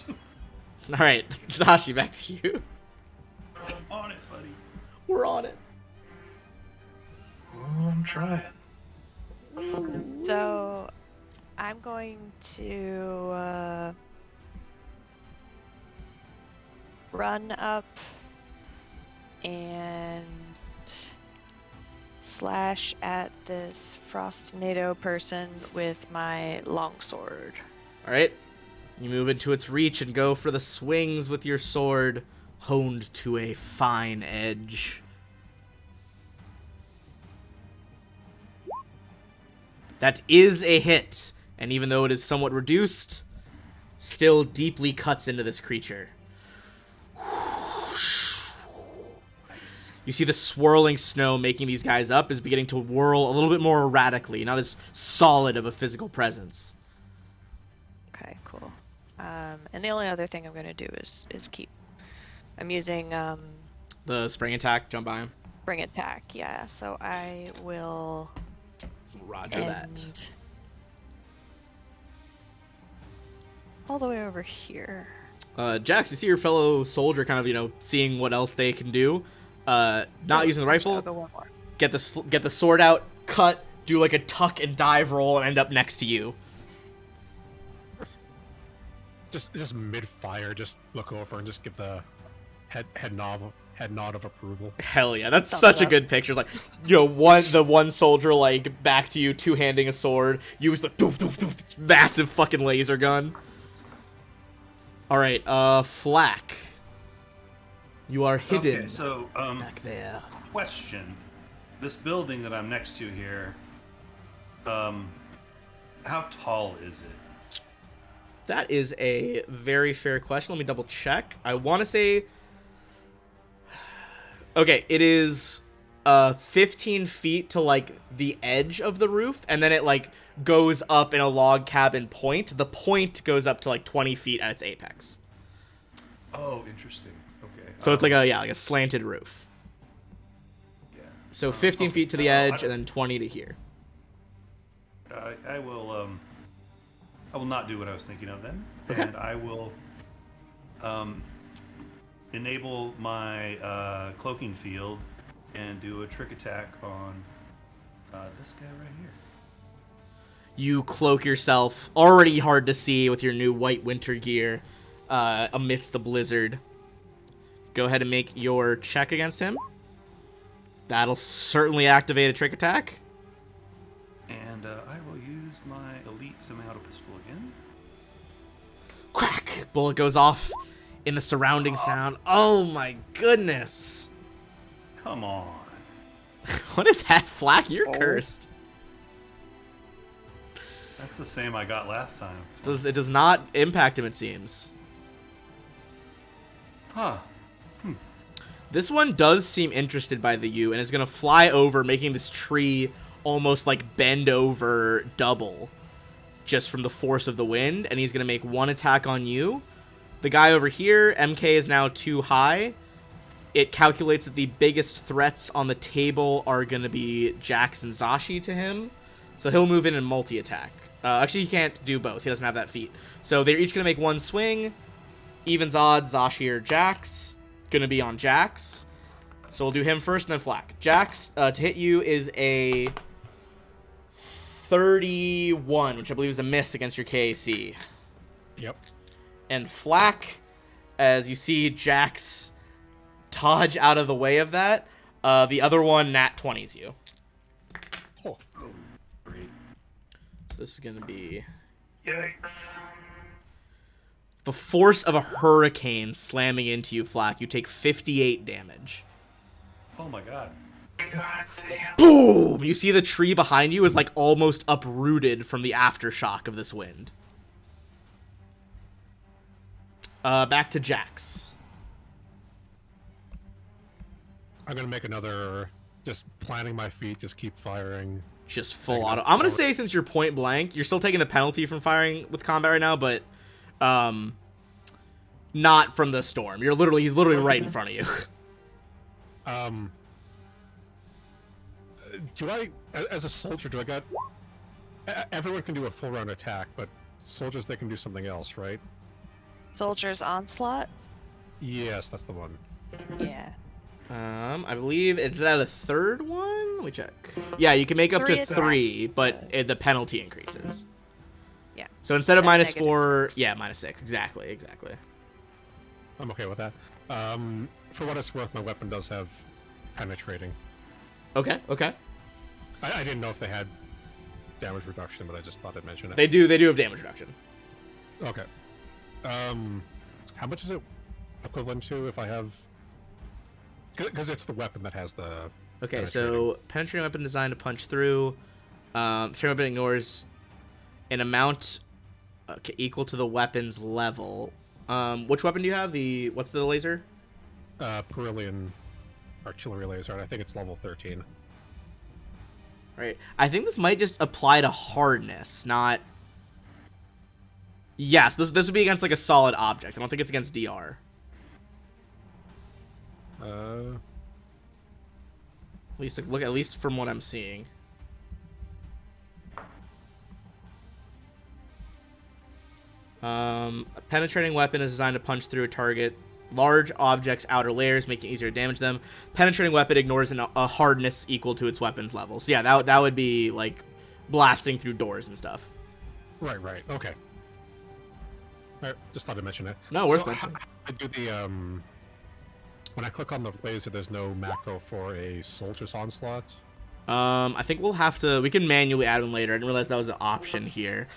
All right, Zashi, back to you. On it, buddy. We're on it. Oh, I'm trying. So, I'm going to run up and slash at this Frost Tornado person with my longsword. All right, you move into its reach and go for the swings with your sword, honed to a fine edge. That is a hit, and even though it is somewhat reduced, still deeply cuts into this creature. You see the swirling snow making these guys up is beginning to whirl a little bit more erratically, not as solid of a physical presence. Okay, cool. And the only other thing I'm gonna do is keep. I'm using The spring attack, jump by him. spring attack. Yeah, so I will. Roger that. All the way over here. Jax, you see your fellow soldier kind of, seeing what else they can do. Not using the rifle. I'll go one more. Get the sword out, cut, do like a tuck and dive roll, and end up next to you. Just mid-fire, just look over and just give the head nod of approval. Hell yeah, that's Thumbs such a up. good picture. It's like, the one soldier like back to you, two-handing a sword. You with the doof, doof, doof, massive fucking laser gun. All right, Flack. You are hidden. Okay, so back there. question: this building that I'm next to here, how tall is it? That is a very fair question. Let me double check. I want to say... Okay, it is 15 feet to, like, the edge of the roof, and then it, like, goes up in a log cabin point. The point goes up to, like, 20 feet at its apex. Oh, interesting. Okay. So it's like a slanted roof. Yeah. So 15 feet to the edge, and then 20 to here. I will not do what I was thinking of then, Okay. and I will enable my cloaking field and do a trick attack on this guy right here. You cloak yourself, already hard to see with your new white winter gear, amidst the blizzard. Go ahead and make your check against him. That'll certainly activate a trick attack. And I will use my elite semi-auto pistol again. Crack! Bullet goes off in the surrounding sound. Oh my goodness. Come on. What is that, Flack? You're cursed. That's the same I got last time. It does not impact him, it seems. Huh. This one does seem interested by the U and is going to fly over, making this tree almost like bend over double just from the force of the wind, and he's going to make one attack on you. The guy over here, MK, is now too high. It calculates that the biggest threats on the table are going to be Jax and Zashi to him, so he'll move in and multi-attack. Actually, he can't do both. He doesn't have that feat. So they're each going to make one swing. Evens odds, Zashi or Jax. Going to be on Jax. So we'll do him first and then Flack. Jax, to hit you, is a 31, which I believe is a miss against your KAC. Yep. And Flack, as you see Jax dodge out of the way of that, the other one nat 20s you. Oh. Great. This is going to be Yikes. The force of a hurricane slamming into you, Flack. You take 58 damage. Oh my god. God damn. Boom! You see the tree behind you is like almost uprooted from the aftershock of this wind. Back to Jax. I'm gonna make another. Just planting my feet. Just keep firing. Just full auto. I'm gonna say since you're point blank, you're still taking the penalty from firing with combat right now, but not from the storm. He's literally right in front of you. Do I, as a soldier, do I got? Everyone can do a full round attack, but soldiers they can do something else, right? Soldier's Onslaught? Yes, that's the one. Yeah. I believe it's at a third one. Let me check. Yeah, you can make up to 3, but the penalty increases. Yeah. So instead of -4, -6. yeah, -6. Exactly. I'm okay with that. For what it's worth, my weapon does have penetrating. Okay. I didn't know if they had damage reduction, but I just thought I'd mention it. They do have damage reduction. Okay. How much is it equivalent to if I have? Because it's the weapon that has the. Okay, so penetrating weapon designed to punch through. Penetrating weapon ignores an amount equal to the weapon's level. Which weapon do you have? What's the laser? Perillian artillery laser, and I think it's level 13. Right. I think this might just apply to hardness, not. Yes, this would be against like a solid object. I don't think it's against DR. At least from what I'm seeing. A penetrating weapon is designed to punch through a target. Large objects' outer layers, making it easier to damage them. Penetrating weapon ignores a hardness equal to its weapon's level. So yeah, that would be like blasting through doors and stuff. Right. Okay. All right, just thought I'd mention it. No, worth mentioning. I do the when I click on the laser, there's no macro for a soldier's onslaught. I think we can manually add them later. I didn't realize that was an option here.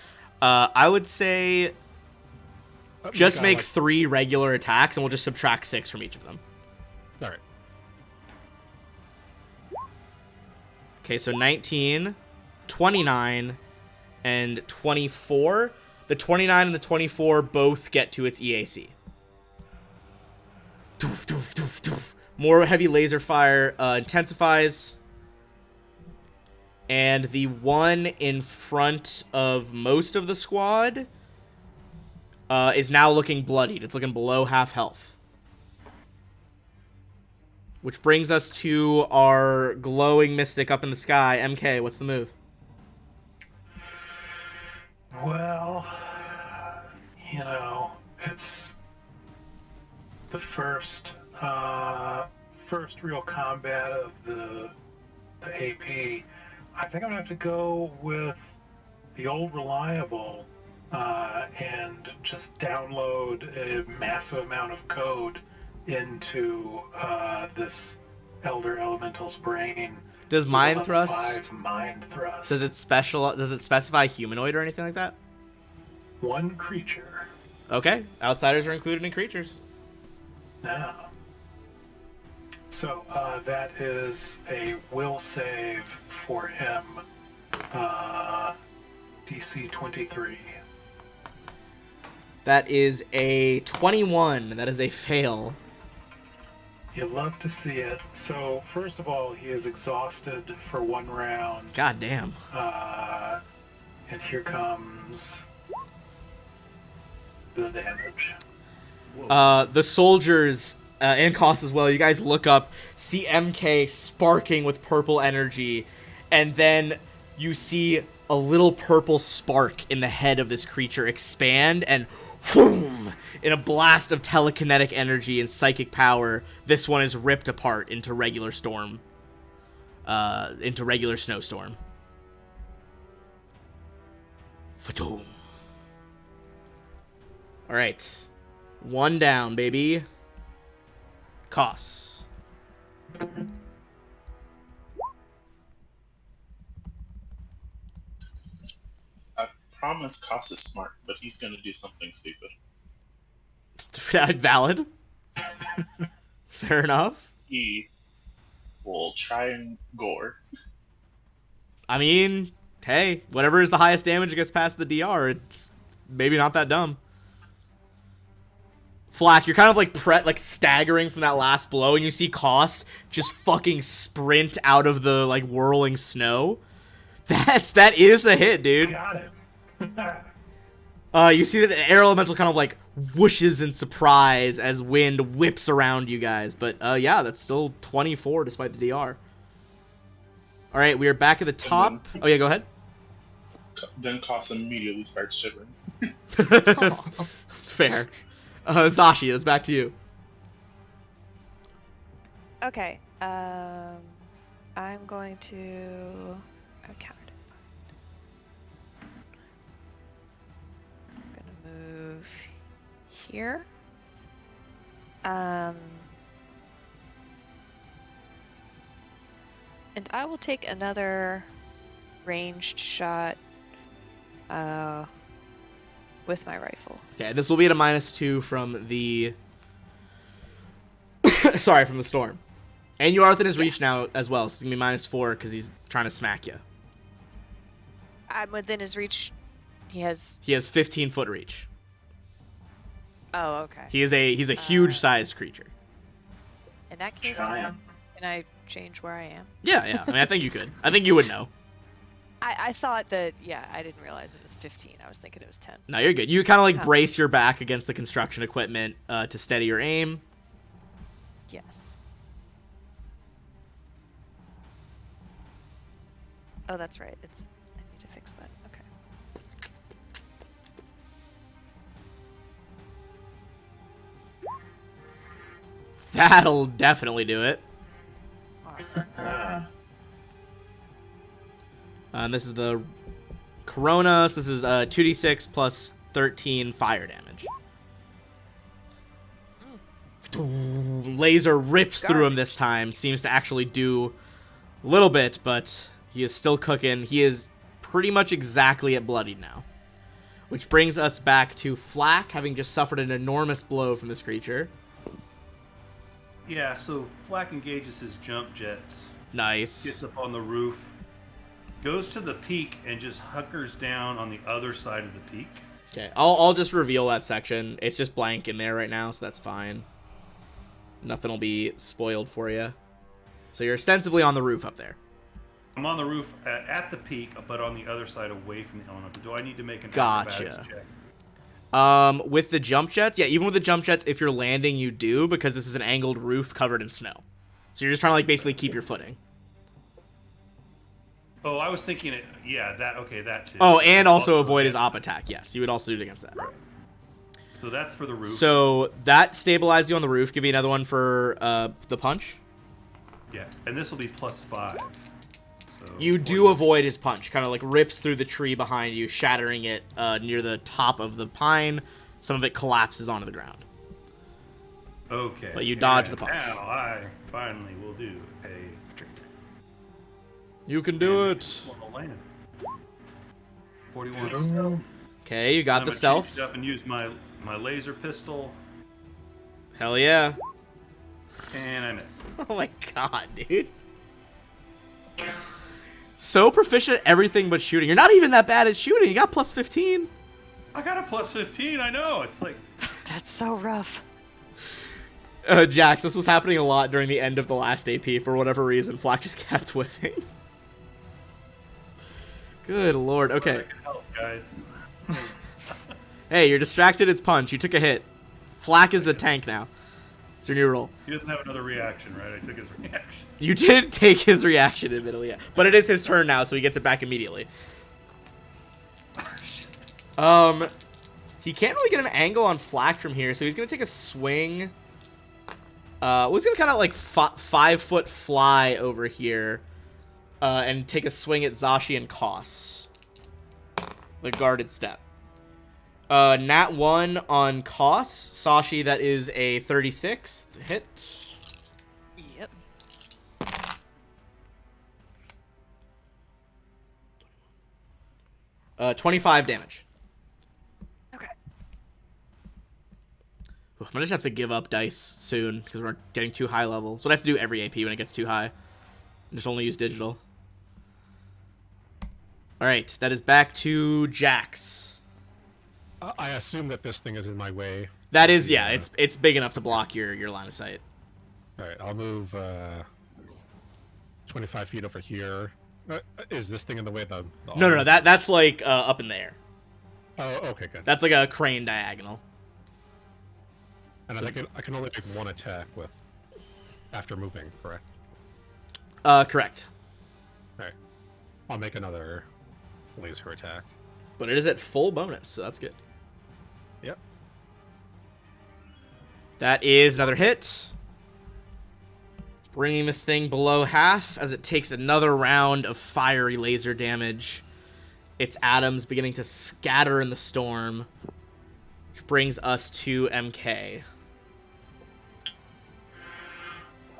I would say just make 3 regular attacks, and we'll just subtract 6 from each of them. All right. Okay, so 19, 29, and 24. The 29 and the 24 both get to its EAC. Doof, doof, doof, doof. More heavy laser fire intensifies. And the one in front of most of the squad is now looking bloodied. It's looking below half health. Which brings us to our glowing mystic up in the sky. MK, what's the move? Well, it's the first real combat of the AP. I think I'm gonna have to go with the old reliable and just download a massive amount of code into this Elder Elemental's brain. Does mind thrust? 5 mind thrust. Does it specify humanoid or anything like that? 1 creature. Okay, outsiders are included in creatures. Now. So that is a will save for him. DC 23. That is a 21. That is a fail. You love to see it. So first of all, he is exhausted for 1 round. God damn. And here comes the damage. The soldiers and Koss as well, you guys look up, see MK sparking with purple energy, and then you see a little purple spark in the head of this creature expand, and boom! In a blast of telekinetic energy and psychic power, this one is ripped apart into regular snowstorm. Fatum. Alright. 1 down, baby. Koss. I promise Koss is smart, but he's gonna do something stupid. Valid. Fair enough. He will try and gore. I mean, hey, whatever is the highest damage gets past the DR, it's maybe not that dumb. Flack, you're kind of like staggering from that last blow, and you see Koss just fucking sprint out of the like whirling snow. That is a hit, dude. Got him. You see that the air elemental kind of like whooshes in surprise as wind whips around you guys. But yeah, that's still 24 despite the DR. All right, we are back at the top. Oh yeah, go ahead. Then Koss immediately starts shivering. It's fair. Zashi, it's back to you. Okay. I'm going to counter I'm gonna move here. And I will take another ranged shot with my rifle. Okay, this will be at a -2 from the sorry, from the storm. And you are within his reach now as well, so it's gonna be -4 because he's trying to smack you. I'm within his reach. He has 15-foot reach. Oh, okay. He's a huge sized creature. In that case, Giant. can I change where I am? Yeah. I mean, I think you could. I think you would know. I thought that, yeah, I didn't realize it was 15. I was thinking it was 10. No, you're good. You kind of like brace your back against the construction equipment to steady your aim. Yes. Oh, that's right. I need to fix that. Okay. That'll definitely do it. Awesome. And this is the Corona. So this is 2d6 plus 13 fire damage. Laser rips through him this time. Seems to actually do a little bit, but he is still cooking. He is pretty much exactly at bloodied now. Which brings us back to Flack, having just suffered an enormous blow from this creature. Yeah, so Flack engages his jump jets. Nice. Gets up on the roof. Goes to the peak and just hunkers down on the other side of the peak. Okay, I'll just reveal that section. It's just blank in there right now, so that's fine. Nothing will be spoiled for you. So you're ostensibly on the roof up there. I'm on the roof at the peak, but on the other side away from the elemental. Do I need to make an Gotcha. acrobatics check? With the jump jets, yeah, even with the jump jets, if you're landing, you do, because this is an angled roof covered in snow. So you're just trying to like basically keep your footing. Oh, I was thinking it. Yeah, that too. Oh, and also avoid his op attack. Yes, you would also do it against that. Right. So that's for the roof. So that stabilizes you on the roof. Give me another one for the punch. Yeah, and this will be +5. So You do avoid his punch. Kind of like rips through the tree behind you, shattering it near the top of the pine. Some of it collapses onto the ground. Okay. But you dodge and the punch. Now I finally will do a trick. You can do it. 41. Okay, you got I'm the gonna stealth. change it up and use my laser pistol, Hell yeah. and I missed. Oh my god, dude. So proficient at everything but shooting. You're not even that bad at shooting. You got +15. I got a +15. I know. It's like That's so rough. Jax, this was happening a lot during the end of the last AP for whatever reason. Flack just kept whiffing. Good lord. I Okay. can help, guys. Hey, you're distracted. It's punch. You took a hit. Flack is a tank now. It's your new role. He doesn't have another reaction, right? I took his reaction. You did take his reaction, admittedly, yeah. But it is his turn now, so he gets it back immediately. He can't really get an angle on Flack from here, so he's gonna take a swing. He's gonna kind of like 5-foot fly over here, and take a swing at Zashi and Koss. The guarded step. Nat 1 on Koss. Sashi, that is a 36. It's a hit. Yep. 25 damage. I'm gonna just have to give up dice soon because we're getting too high level. So I have to do every AP when it gets too high. Just only use digital. All right, that is back to Jax. I assume that this thing is in my way. That is, yeah, it's big enough to block your line of sight. All right, I'll move 25 feet over here. Is this thing in the way? No. That's like up in the air. Oh, okay, good. That's like a crane diagonal. And I can only make one attack with after moving, correct? Correct. All right, I'll make another laser attack. But it is at full bonus, so that's good. Yep. That is another hit. Bringing this thing below half as it takes another round of fiery laser damage. Its atoms beginning to scatter in the storm. Which brings us to MK.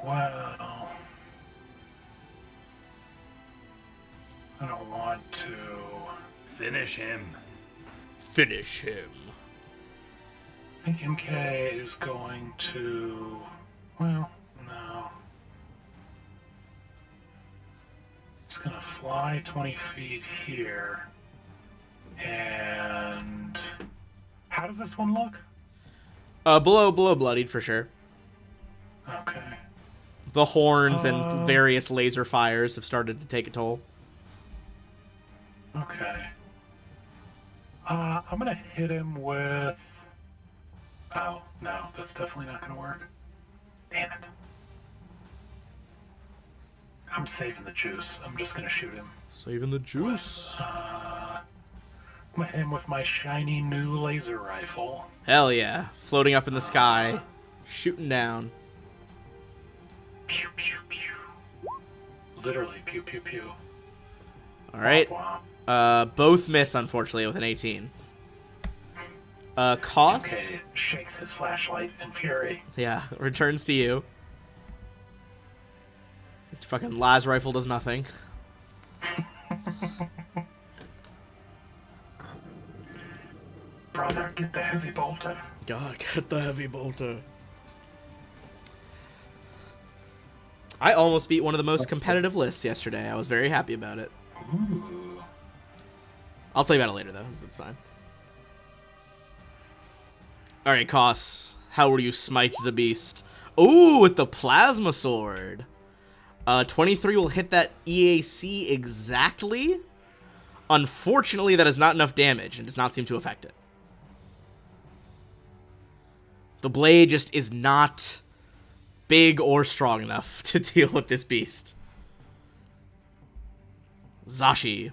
Wow. I don't want to... Finish him. Finish him. I think MK is going to... Well, no. It's going to fly 20 feet here. And... How does this one look? Below bloodied for sure. Okay. The horns and various laser fires have started to take a toll. Okay. I'm gonna hit him with... Oh, no, that's definitely not gonna work. Damn it. I'm saving the juice. I'm just gonna shoot him. Saving the juice. I'm gonna hit him with my shiny new laser rifle. Hell yeah. Floating up in the sky. Shooting down. Pew, pew, pew. Literally, pew, pew, pew. Alright. Womp, Both miss, unfortunately, with an 18. Cost? Okay, shakes his flashlight in fury. Yeah, returns to you. Fucking Laz rifle does nothing. Brother, get the heavy bolter. God, get the heavy bolter. I almost beat one of the most competitive lists yesterday. I was very happy about it. Ooh. I'll tell you about it later, though. It's fine. Alright, Koss. How will you smite the beast? Ooh, with the plasma sword. 23 will hit that EAC exactly. Unfortunately, that is not enough damage and does not seem to affect it. The blade just is not big or strong enough to deal with this beast. Zashi.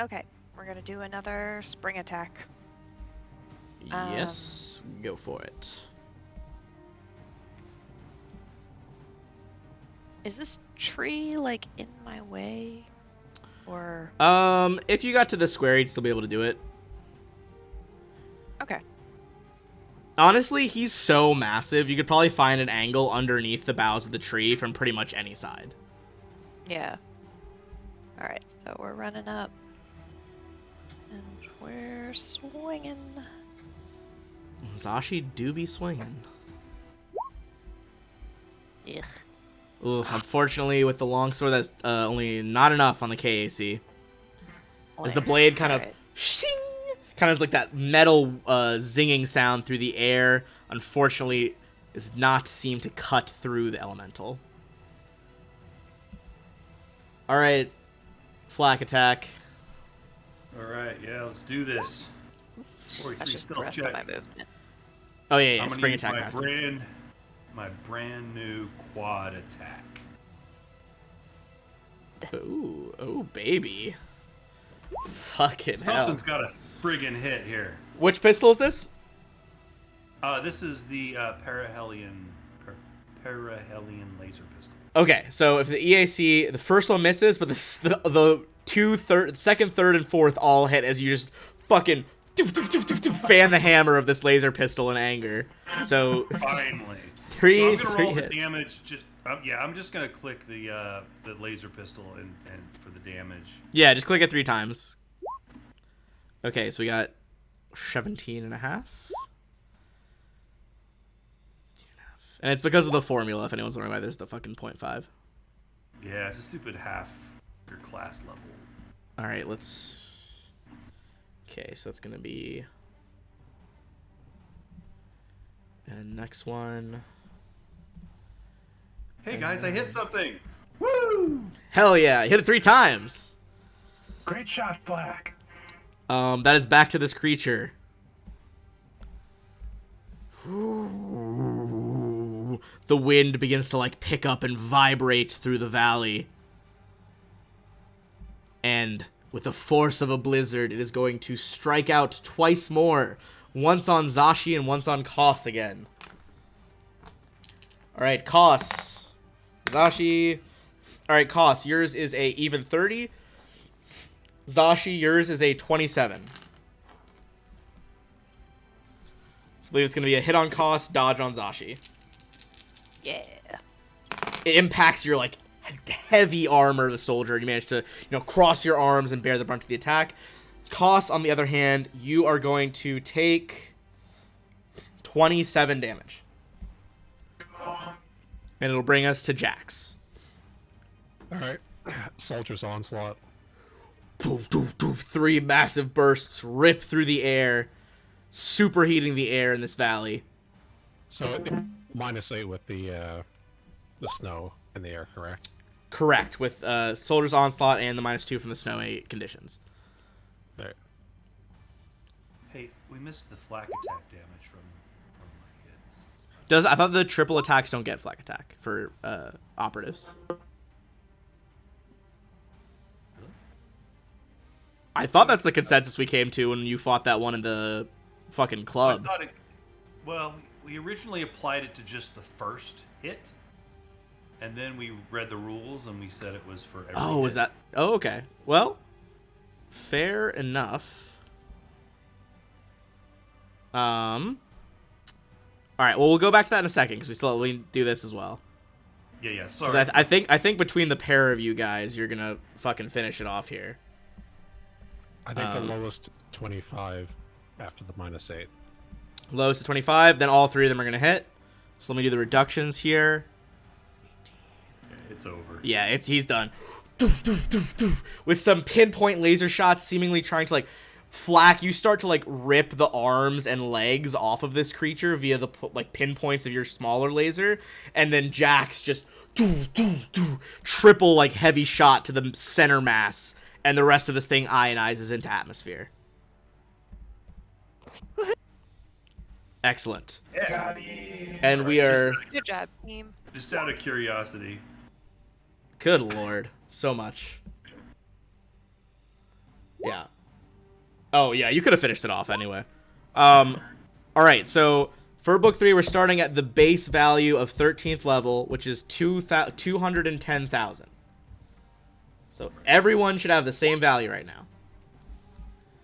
Okay, we're gonna do another spring attack. Yes, go for it. Is this tree like in my way, or? If you got to the square, you'd still be able to do it. Okay. Honestly, he's so massive, you could probably find an angle underneath the boughs of the tree from pretty much any side. Yeah. All right, so we're running up, and we're swinging. Zashi do be swinging. Ugh. Ooh, unfortunately, with the longsword, that's only not enough on the KAC. As the blade kind of shing, kind of like that metal zinging sound through the air, unfortunately, does not seem to cut through the elemental. All right, flak attack. All right, yeah, let's do this. That's just the rest of my movement. Oh yeah, I'm spring gonna attack. use my brand new quad attack. Ooh, oh baby. Fucking hell. Something's got a friggin' hit here. Which pistol is this? This is the parahelion laser pistol. Okay, so if the EAC, the first one misses, but the second, third, and fourth all hit as you just fucking fan the hammer of this laser pistol in anger. So finally, three so I'm gonna roll hits. the damage. I'm just gonna click the laser pistol and for the damage. Yeah, just click it 3 times. Okay, so we got 17 and a half. And it's because of the formula, if anyone's wondering why there's the fucking 0.5. Yeah, it's a stupid half your class level. All right, let's... Okay, so that's going to be... And next one... Hey guys, I hit something! Woo! Hell yeah, I hit it 3 times! Great shot, Flack. That is back to this creature. Ooh. The wind begins to like pick up and vibrate through the valley. And with the force of a blizzard, it is going to strike out twice more. Once on Zashi and once on Kos again. Alright, Kos. Zashi. Alright, Kos, yours is a even 30. Zashi, yours is a 27. So I believe it's going to be a hit on Kos, dodge on Zashi. Yeah. It impacts your, like, heavy armor of the soldier, and you manage to, cross your arms and bear the brunt of the attack. Kos, on the other hand, you are going to take 27 damage. And it'll bring us to Jax. Alright. Soldier's Onslaught. Doof, doof, doof. 3 massive bursts rip through the air, superheating the air in this valley. So it's -8 with the snow in the air, correct? Correct, with Soldier's Onslaught and the -2 from the snow 8 conditions. Alright. Hey, we missed the flak attack damage from my hits. I thought the triple attacks don't get flak attack for operatives. I thought that's the consensus we came to when you fought that one in the fucking club. I thought well, we originally applied it to just the first hit, and then we read the rules and we said it was for every Oh, was hit. that? Oh, okay. Well, fair enough. All right. Well, we'll go back to that in a second because we do this as well. Yeah. Sorry. Because I think between the pair of you guys, you're gonna fucking finish it off here. I think the lowest is 25 after the -8. Lowest to 25. Then all 3 of them are gonna hit. So let me do the reductions here. It's over. Yeah, he's done. Doof, doof, doof, doof. With some pinpoint laser shots, seemingly trying to like Flack. You start to like rip the arms and legs off of this creature via the like pinpoints of your smaller laser, and then Jax just triple like heavy shot to the center mass. And the rest of this thing ionizes into atmosphere. Excellent. Yeah. And we are... Good job, team. Just out of curiosity. Good lord. So much. Yeah. Oh, yeah, you could have finished it off anyway. Alright, so for Book 3, we're starting at the base value of 13th level, which is 210,000. So everyone should have the same value right now.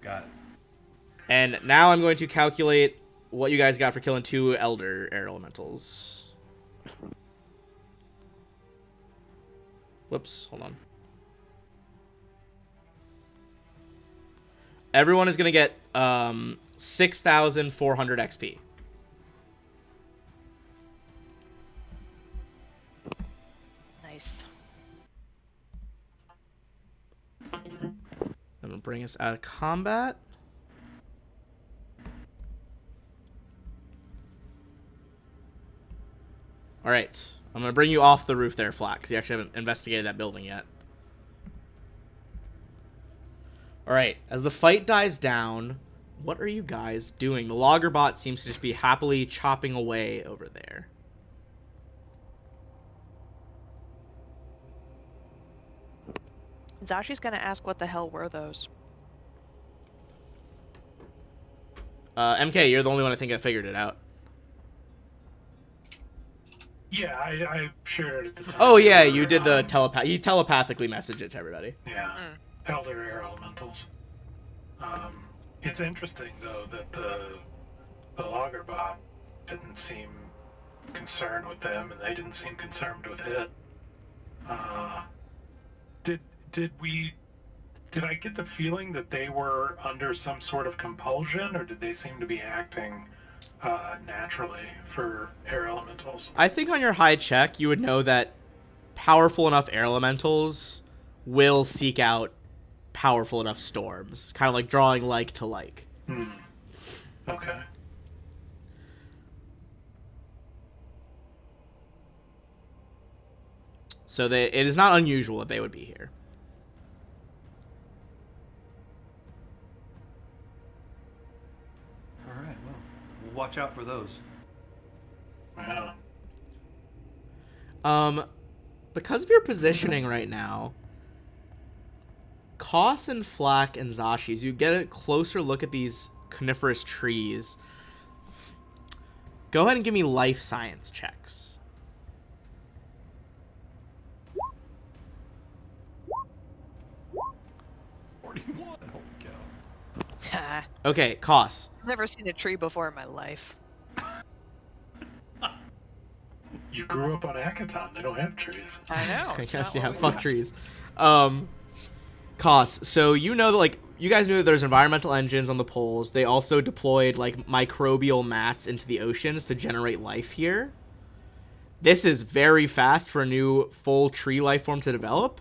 Got it. And now I'm going to calculate what you guys got for killing 2 Elder Air Elementals. Whoops, hold on. Everyone is going to get 6,400 XP. Nice. I'm going to bring us out of combat. Alright. I'm going to bring you off the roof there, Flack, because you actually haven't investigated that building yet. Alright. As the fight dies down, what are you guys doing? The logger bot seems to just be happily chopping away over there. Zashi's gonna ask what the hell were those? MK, you're the only one I think that figured it out. Yeah, I shared it at the time. Oh yeah, you did the you telepathically messaged it to everybody. Yeah, Elder Air Elementals. It's interesting though that the logger bot didn't seem concerned with them, and they didn't seem concerned with it. Did we Did I get the feeling that they were under some sort of compulsion, or did they seem to be acting naturally for air elementals? I think on your high check, you would know that powerful enough air elementals will seek out powerful enough storms, kind of like drawing like to like. Okay. So it is not unusual that they would be here. All right, well, we'll watch out for those. Yeah. Because of your positioning right now, Koss and Flack and Zashi, as you get a closer look at these coniferous trees, go ahead and give me life science checks. 41. Holy cow. Okay, Koss. Never seen a tree before in my life. You grew up on Akaton. They don't have trees. I know. I guess, Not yeah, what we fuck got. trees. Koss, so you know that, like, you guys knew that there's environmental engines on the poles. They also deployed, like, microbial mats into the oceans to generate life here. This is very fast for a new full tree life form to develop.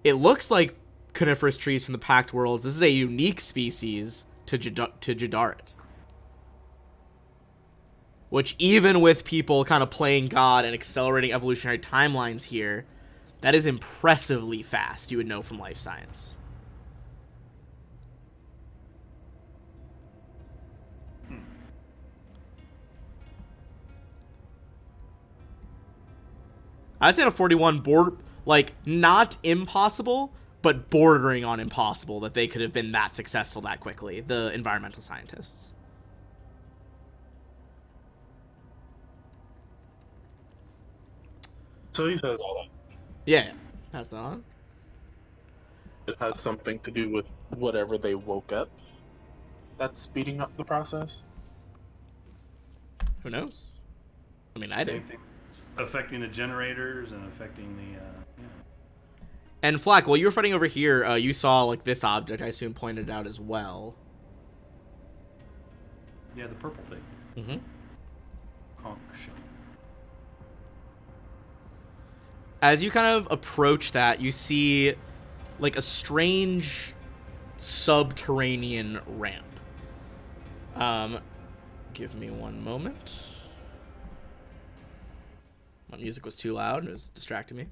It looks like coniferous trees from the Pact Worlds. This is a unique species to Jadarit. Which, even with people kind of playing God and accelerating evolutionary timelines here, that is impressively fast, you would know from life science. I'd say at a 41, not impossible, but bordering on impossible that they could have been that successful that quickly, the environmental scientists. So he says all that. Yeah, pass that on. It has something to do with whatever they woke up that's speeding up the process. Who knows? I mean, I Same do. thing affecting the generators and affecting the. Yeah. And Flack, while you were fighting over here, you saw like this object, I assume, pointed out as well. Yeah, the purple thing. Mm-hmm. Conch shell. As you kind of approach that, you see like a strange subterranean ramp. Give me one moment. My music was too loud and it was distracting me.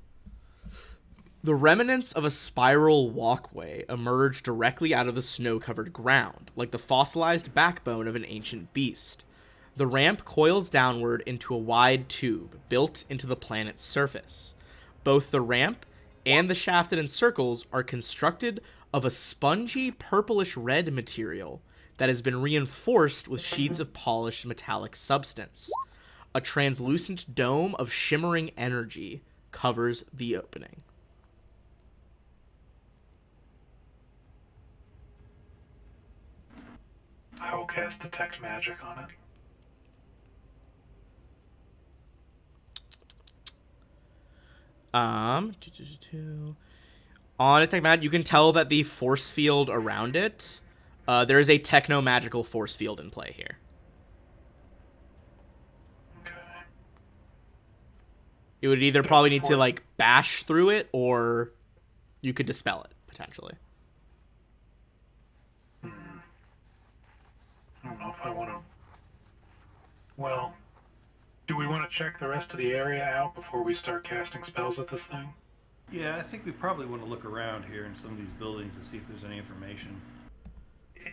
The remnants of a spiral walkway emerge directly out of the snow-covered ground, like the fossilized backbone of an ancient beast. The ramp coils downward into a wide tube built into the planet's surface. Both the ramp and the shafted encircles are constructed of a spongy purplish-red material that has been reinforced with sheets of polished metallic substance. A translucent dome of shimmering energy covers the opening. I will cast Detect Magic on it. On Detect Magic, you can tell that the force field around it, there is a techno-magical force field in play here. Okay. You would either probably need to, like, bash through it, or you could dispel it, potentially. I don't know if I want to. Well, do we want to check the rest of the area out before we start casting spells at this thing? Yeah, I think we probably want to look around here in some of these buildings and see if there's any information.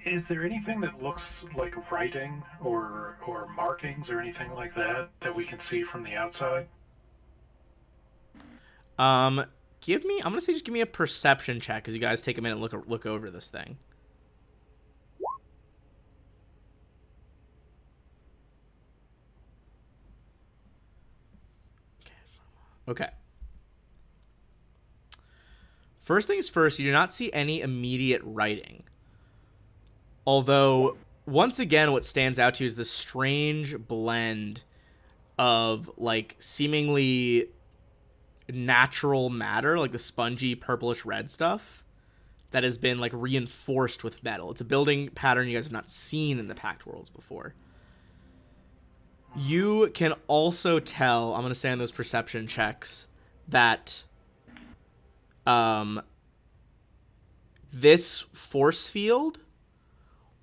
Is there anything that looks like writing or markings or anything like that that we can see from the outside? I'm gonna say just give me a perception check, as you guys take a minute and look over this thing. Okay. First things first, you do not see any immediate writing. Although, once again, what stands out to you is this strange blend of, like, seemingly natural matter, like the spongy purplish red stuff, that has been like reinforced with metal. It's a building pattern you guys have not seen in the Pact Worlds before. You can also tell, I'm going to say on those perception checks, that this force field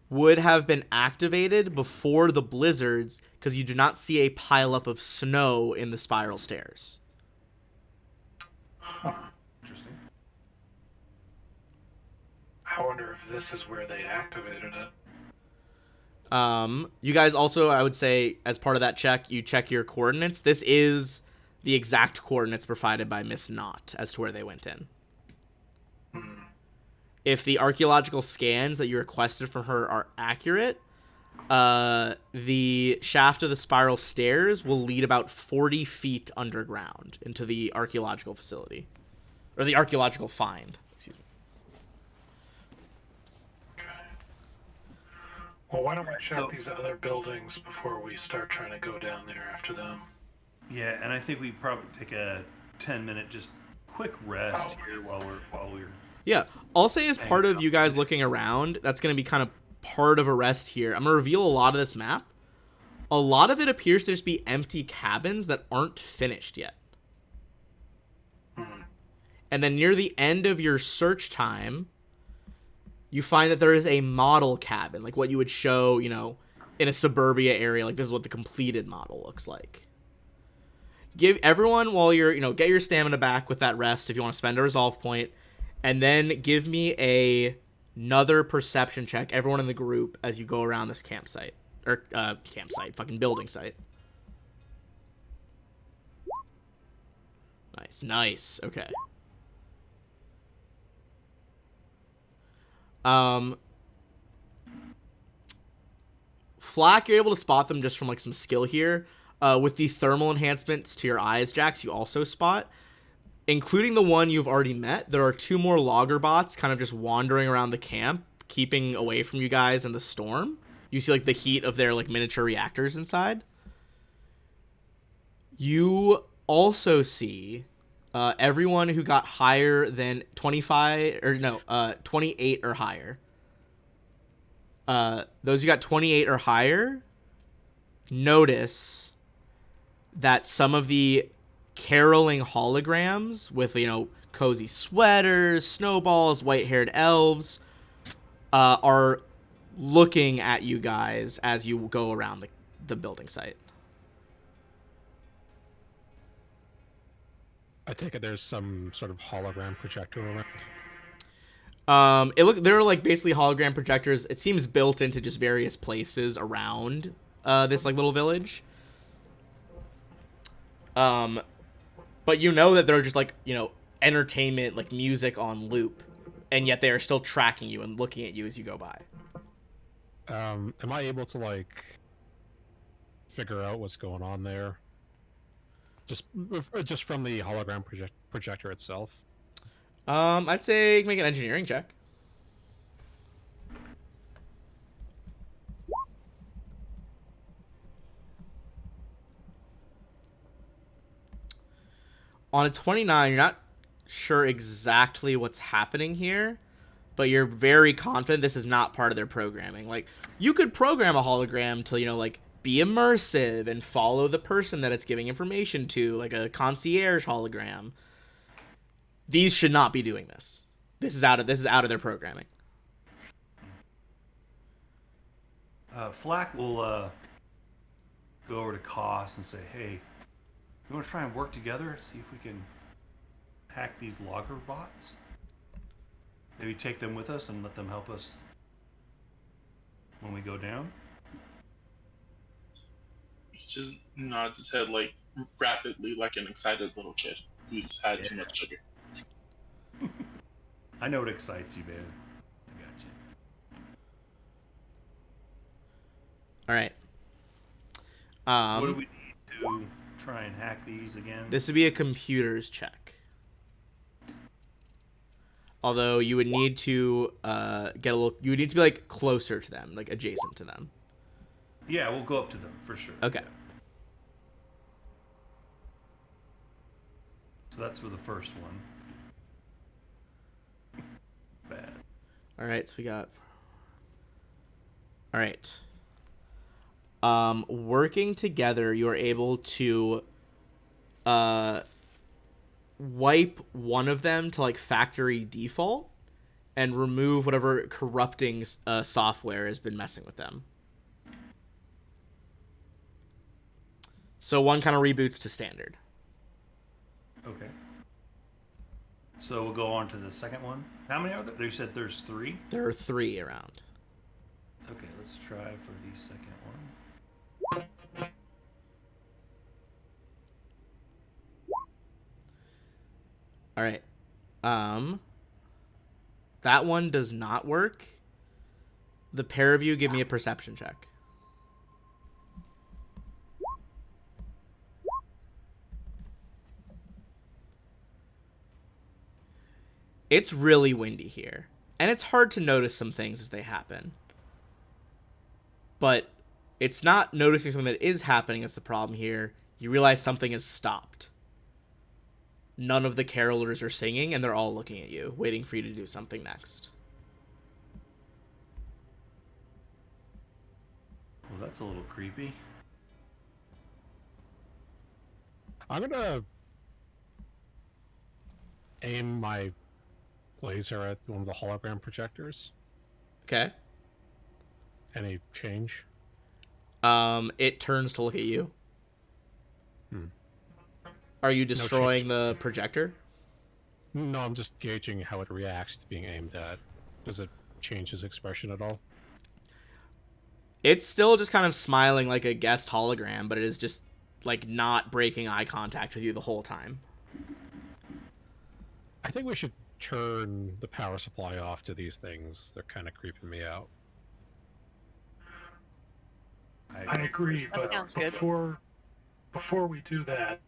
would have been activated before the blizzards because you do not see a pileup of snow in the spiral stairs. Interesting. I wonder if this is where they activated it. You guys also, I would say, as part of that check, you check your coordinates. This is the exact coordinates provided by Miss Knott as to where they went in. If the archaeological scans that you requested from her are accurate, the shaft of the spiral stairs will lead about 40 feet underground into the archaeological facility. Or the archaeological find. Excuse me. Well, why don't we check these other buildings before we start trying to go down there after them? Yeah, and I think we probably take a 10-minute just quick rest here while we're. Yeah, I'll say as part of you guys looking around, that's going to be kind of part of a rest here. I'm going to reveal a lot of this map. A lot of it appears to just be empty cabins that aren't finished yet. And then near the end of your search time, you find that there is a model cabin, like what you would show, you know, in a suburbia area. Like, this is what the completed model looks like. Give everyone, while you're, you know, get your stamina back with that rest if you want to spend a resolve point, and then give me another perception check, everyone in the group, as you go around this campsite. Or, fucking building site. Nice, okay. Flack, you're able to spot them just from like some skill here. With the thermal enhancements to your eyes, Jax, you also spot, including the one you've already met, there are 2 more logger bots kind of just wandering around the camp, keeping away from you guys in the storm. You see like the heat of their like miniature reactors inside. You also see everyone who got higher than 28 or higher. Those who got 28 or higher, notice that some of the caroling holograms with, you know, cozy sweaters, snowballs, white-haired elves, are looking at you guys as you go around the building site. I take it there's some sort of hologram projector around. They're like basically hologram projectors. It seems built into just various places around this like little village. But you know that they're just like, you know, entertainment, like music on loop, and yet they are still tracking you and looking at you as you go by. Am I able to like figure out what's going on there? Just from the hologram projector itself. I'd say make an engineering check. On a 29, you're not sure exactly what's happening here, but you're very confident this is not part of their programming. Like, you could program a hologram to, you know, like, be immersive and follow the person that it's giving information to, like a concierge hologram. These should not be doing this. This is out of their programming. Flack will go over to Koss and say, "Hey, we want to try and work together, see if we can hack these logger bots. Maybe take them with us and let them help us when we go down." He just nods his head like rapidly, like an excited little kid who's had too much sugar. I know what excites you, man. I got you. All right. What do we need to try and hack these again? This would be a computer's check. Although you would need to you would need to be like closer to them, like adjacent to them. Yeah, we'll go up to them for sure. Okay. So that's for the first one. Bad. All right, so we got. All right. Working together, you are able to wipe one of them to like factory default and remove whatever corrupting software has been messing with them. So one kind of reboots to standard. Okay. So we'll go on to the second one. How many are there? You said there's 3? There are 3 around. Okay, let's try for the second one. All right. That one does not work. The pair of you give me a perception check. It's really windy here, and it's hard to notice some things as they happen. But it's not noticing something that is happening that's the problem here. You realize something has stopped. None of the carolers are singing, and they're all looking at you, waiting for you to do something next. Well, that's a little creepy. I'm gonna aim my laser at one of the hologram projectors. Okay. Any change? It turns to look at you. Are you destroying the projector? No, I'm just gauging how it reacts to being aimed at. Does it change his expression at all? It's still just kind of smiling like a guest hologram, but it is just like not breaking eye contact with you the whole time. I think we should turn the power supply off to these things. They're kind of creeping me out. I agree, but sounds good. before we do that,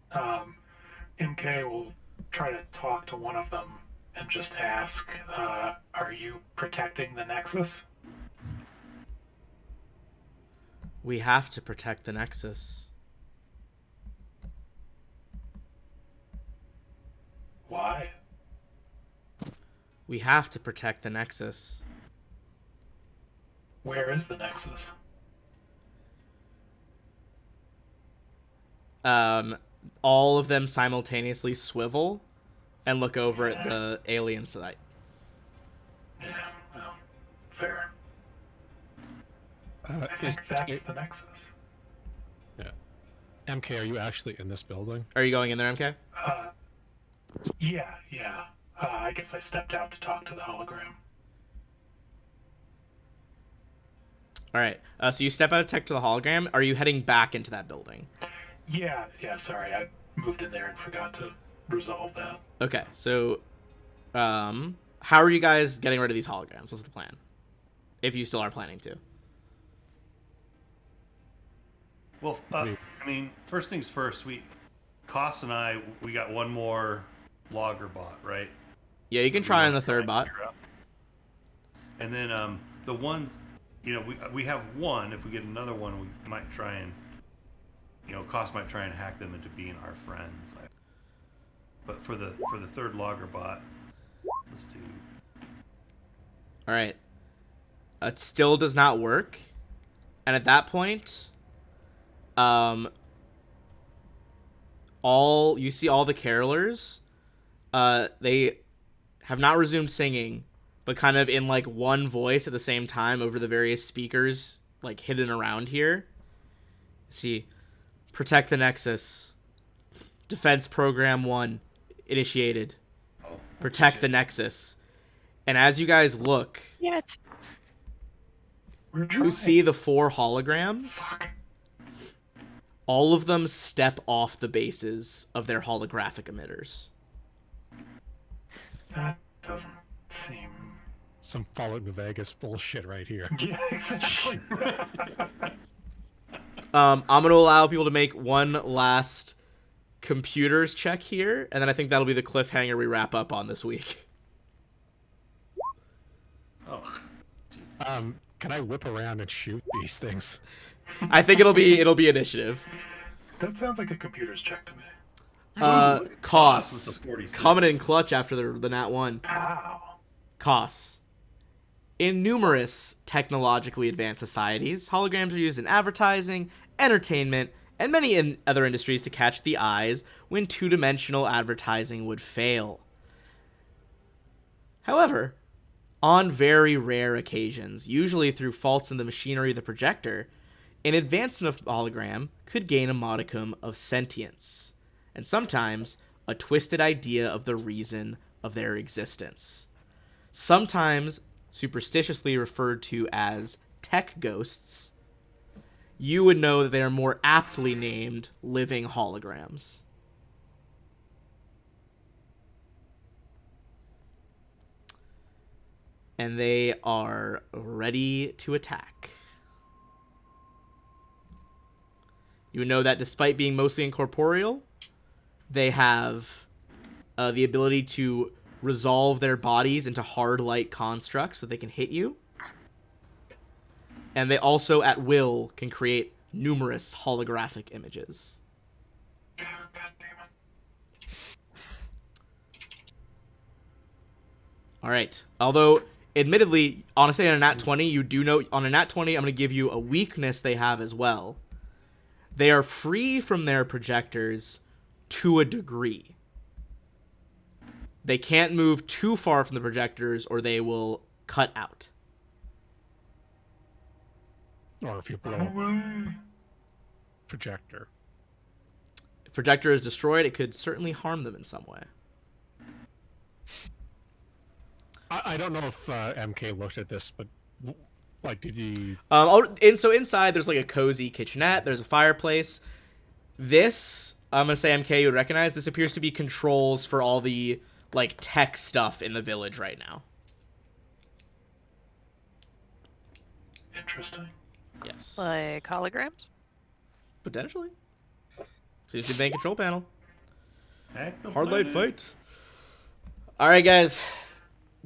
MK will try to talk to one of them and just ask, are you protecting the Nexus? We have to protect the Nexus. Why? We have to protect the Nexus. Where is the Nexus? All of them simultaneously swivel and look over at the alien site. Yeah, well, fair. I Is think that's the Nexus. Yeah. MK, are you actually in this building? Are you going in there, MK? Yeah. I guess I stepped out to talk to the hologram. All right. So you step out of tech to the hologram. Are you heading back into that building? Yeah, sorry, I moved in there and forgot to resolve that. Okay. So, how are you guys getting rid of these holograms? What's the plan? If you still are planning to. Well, I mean, first things first. Koss and I, we got one more logger bot, right? Yeah, you can try on the third bot. And then the one, we have one. If we get another one, we might try and, Koss might try and hack them into being our friends. But for the third logger bot, let's do. All right. It still does not work, and at that point, all you see all the carolers, they have not resumed singing, but kind of in like one voice at the same time over the various speakers like hidden around here. See, protect the Nexus. Defense Program 1 initiated. Protect the Nexus. And as you guys look, Damn it. you see the 4 holograms. All of them step off the bases of their holographic emitters. That doesn't seem... Some Fallout New Vegas bullshit right here. Yeah, exactly. I'm going to allow people to make one last computers check here, and then I think that'll be the cliffhanger we wrap up on this week. Oh, Jesus. Can I whip around and shoot these things? I think it'll be initiative. That sounds like a computer's check to me. Koss With the 46. coming in clutch after the nat 1. Ow. Koss, In numerous technologically advanced societies, holograms are used in advertising, entertainment, and many other industries to catch the eyes when two-dimensional advertising would fail. However, on very rare occasions, usually through faults in the machinery of the projector, an advanced enough hologram could gain a modicum of sentience, and sometimes a twisted idea of the reason of their existence. Sometimes superstitiously referred to as tech ghosts, you would know that they are more aptly named living holograms. And they are ready to attack. You would know that despite being mostly incorporeal, they have the ability to resolve their bodies into hard light constructs so they can hit you. And they also, at will, can create numerous holographic images. God damn it. All right. Although, admittedly, honestly, on a nat 20, you do know, on a nat 20, I'm going to give you a weakness they have as well. They are free from their projectors to a degree. They can't move too far from the projectors or they will cut out. Or if you blow up projector. If projector is destroyed, it could certainly harm them in some way. I don't know if MK looked at this, but like, did he? So inside there's like a cozy kitchenette. There's a fireplace. This, I'm gonna say MK, you would recognize. This appears to be controls for all the like tech stuff in the village right now. Interesting. Yes. Like holograms? Potentially. Seems to be the main control panel. Hack the Hard light planet. fight. All right, guys.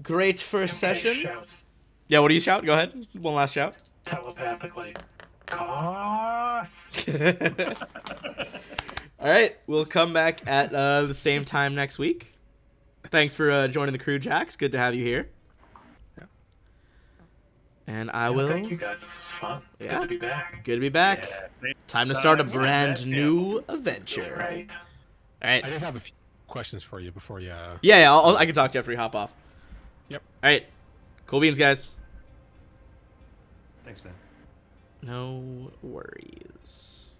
Great first Okay, session. shouts Yeah, what do you shout? Go ahead. One last shout. telepathically. Cost. All right, we'll come back at the same time next week. Thanks for joining the crew, Jax. Good to have you here. Yeah. And I will. Thank you guys. This was fun. It's Yeah. good to be back. Good to be back. Yeah, same Time to start a time, brand same new That's adventure. right. All right. I did have a few questions for you before you. Yeah, I can talk to you after we hop off. Yep. All right. Cool beans, guys. Thanks, man. No worries.